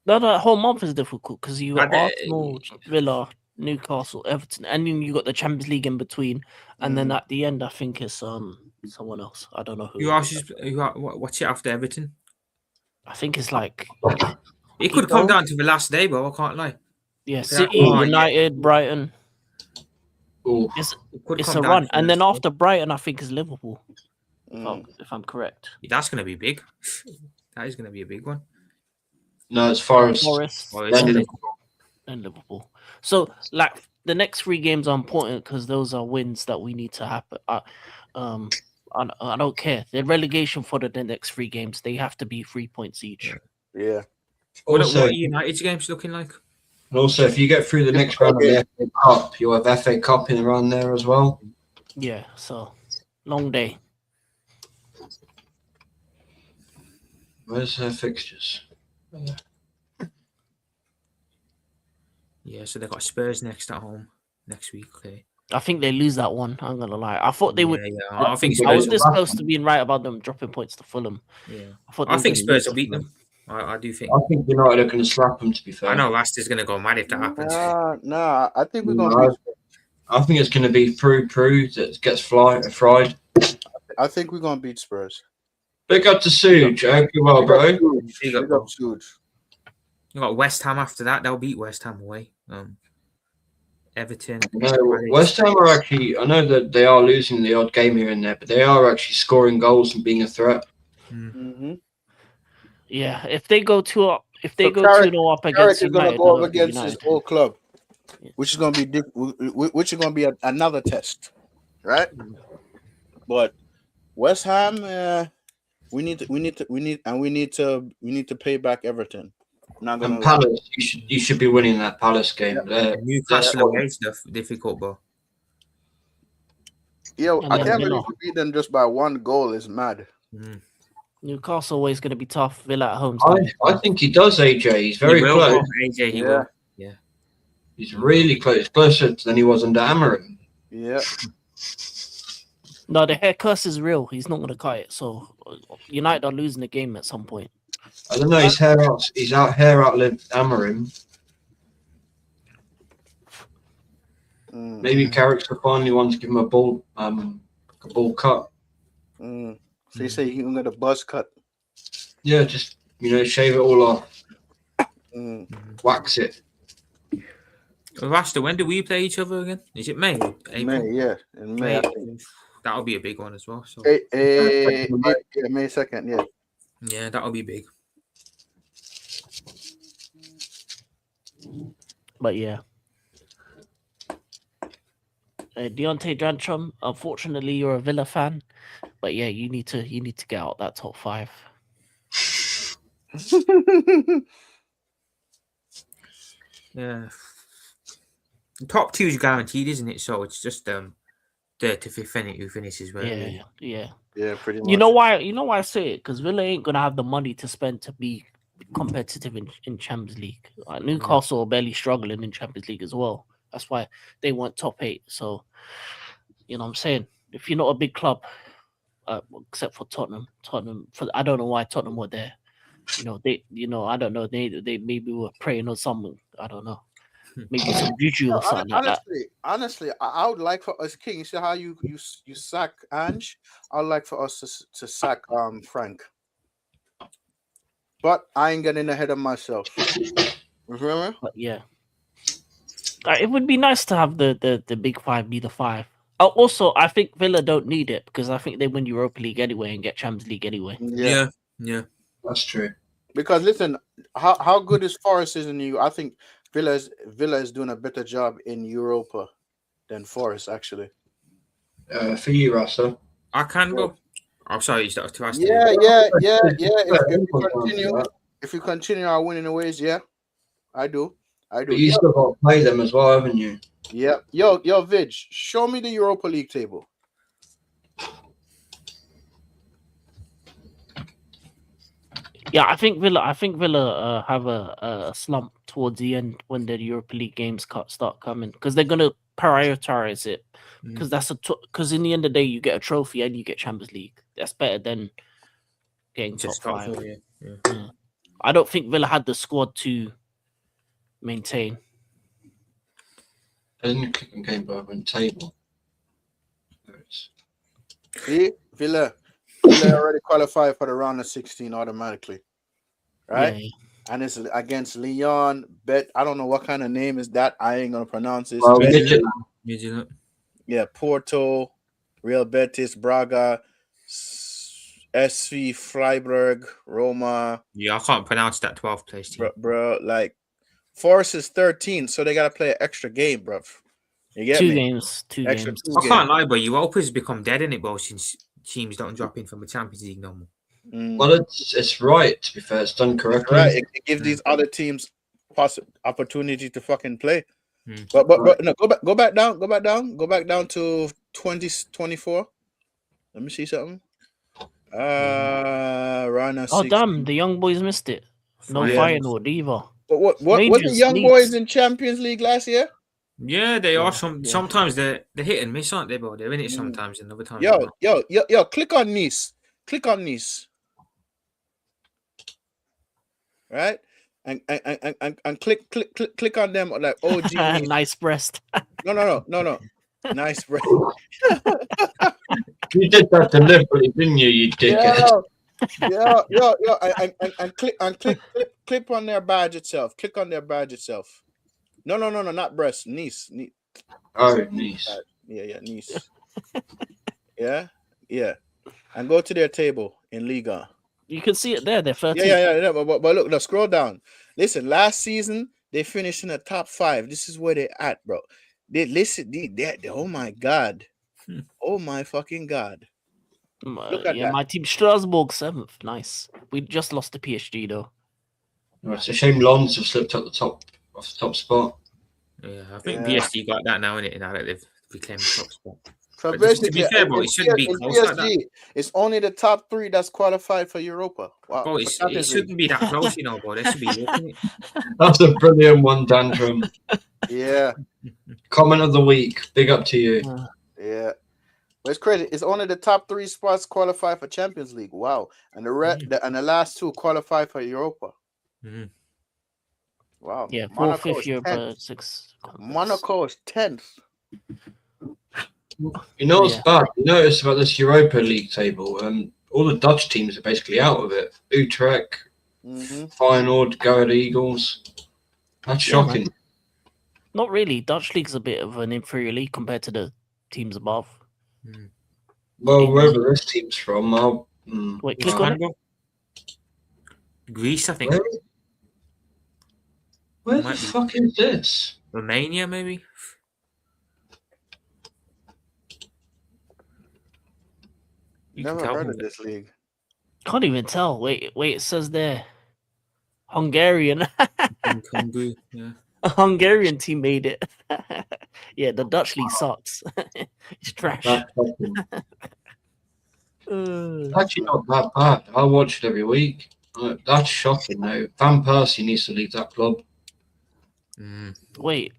No, the whole month is difficult because you got But, Arsenal, Villa, Newcastle, Everton, and then you got the Champions League in between, and then at the end, I think it's someone else. I don't know who. What's it after Everton? I think it's like It could come down to the last day, bro. I can't lie. City, Oh, yeah. United, Brighton. Ooh. It could It's come a down run, to the and then last day. after Brighton, I think is Liverpool. Mm. If I'm correct. That's gonna be big. That is gonna be a big one. No, it's Forest. Forest, Forest, Then yeah. Liverpool. and Liverpool. So, like the next 3 games are important because those are wins that we need to happen. I don't care. The relegation for the next 3 games, they have to be 3 points each. Yeah. What Also, are United's games looking like? and also, if you get through the next round of the FA Cup, you'll have FA Cup in around there as well. Yeah, so long day. Where's their fixtures? Yeah, so they got Spurs next at home next week. Okay. I think they lose that one. I'm gonna lie. I thought they would. Yeah, I think I I was Spurs. this close to being right about them dropping points to Fulham. Yeah, I thought. I think Spurs will beat them. I do think. I think United are going to slap them, to be fair. I know Leicester's gonna go mad if that happens. Nah. I think we're No, gonna. I think it's going to be Prue that gets fried. I think we're gonna beat Spurs. Big up to Suge. I hope you're well, bro. Big up, Suge. You got West Ham after that. They'll beat West Ham away. Everton. No, West Ham are actually, I know that they are losing the odd game here and there, but they are actually scoring goals and being a threat. Mm-hmm. Yeah, if they go 2 up, if they So go Carrick- 2-0 up Carrick against is gonna United, go up against his United. old club, which is gonna be which is gonna be another test, right? But West Ham, we need to pay back Everton. Not gonna And Palace, you should be winning that Palace game. Newcastle away is difficult, bro. Yo, And I then can't Villa. believe we beat them just by 1 goal. Is mad. Newcastle always going to be tough. Villa at home. I think he does, AJ. He's very He will, close. bro. AJ, he will. He's really close. Closer than he was under Amarim. Yeah. No, the hair curse is real. He's not going to cut it. So United are losing the game at some point. I don't know. His hair outlived Amarim. Maybe Carrick's the finally one to give him a ball cut. So you say you're gonna buzz cut? Yeah, just shave it all off, wax it. Rasta, when do we play each other again? Is it May? April? May, yeah, in May. I think. That'll be a big one as well. So May 2nd. Yeah. yeah, that'll be big. But yeah. Deontay Jantrum, unfortunately, you're a Villa fan, but yeah, you need to get out that top 5. Yeah, top 2 is guaranteed, isn't it? So it's just 3rd to 5th who finishes well. Yeah. Yeah, pretty much. You know why I say it? Because Villa ain't gonna have the money to spend to be competitive in Champions League. Newcastle are barely struggling in Champions League as well. That's why they want top 8. So, you know what I'm saying? If you're not a big club, except for Tottenham, I don't know why Tottenham were there. I don't know. They maybe were praying on something. I don't know. Maybe some juju or something like that. Honestly, I would like for us, King. You see how you sack Ange? I'd like for us to sack Frank. But I ain't getting ahead of myself. You feel me? But yeah, it would be nice to have the big five be the five. Also, I think Villa don't need it because I think they win Europa League anyway and get Champions League anyway. Yeah. That's true. Because listen, how good is Forest is in you? I think Villa is doing a better job in Europa than Forest actually. For you, Rasta. I can go. I'm sorry, you started to ask. Yeah. If you continue our winning ways, yeah, I do. But you still got to play them as well, haven't you? Yeah. Yo, Vig, show me the Europa League table. Yeah, I think Villa have a slump towards the end when the Europa League games start coming because they're gonna prioritize it because because in the end of the day you get a trophy and you get Champions League. That's better than getting Just top five. Yeah. I don't think Villa had the squad to maintain. I didn't click on game, but I went table. There it is. See, Villa already qualified for the round of 16 automatically, right? Yeah. And it's against Lyon. I don't know what kind of name is that. I ain't gonna pronounce it. Well, Midtjylland. Yeah, Porto, Real Betis, Braga, SV Freiburg, Roma. Yeah, I can't pronounce that 12th place team. Bro, like Forest is 13, so they gotta play an extra game, bro. You get Two me? games. I can't lie, but Europa's become dead in it, bro, since teams don't drop in from the Champions League no more. Well, it's right. To be fair, it's done correctly. Right, it gives these other teams opportunity to fucking play. But no, go back down to 2024. Let me see something. Round Oh damn, the young boys missed it. No Feyenoord either. But what was the young boys in Champions League last year? Yeah, they are. Sometimes they're hit and miss, aren't they, bro? They're in it sometimes, and other times. Yo! Click on Nice. Right, and click on them like OG. Nice breast. No. Nice breast. You did that deliberately, didn't you? You dickhead. Yeah. And click on their badge itself. Click on their badge itself. No, not breast. Nice. Oh, Nice. Yeah, Nice. yeah. And go to their table in Liga. You can see it there. They're 13. Yeah. But look, no, scroll down. Listen, last season they finished in the top 5. This is where they're at, bro. Oh my god. Oh my fucking god. Look at that. My team Strasbourg 7th. Nice. We just lost to PSG though. It's a shame Lons have slipped off the top spot. Yeah, I think PSG got that now, innit? Now that they've reclaimed the top spot. So But basically, to be fair, bro, it shouldn't be close like that. It's only the top 3 that's qualified for Europa. Wow. Bro, it shouldn't be that close, bro. There should be more. That's a brilliant one, Tantrum. Yeah. Comment of the week. Big up to you. Yeah. But it's crazy. It's only the top 3 spots qualified for Champions League. Wow. And the last 2 qualify for Europa. Mm-hmm. Wow. Yeah, 4th, 5th Europa, 6th. Monaco is 10th. You know what's bad? You notice about this Europa League table? All the Dutch teams are basically out of it. Utrecht, Feyenoord, Go Ahead Eagles. That's shocking. Man. Not really. Dutch league's a bit of an inferior league compared to the teams above. Well, wherever this team's from, Wait, click on it. Greece, I think. Where the fuck is this? Romania, maybe. Never heard of this league. Can't even tell. Wait, it says there. Hungarian. Hungary, yeah. A Hungarian team made it. Yeah, the Dutch league sucks. It's trash. Actually not that bad. I watch it every week. That's shocking though. Van Persie needs to leave that club. Wait,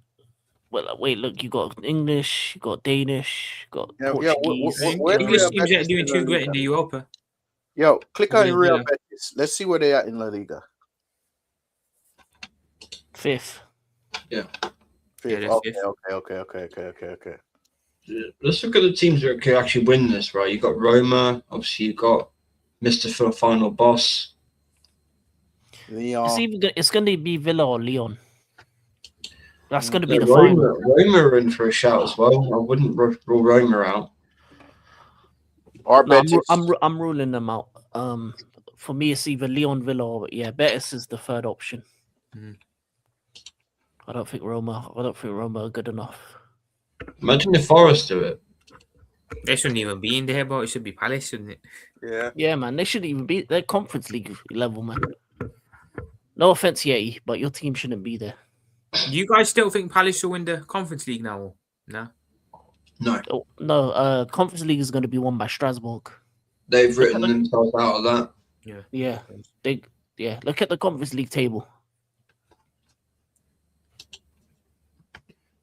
look, you got English, you got Danish, you got Portuguese. English teams are doing too great in the Europa. Yo, click on Aston Real Villa. Betis. Let's see where they are in La Liga. 5th. Fifth. Yeah, they're Okay, fifth. okay. Let's look at the teams that could actually win this, right? You've got Roma, obviously you've got Mr. Final Boss. Leon. It's going to be Villa or Leon. That's going to be Yeah, the final. Roma are in for a shout as well. I wouldn't rule Roma out. Or No, Betis. I'm ruling them out. For me, it's either Leon, Villa, or Betis is the third option. Mhm. I don't think Roma are good enough. Imagine if Forest do it. They shouldn't even be in there, but it should be Palace, shouldn't it? Yeah. Yeah, man, they shouldn't even be. They're Conference League level, man. No offense, Yeti, but your team shouldn't be there. Do you guys still think Palace will win the Conference League now? Or no. No, Oh, no, Conference League is going to be won by Strasbourg. they've Look at written the- themselves out of that. Yeah, look at the Conference League table.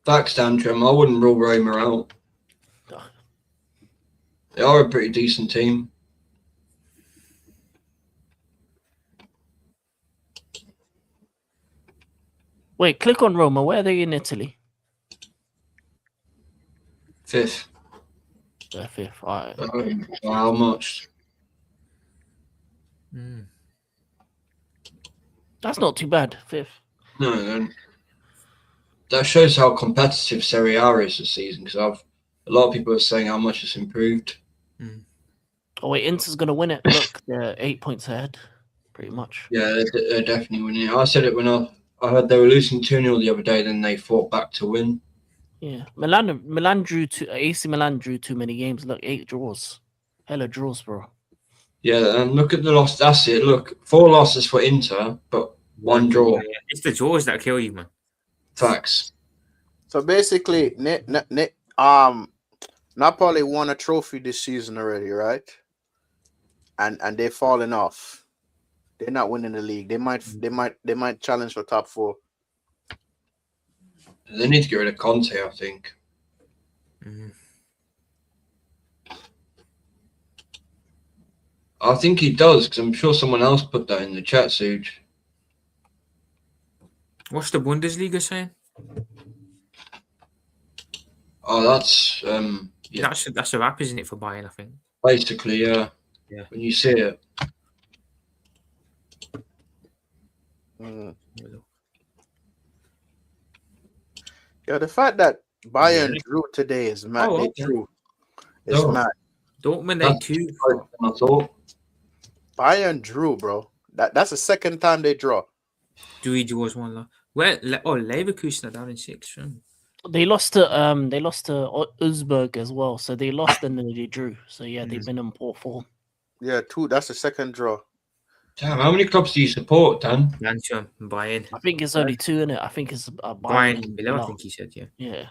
Facts, Tantrum. I wouldn't rule Roma out. They are a pretty decent team. Wait, click on Roma. Where are they in Italy? Fifth. They're 5th. All right. How much? Mm. That's not too bad. 5th. No. That shows how competitive Serie A is this season. Because a lot of people are saying how much it's improved. Oh wait, Inter's going to win it. Look, they're 8 points ahead, pretty much. Yeah, they're definitely winning. I said it when I heard they were losing 2-0 the other day. Then they fought back to win. Yeah, Milan drew AC Milan drew too many games. Look, 8 draws. Hella draws, bro. Yeah, and look at the loss. That's it. Look, 4 losses for Inter, but 1 draw. Yeah. It's the draws that kill you, man. Facts. So basically, Napoli won a trophy this season already, right? And they've fallen off. They're not winning the league. They might challenge for top 4. They need to get rid of Conte, I think. Mm. I think he does, because I'm sure someone else put that in the chat, Suj. What's the Bundesliga saying? Oh, that's yeah, That's a wrap, isn't it, for Bayern? I think. basically, yeah. Yeah. When you see it, Yeah, the fact that Bayern drew today is mad. Oh, They okay. drew. It's Oh. mad. Dortmund, That's they 2. I thought. Bayern drew, bro. That's the second time they draw. 3 draws, 1 loss. Leverkusen are down in 6th. They lost to Uzberg as well, so they lost and then they drew. So yeah, they've been in poor form. Yeah, 2. That's the second draw. Damn, how many clubs do you support, Dan? Lancia, Bayern. I think it's only 2 in it. I think it's Bayern. Bayern, and Villa, I Villa. think he said, yeah. Yeah.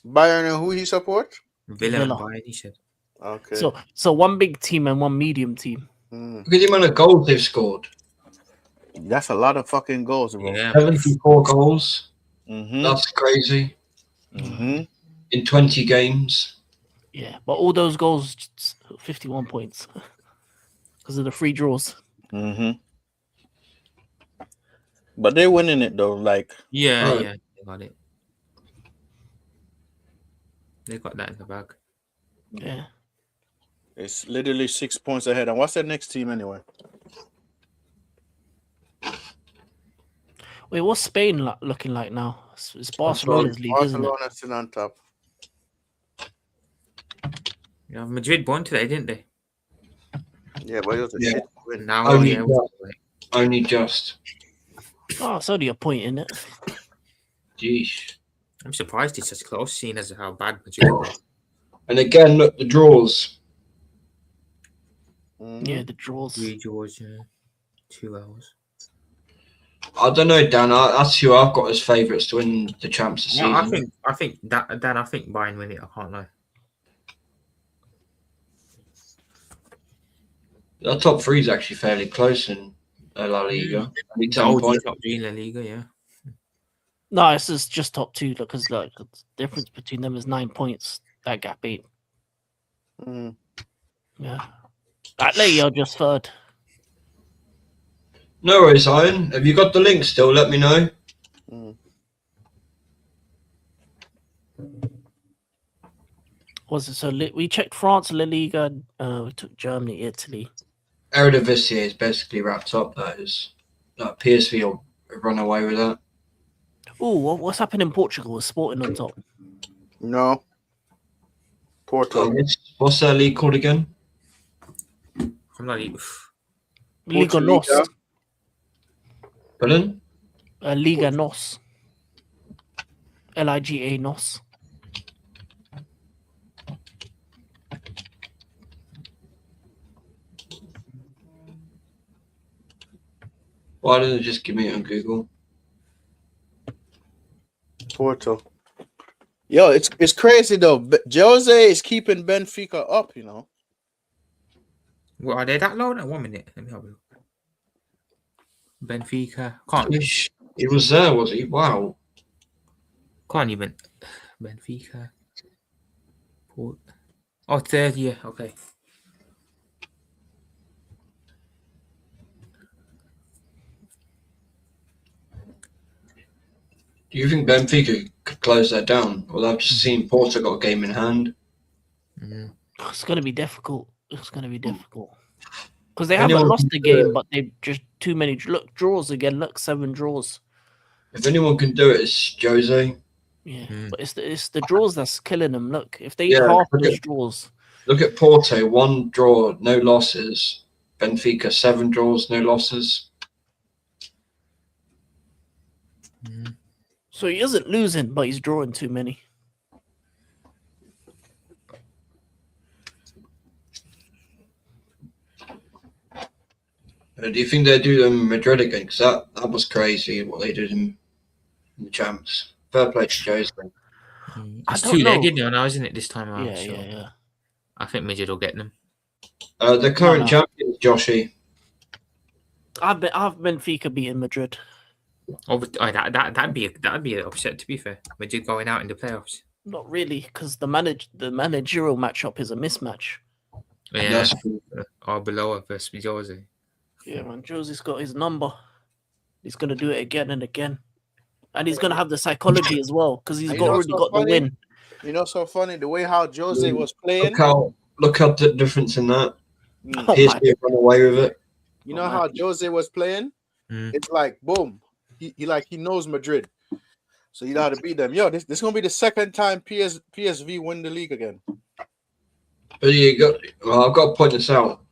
Bayern and who he support? Villa and Villa. Bayern, he said. Okay. So one big team and one medium team. Look at the amount of goals they've scored. That's a lot of fucking goals, bro. Yeah. 74 goals. Mm-hmm. That's crazy. Mm-hmm. In 20 games. Yeah, but all those goals, 51 points because of the free draws. Mm-hmm. But they're winning it though. Like, Yeah, Right. yeah. They got it. They got that in the bag. Yeah. it's literally 6 points ahead. And what's their next team anyway? Wait, what's Spain looking like now? It's Barcelona's league, isn't it? Barcelona still on top. Yeah, Madrid won today, didn't they? Yeah, but it was a Yeah. shit win. Now, Only yeah. Only just. Oh, it's only a point in it. Jeez. I'm surprised it's as close, seeing as how bad Madrid were. And again, look, the draws. Mhm. Yeah, the draws. 3 draws, yeah. 2 hours. I don't know, Dan. That's who I've got as favourites to win the champs this season. Yeah, I think Bayern win it. I can't lie. The top 3 is actually fairly close in La Liga. Only 10 points. Top 3 in La Liga, yeah. No, it's just top 2 because like the difference between them is 9 points. That gap 8. Mhm. Yeah. Atleti are just third. No worries, Iron. Have you got the link still? Let me know. Mm. Was it so? We checked France, La Liga. We took Germany, Italy. Eredivisie is basically wrapped up. That is, like PSV will run away with that. Oh, what's happened in Portugal? Is Sporting on top? No. Porto. What's that league called again? I'm not. Liga Nos. Liga. Pardon? Liga Nos. Liga Nos. Why didn't it just give me it on Google? Porto. Yo, it's crazy though. Jose is keeping Benfica up, you know. What, are they that low? No, 1 minute. Let me have a look. Benfica. Can't He was there, was he? Wow. even. Benfica. Port. Oh, third year. Okay. Do you think Benfica could close that down? Well, I've just seen Porto got a game in hand. Mm. It's going to be difficult. It's going to be difficult. Because they haven't Anyone lost can the do game, it. but they've just too many. Look, draws again. Look, 7 draws. If anyone can do it, it's Jose. Yeah, Mm. but it's the draws that's killing them. Look, if they Yeah, half look those at- draws, Look at Porto, 1 draw, no losses. Benfica, 7 draws, no losses. Mm. so he isn't losing, but he's drawing too many. Do you think they do them in Madrid again? Because that was crazy what they did in the champs. Fair play to Jose. I It's don't too know. legged now, isn't it? This time around. Yeah, so yeah. I think Madrid will get them. The current No. champion, Joshy. I've Benfica beating Madrid. That'd be an upset. To be fair, Madrid going out in the playoffs. Not really, because the managerial matchup is a mismatch. Yeah, That's Arbeloa versus Jose. Yeah, man. Jose's got his number. He's gonna do it again and again, and he's gonna have the psychology as well because he's And you know already what's so got the funny? win. You know, so funny the way how Jose was playing. look how the difference in that. Mm. Oh, PSV my. run away with it. You know how Jose was playing? Mm. It's like boom. He knows Madrid. So you know how to beat them. Yo, this is gonna be the second time PSV win the league again. But I've got to point this out.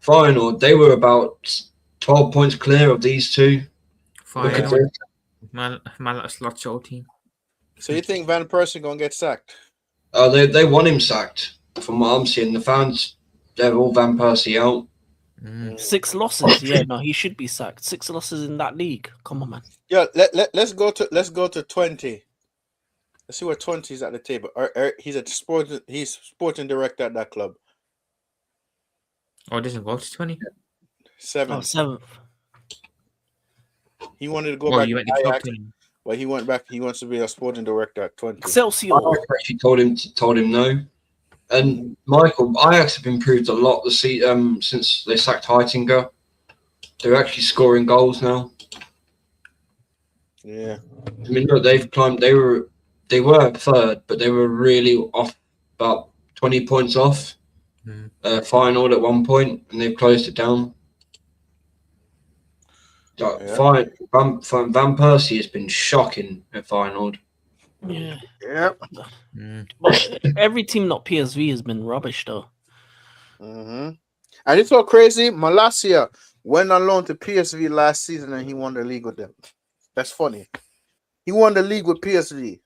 Final, they were about 12 points clear of these two. Look at Fine. this. Man, that's lot show team. So you think Van Persie gonna get sacked? They want him sacked. From what I'm seeing, the fans, they're all Van Persie out. Mm. 6 losses. Yeah, no, he should be sacked. 6 losses in that league. Come on, man. Yeah, let's go to 20. Let's see where 20 is at the table. He's sporting director at that club. Oh, it doesn't go to 20. 7. Oh, 7th. He wanted to go Oh, back you to went to club Ajax, 20. but he went back. He wants to be a sporting director at 20. Excelsior. Ajax actually told him no. And Michael, Ajax have improved a lot since they sacked Heitinger. They're actually scoring goals now. Yeah. I mean, look, they've climbed. They were third, but they were really off, about 20 points off. Final at one point, and they've closed it down. Like, Yeah. Van Persie has been shocking at final. Yeah. Yep. Mm. But every team not PSV has been rubbish, though. Mm-hmm. And it's so crazy. Malacia went on loan to PSV last season and he won the league with them. That's funny. He won the league with PSV.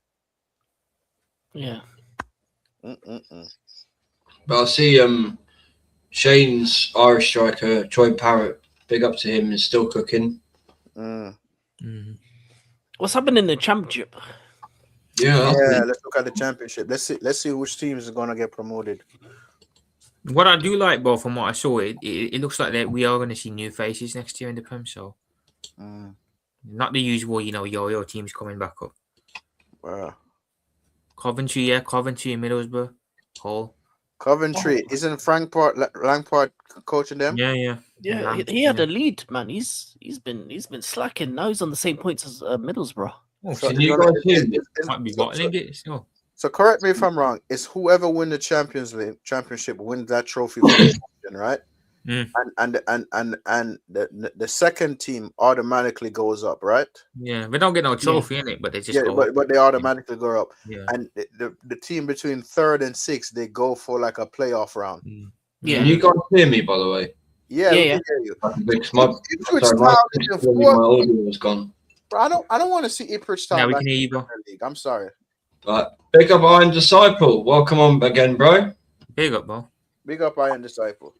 Yeah. Mm-mm-mm. But I see Shane's Irish striker, Troy Parrott, big up to him, is still cooking. Mm. Mm. What's happened in the championship? Yeah, Yeah, let's look at the championship. Let's see which teams are gonna get promoted. What I do like, Bo, from what I saw, it looks like that we are going to see new faces next year in the Prem. So Mm. not the usual, yo-yo teams coming back up. Wow. Coventry and Middlesbrough, Hull. Coventry isn't Lampard coaching them? Yeah. Yeah, he had a lead, man. He's been slacking. Now he's on the same points as Middlesbrough. Oh, So so Can you guys hear me? might be bottling it still. So correct me if I'm wrong. It's whoever win the championship wins that trophy for the champion, right? Mm. And the second team automatically goes up, right? Yeah, we don't get no trophy in it, but they just Yeah, go. but they automatically go up. Yeah. And the team between third and sixth, they go for like a playoff round. Yeah. Can you guys hear me, by the way? Yeah, Yeah, we yeah. can hear you. Because my, Ipswich sorry, Town my, is in my fourth. audio was gone. Bro, I don't want to see Ipswich Town Now we back can in hear you, the bro. Premier League. I'm sorry. Right. Big up Iron Disciple. Welcome on again, bro. Big up, bro. Big up Iron Disciple.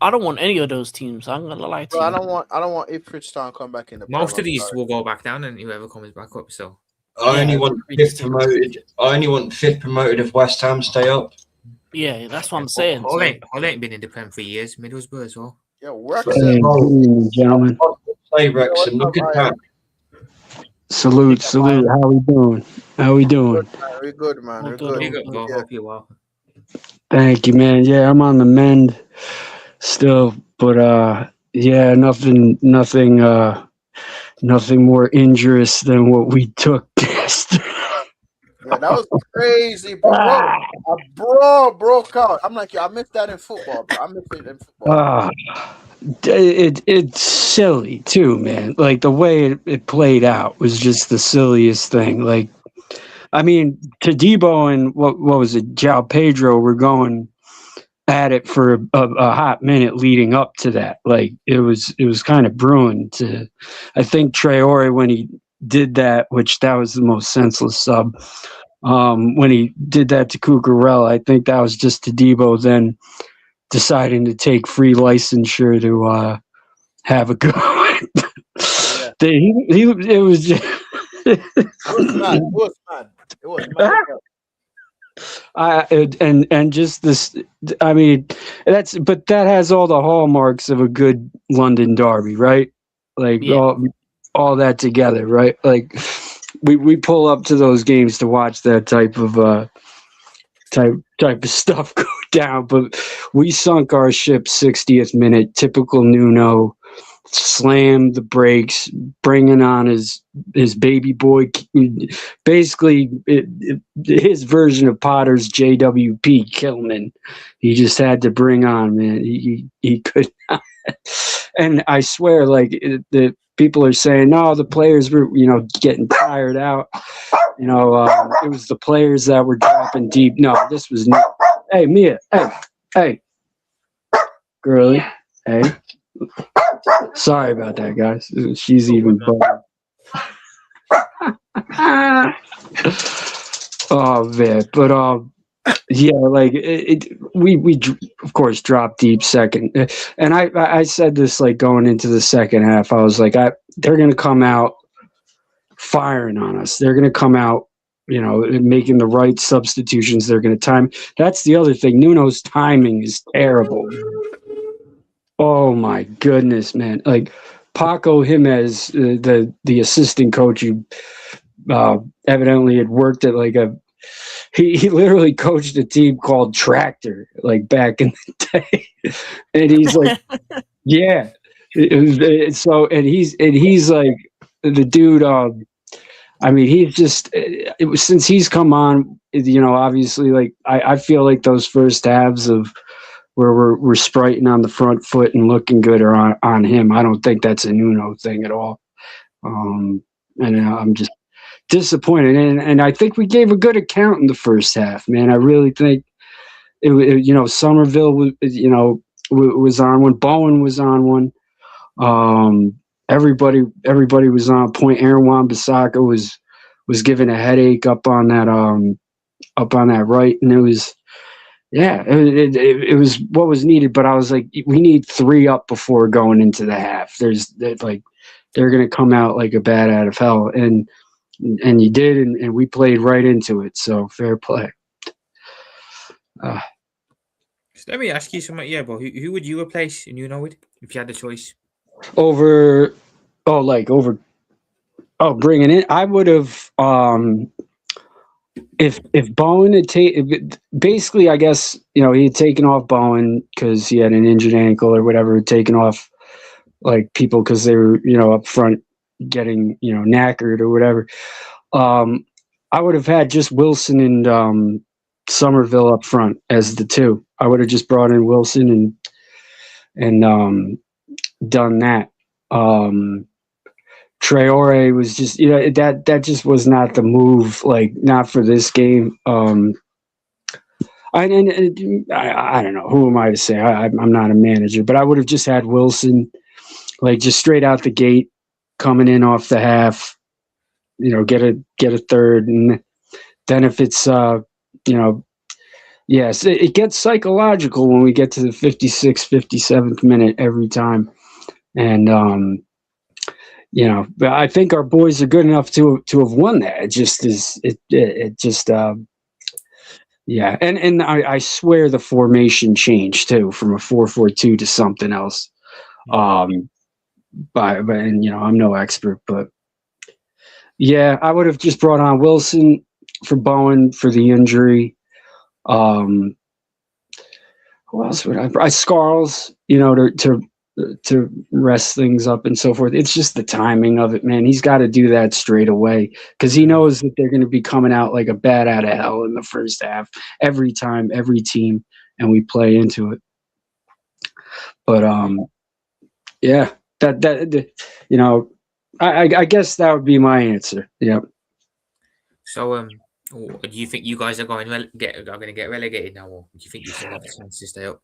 I don't want any of those teams. I'm gonna lie to Bro, you. I don't want Ipswich Town come back in the Most Prem, of these I'm sorry. will go back down, and whoever comes back up. So I only Yeah, want really fifth promoted. I only want fifth promoted if West Ham stay up. Yeah, that's what I'm saying. Hull So, ain't been in the Prem for years. Middlesbrough as well. Yeah, Hey, Wrexham. good evening, gentlemen. Say Wrexham, look at that. Salute. How we doing? We're good, man. We're good. Big up, bro. Yeah. Hope you well. Thank you, man. Yeah, I'm on the mend still, but yeah, nothing more injurious than what we took. Yeah, that was crazy, bro. A bro broke out. I'm like, I missed that in football, bro. I missed it in football. It's silly too, man. Like the way it played out was just the silliest thing. Like, I mean, Tadibo and what was it, João Pedro were going at it for a hot minute leading up to that. Like it was kind of brewing to. I think Traore, when he did that, which that was the most senseless sub. When he did that to Cucurella, I think that was just Tadibo then deciding to take free licensure to have a go. It was just. It was mad. And just this, I mean, but that has all the hallmarks of a good London derby, right? Like Yeah. all that together, right? Like we pull up to those games to watch that type of stuff go down, but we sunk our ship 60th minute, typical Nuno. Slammed the brakes, bringing on his baby boy. Basically, his version of Potter's JWP Kilman. He just had to bring on, man. He could not. And I swear, like the people are saying, no, the players were, getting tired out. It was the players that were dropping deep. No, this was not. Hey, Mia. Hey, girly. Hey. Sorry about that, guys. She's even better. Oh man, but yeah, like we of course dropped deep second, and I said this like going into the second half. I was like, they're gonna come out firing on us. They're gonna come out, making the right substitutions. They're gonna time. That's the other thing. Nuno's timing is terrible. Oh my goodness, man! Like Paco Jimenez, the assistant coach, who evidently had worked at like he literally coached a team called Tractor like back in the day, and he's like, yeah. So and he's like the dude. I mean, he's just since he's come on, obviously, like I feel like those first halves of where we're spriting on the front foot and looking good are on him. I don't think that's a Nuno thing at all. And I'm just disappointed. And I think we gave a good account in the first half, man. I really think Somerville was on one. Bowen was on one. Everybody was on point. Aaron Wan-Bissaka was given a headache up on that right, and it was. Yeah, it was what was needed, but I was like, we need 3 up before going into the half. They're going to come out like a bat out of hell, and you did, and we played right into it. So fair play. So let me ask you something, yeah, but who would you replace with if you had the choice? Bringing in, I would have. if Bowen had basically, I guess, he had taken off Bowen because he had an injured ankle or whatever, taken off like people because they were, up front getting, knackered or whatever. I would have had just Wilson and Somerville up front as the two. I would have just brought in Wilson and done that. Traore was just, that just was not the move, like not for this game. I don't know, who am I to say? I'm not a manager, but I would have just had Wilson, like just straight out the gate, coming in off the half, get a third, and then if it's yes, it gets psychological when we get to the 56th, 57th minute every time, and I think our boys are good enough to have won that. It just is. It just. Yeah, and I swear the formation changed too from a 4-4-2 to something else. And I'm no expert, but yeah, I would have just brought on Wilson for Bowen for the injury. Who else would I? Scarles, to rest things up and so forth. It's just the timing of it, man. He's got to do that straight away because he knows that they're going to be coming out like a bat out of hell in the first half every time, every team, and we play into it. But yeah, I guess that would be my answer. Yeah. So do you think you guys are going to get relegated now, or do you think you still have a chance to stay up?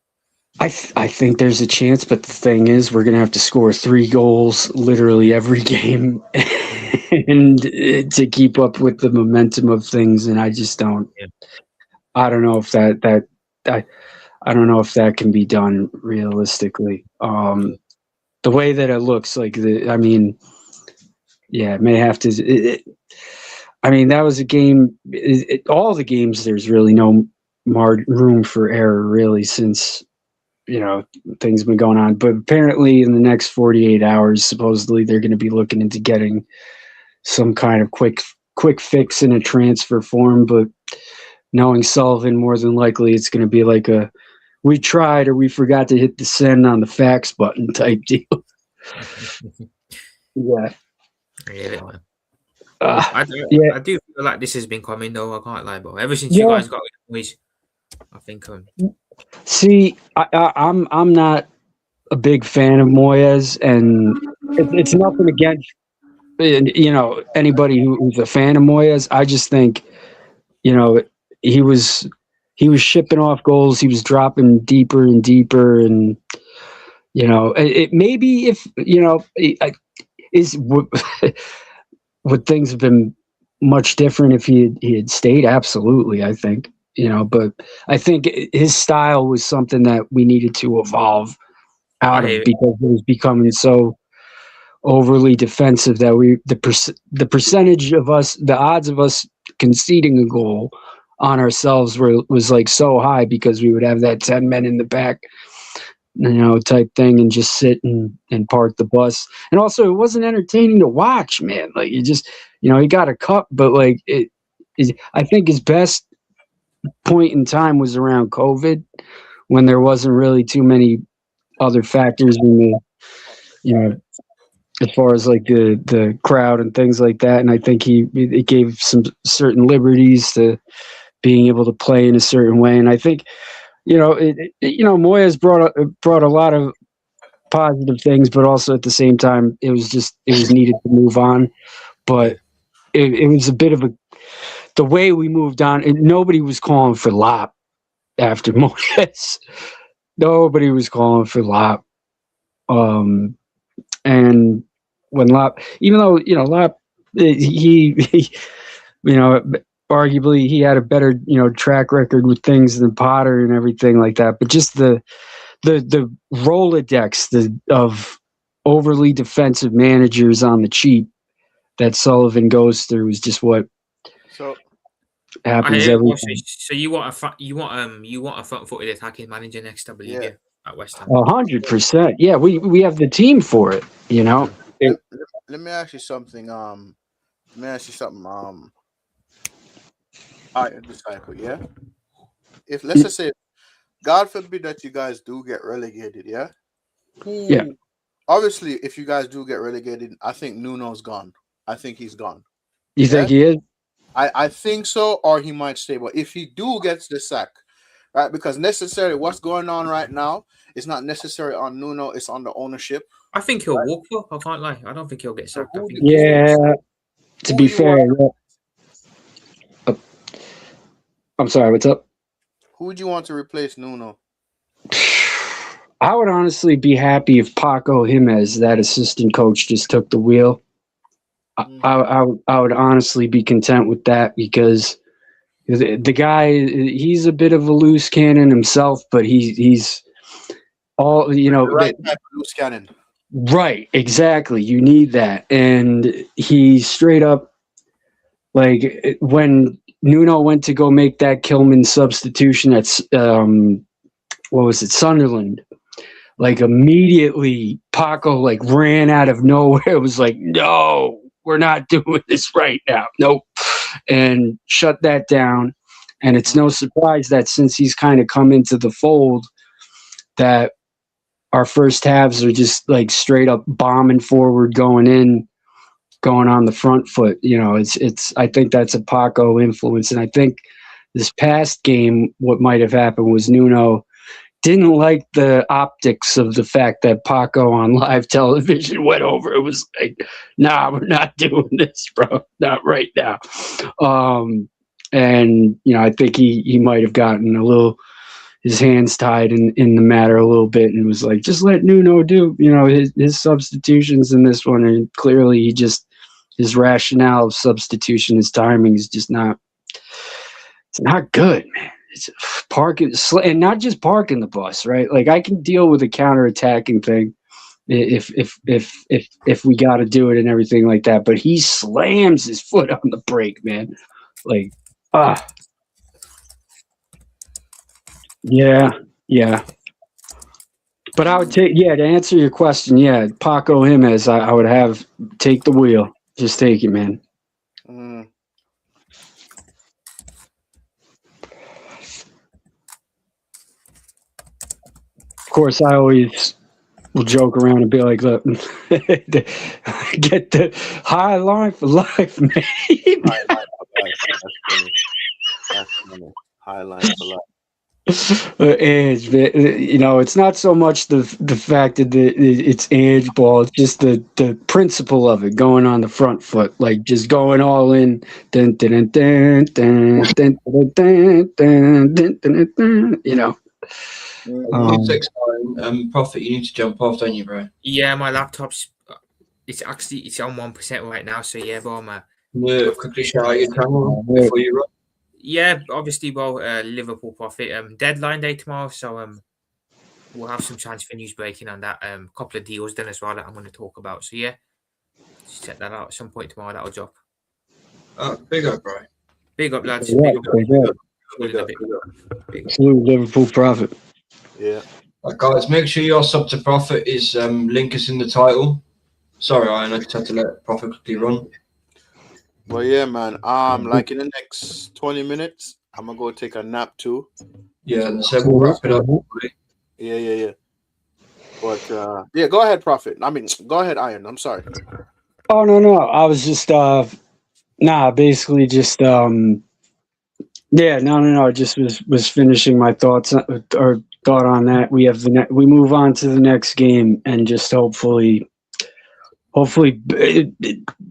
I think there's a chance, but the thing is, we're going to have to score 3 goals literally every game and to keep up with the momentum of things. And I just don't. Yeah. I don't know if I don't know if that can be done realistically. The way that it looks like, it may have to. That was a game. All the games, there's really no room for error, really, since. Things have been going on, but apparently in the next 48 hours, supposedly they're going to be looking into getting some kind of quick fix in a transfer form. But knowing Sullivan, more than likely it's going to be like we tried or we forgot to hit the send on the fax button type deal. Yeah. I do feel like this has been coming though. I can't lie, but ever since you guys got it, I think. See, I'm not a big fan of Moyes, and it's nothing against anybody who's a fan of Moyes. I just think he was shipping off goals. He was dropping deeper and deeper, and it maybe if would things have been much different if he had stayed? Absolutely, I think. But I think his style was something that we needed to evolve out of because it was becoming so overly defensive that the percentage of us, the odds of us conceding a goal on ourselves was like so high because we would have that 10 men in the back, type thing and just sit and park the bus. And also it wasn't entertaining to watch, man. Like you just, he got a cup, but like I think his best point in time was around COVID when there wasn't really too many other factors in the as far as like the crowd and things like that. And I think it gave some certain liberties to being able to play in a certain way. And I think Moyes brought a lot of positive things, but also at the same time it was needed to move on. But it was a bit of the way we moved on, and nobody was calling for Lop after Moyes. Nobody was calling for Lop. And when Lop, even though Lop, he arguably he had a better track record with things than Potter and everything like that, but just the Rolodex of overly defensive managers on the cheap that Sullivan goes through is just what happens every time. So you want a front-footed attacking manager next, I believe, at West Ham. 100%. Yeah, we have the team for it. Let me ask you something. Iron Disciple, yeah. If let's just say, God forbid that you guys do get relegated, yeah. Yeah. Obviously, if you guys do get relegated, I think Nuno's gone. I think he's gone. You think he is? I think so, or he might stay. But if he do gets the sack, right? Because necessarily what's going on right now is not necessarily on Nuno, it's on the ownership. I think he'll walk though. I can't lie. I don't think he'll get sacked. I think Yeah. To Who be you fair, yeah. I'm sorry. What's up? Who would you want to replace Nuno? I would honestly be happy if Paco Jimenez, that assistant coach, just took the wheel. I would honestly be content with that because the guy, he's a bit of a loose cannon himself, but he's all, you know. The right type of loose cannon. Right, exactly. You need that. And he straight up, like, when Nuno went to go make that Kilman substitution at, what was it, Sunderland, like, immediately Paco, like, ran out of nowhere. It was like, no, we're not doing this right now. Nope. And shut that down. And it's no surprise that since he's kind of come into the fold, that our first halves are just like straight up bombing forward, going on the front foot. You know, it's. I think that's a Paco influence, and I think this past game, what might have happened was Nuno didn't like the optics of the fact that Paco on live television went over. It was like, nah, we're not doing this, bro. Not right now. And you know, I think he might have gotten a little, his hands tied in the matter a little bit, and was like, just let Nuno do, you know, his substitutions in this one. And clearly he just, his rationale of substitution, his timing is just not, it's not good, man. It's parking, and not just parking the bus, right? Like, I can deal with a counterattacking thing if we got to do it and everything like that, but he slams his foot on the brake, man. Like, yeah. But I would take, to answer your question, Paco Jimenez, I would have take the wheel. Just take it, man. Of course, I always will joke around and be like, look, get the high line for life, man. That's funny. High line for life. Edge, you know, it's not so much the fact that it's edge ball, it's just the principle of it, going on the front foot, like just going all in. Dun, dun, dun, dun, dun, dun, dun, dun, dun, dun, dun, you know. Prophet, you need to jump off, don't you, bro? Yeah, my laptop's it's on 1% right now, so yeah, but quickly shout out your channel before you run. Yeah, obviously, well, Liverpool Prophet deadline day tomorrow, so we'll have some transfer news breaking on that. A couple of deals done as well that I'm going to talk about. So yeah, just check that out at some point tomorrow. That'll drop. Big up, bro. Big up, lads. Big up. Salute Liverpool Prophet. Yeah. Guys, make sure your sub to Prophet is link is in the title. Sorry, Iron, I just had to let Prophet quickly run. Well, yeah, man. Like in the next 20 minutes, I'm gonna go take a nap too. Yeah, and so we'll wrap it up. Yeah. But go ahead, Prophet. I mean, go ahead, Iron. I'm sorry. Oh no. I was just basically just just was finishing my thoughts or thought on that. We have we move on to the next game and just hopefully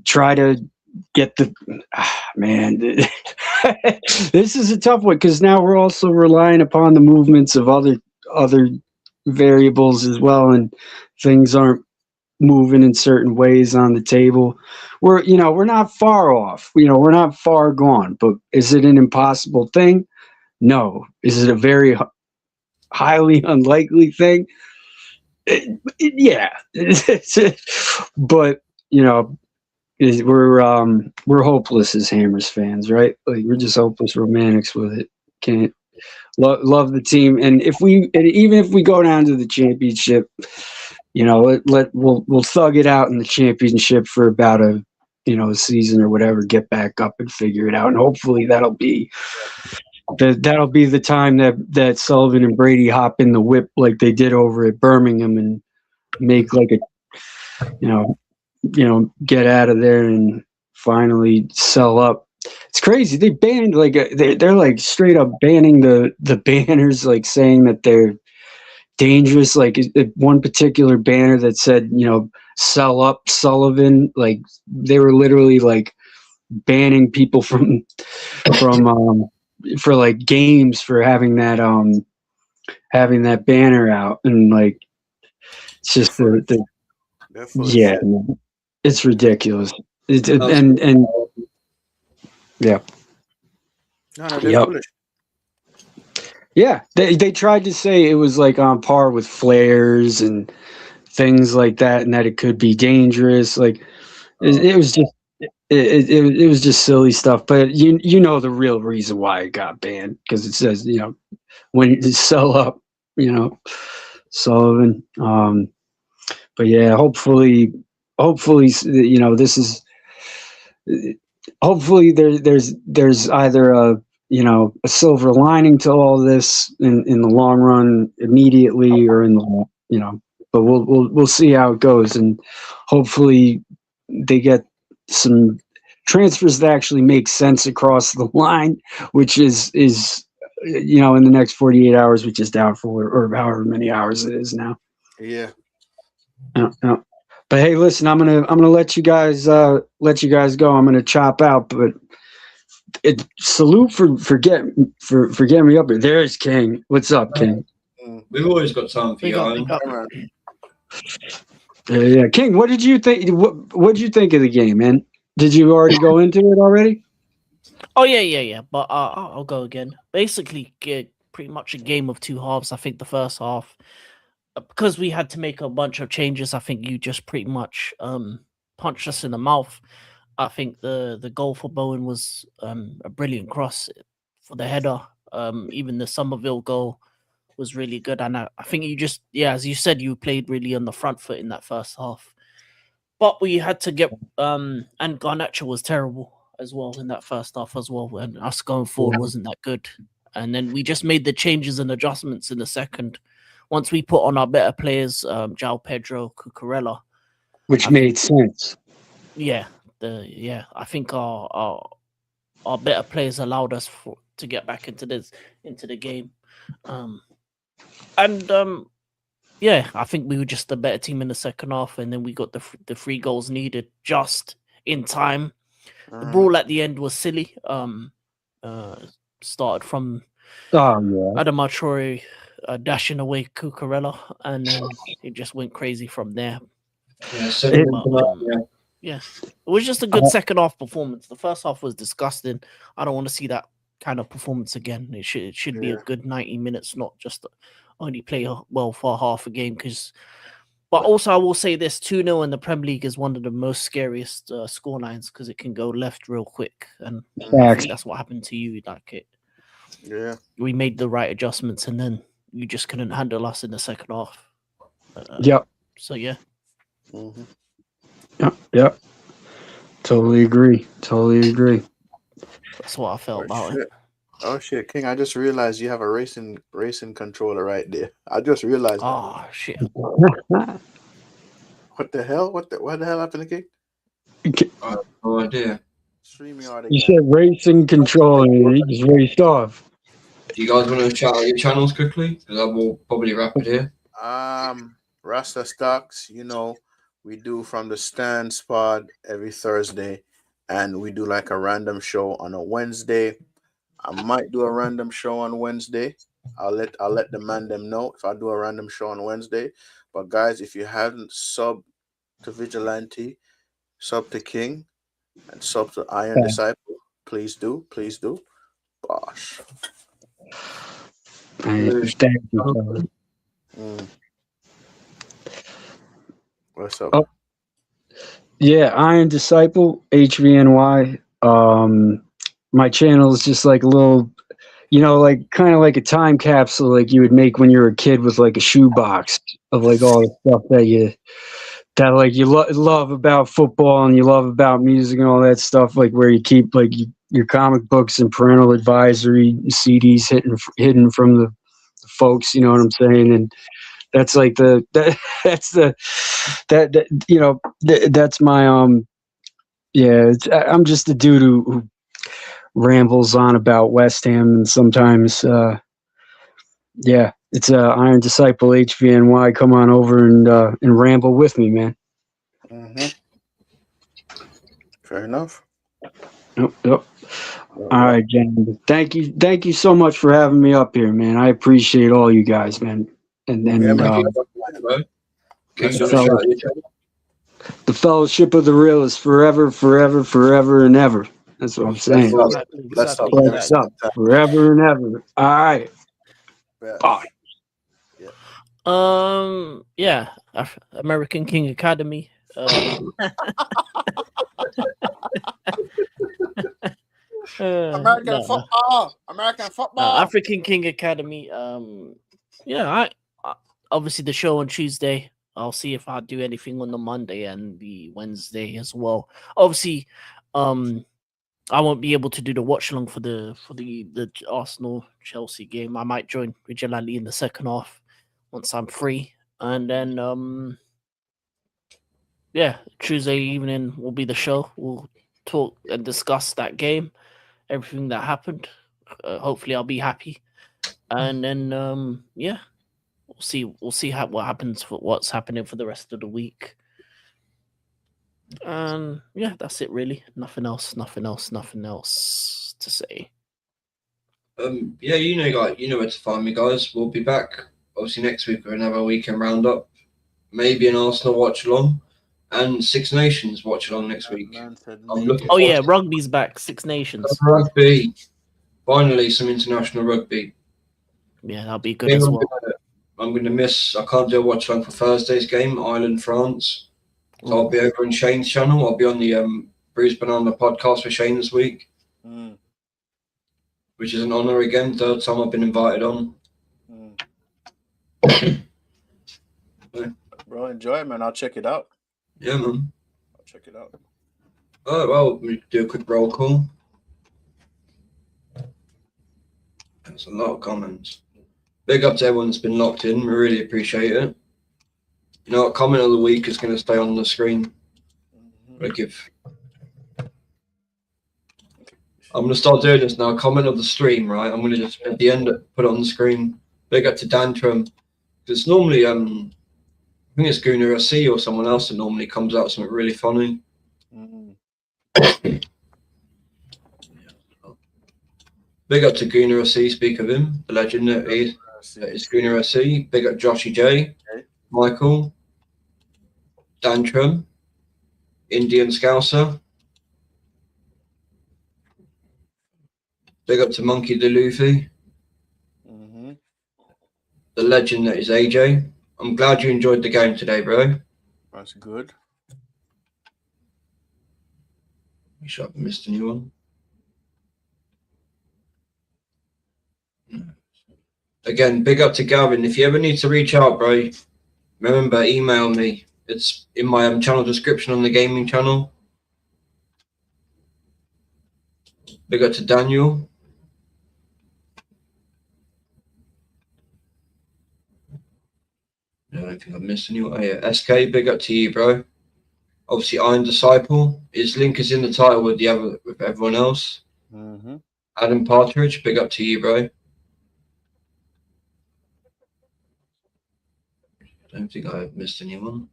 try to get the man. This is a tough one because now we're also relying upon the movements of other variables as well, and things aren't moving in certain ways on the table. We're not far off. We're not far gone. But is it an impossible thing? No. Is it a very highly unlikely thing? Yeah. But we're hopeless as Hammers fans, right? Like, we're just hopeless romantics with it. Can't love the team, and even if we go down to the championship, we'll thug it out in the championship for about a a season or whatever, get back up and figure it out. And hopefully that'll be the time that Sullivan and Brady hop in the whip like they did over at Birmingham and make like a, get out of there and finally sell up. It's crazy. They banned they're like straight up banning the banners, like saying that they're dangerous. Like one particular banner that said, sell up Sullivan. Like they were literally like banning people from for like games for having that banner out, and like it's just it's ridiculous. And yeah. No, they're Yep. foolish. Yeah, they tried to say it was like on par with flares and things like that, and that it could be dangerous. Like it was just it was just silly stuff. But you know the real reason why it got banned, because it says when you sell up, Sullivan. But yeah, hopefully this is. Hopefully there's either a silver lining to all this in the long run immediately, or in the but we'll see how it goes, and hopefully they get some transfers that actually make sense across the line, which is in the next 48 hours, which is doubtful, or however many hours it is now. Yeah. But hey, listen, I'm gonna let you guys go. I'm gonna chop out, but salute for getting me up here. There's King. What's up, King? We've always got time for you. Owen. Yeah, King. What did you think? What did you think of the game, man? Did you already go into it already? Oh yeah. But I'll go again. Basically, pretty much a game of two halves. I think the first half, because we had to make a bunch of changes, I think you just pretty much punched us in the mouth. I think the goal for Bowen was a brilliant cross for the header. Even the Somerville goal was really good. And I think you just, as you said, you played really on the front foot in that first half. But we had to get, and Garnacho was terrible as well in that first half as well. And us going forward wasn't that good. And then we just made the changes and adjustments in the second. Once we put on our better players, João Pedro, Cucurella, which made sense. Yeah, I think our better players allowed us to get back into the game, I think we were just the better team in the second half, and then we got the 3 goals needed just in time. The brawl at the end was silly. Started from Adama Traore dashing away Cucurella, and then it just went crazy from there. Yeah, it was just a good second half performance. The first half was disgusting. I don't want to see that kind of performance again. It should be a good 90 minutes, not just only play well for half a game. But also I will say this: 2-0 in the Premier League is one of the most scariest scorelines, because it can go left real quick, and I think that's what happened to you. Yeah, we made the right adjustments, and then you just couldn't handle us in the second half. Yep. So yeah. Mm-hmm. Yep. Totally agree. That's what I felt about it. Oh shit, King! I just realized you have a racing controller right there. I just realized. Oh shit! What the hell? What the hell happened to King? I have no idea. StreamYard again. You said racing control, and he just raced off. Do you guys want to shout out your channels quickly? Because I will probably wrap it here. Rasta Stocks, we do From the Stands pod every Thursday, and we do like a random show on a Wednesday. I might do a random show on Wednesday. I'll let the man them know if I do a random show on Wednesday. But guys, if you haven't subbed to Vigilante, sub to King, and sub to Iron Disciple, please do. Bosh. Thank you. What's up? Oh, yeah, Iron Disciple, HVNY. My channel is just like a little, like kind of like a time capsule, like you would make when you were a kid with like a shoebox of like all the stuff that like you love about football and you love about music and all that stuff, like where you keep like your comic books and parental advisory CDs hidden from the folks, you know what I'm saying? And that's like that's my yeah, I'm just a dude who rambles on about West Ham, and sometimes yeah, it's Iron Disciple HVNY. Come on over and ramble with me, man. Fair enough. Yep. All right, gentlemen. Thank you so much for having me up here, man. I appreciate all you guys, man. And Yeah, man. the Fellowship of the Real is forever, forever, forever, and ever. That's what I'm saying. Let's stop. Let's up forever and ever. All right. Bye. Yeah, American King Academy. American football. African King Academy. Yeah, I obviously the show on Tuesday. I'll see if I do anything on the Monday and the Wednesday as well. Obviously, I won't be able to do the watch along for the Arsenal Chelsea game. I might join Vigilante in the second half once I'm free, and then yeah, Tuesday evening will be the show. We'll talk and discuss that game, everything that happened. Hopefully, I'll be happy, and then yeah, we'll see what happens for what's happening for the rest of the week. Yeah, that's it really. Nothing else to say. Yeah, you know where to find me, guys. We'll be back obviously next week with another weekend roundup, maybe an Arsenal watch along, and Six Nations watch along next week. Oh yeah, rugby's back. Six Nations. Rugby. Finally, some international rugby. Yeah, that'll be good as well. I'm going to miss. I can't do a watch along for Thursday's game, Ireland France. So I'll be over on Shane's channel. I'll be on the Bruised Banana podcast with Shane this week, which is an honour again. Third time I've been invited on. Bro, enjoy it, man. I'll check it out. Yeah, man. I'll check it out. Oh, well, we do a quick roll call. There's a lot of comments. Big up to everyone that's been locked in. We really appreciate it. You know what? Comment of the week is going to stay on the screen. I'm going to start doing this now. Comment of the stream, right? I'm going to just at the end put it on the screen. Big up to Dantrum. It's normally I think it's Gunnar SC or someone else that normally comes out with something really funny. Big up to Gunnar SC, speak of him, the legend that is Gunnar SC. Big up Joshy J, Michael, Dantrum, Indian Scouser. Big up to Monkey the Luffy. The legend that is AJ. I'm glad you enjoyed the game today, bro. That's good. We should have missed a new one. Again, big up to Gavin. If you ever need to reach out, bro, remember, email me. It's in my channel description on the gaming channel. Big up to Daniel. I don't think I've missed anyone. Oh, yeah. SK, big up to you, bro. Obviously, Iron Disciple. His link is in the title with everyone else. Adam Partridge, big up to you, bro. I don't think I've missed anyone.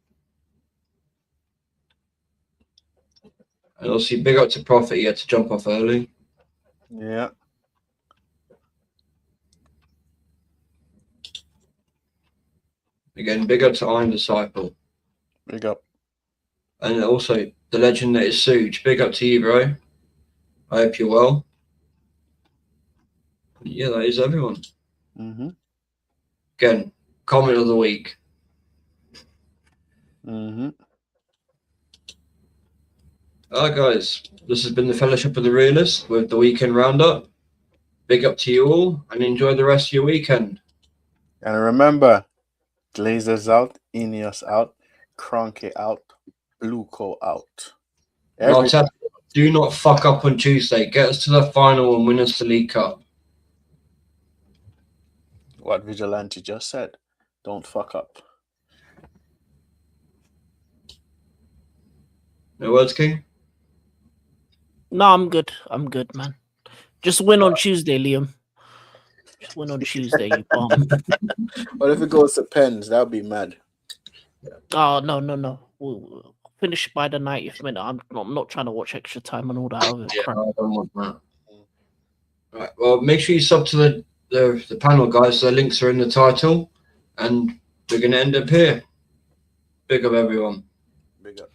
And obviously, big up to Prophet. He had to jump off early. Yeah. Again, big up to Iron Disciple. Big up. And also, the legend that is Suge. Big up to you, bro. I hope you're well. Yeah, that is everyone. Again, comment of the week. Mm-hmm. All right, guys. This has been the Fellowship of the Realist with the weekend roundup. Big up to you all and enjoy the rest of your weekend. And remember, Glazers out, Ineos out, Kroenke out. Bluco out. And Every, Arteta, do not fuck up on Tuesday. Get us to the final and win us the League Cup. what Vigilante just said. Don't fuck up. No words, King? No, I'm good. I'm good, man. Just win on Tuesday, Liam. Just win on Tuesday, you bum. What if it goes to pens? That would be mad. Oh, no. We'll finish by the 90th minute. I'm not trying to watch extra time and all that other Yeah, crap. I don't want that. Right, well, make sure you sub to the panel, guys. The links are in the title. And we're going to end up here. Big up, everyone. Big up.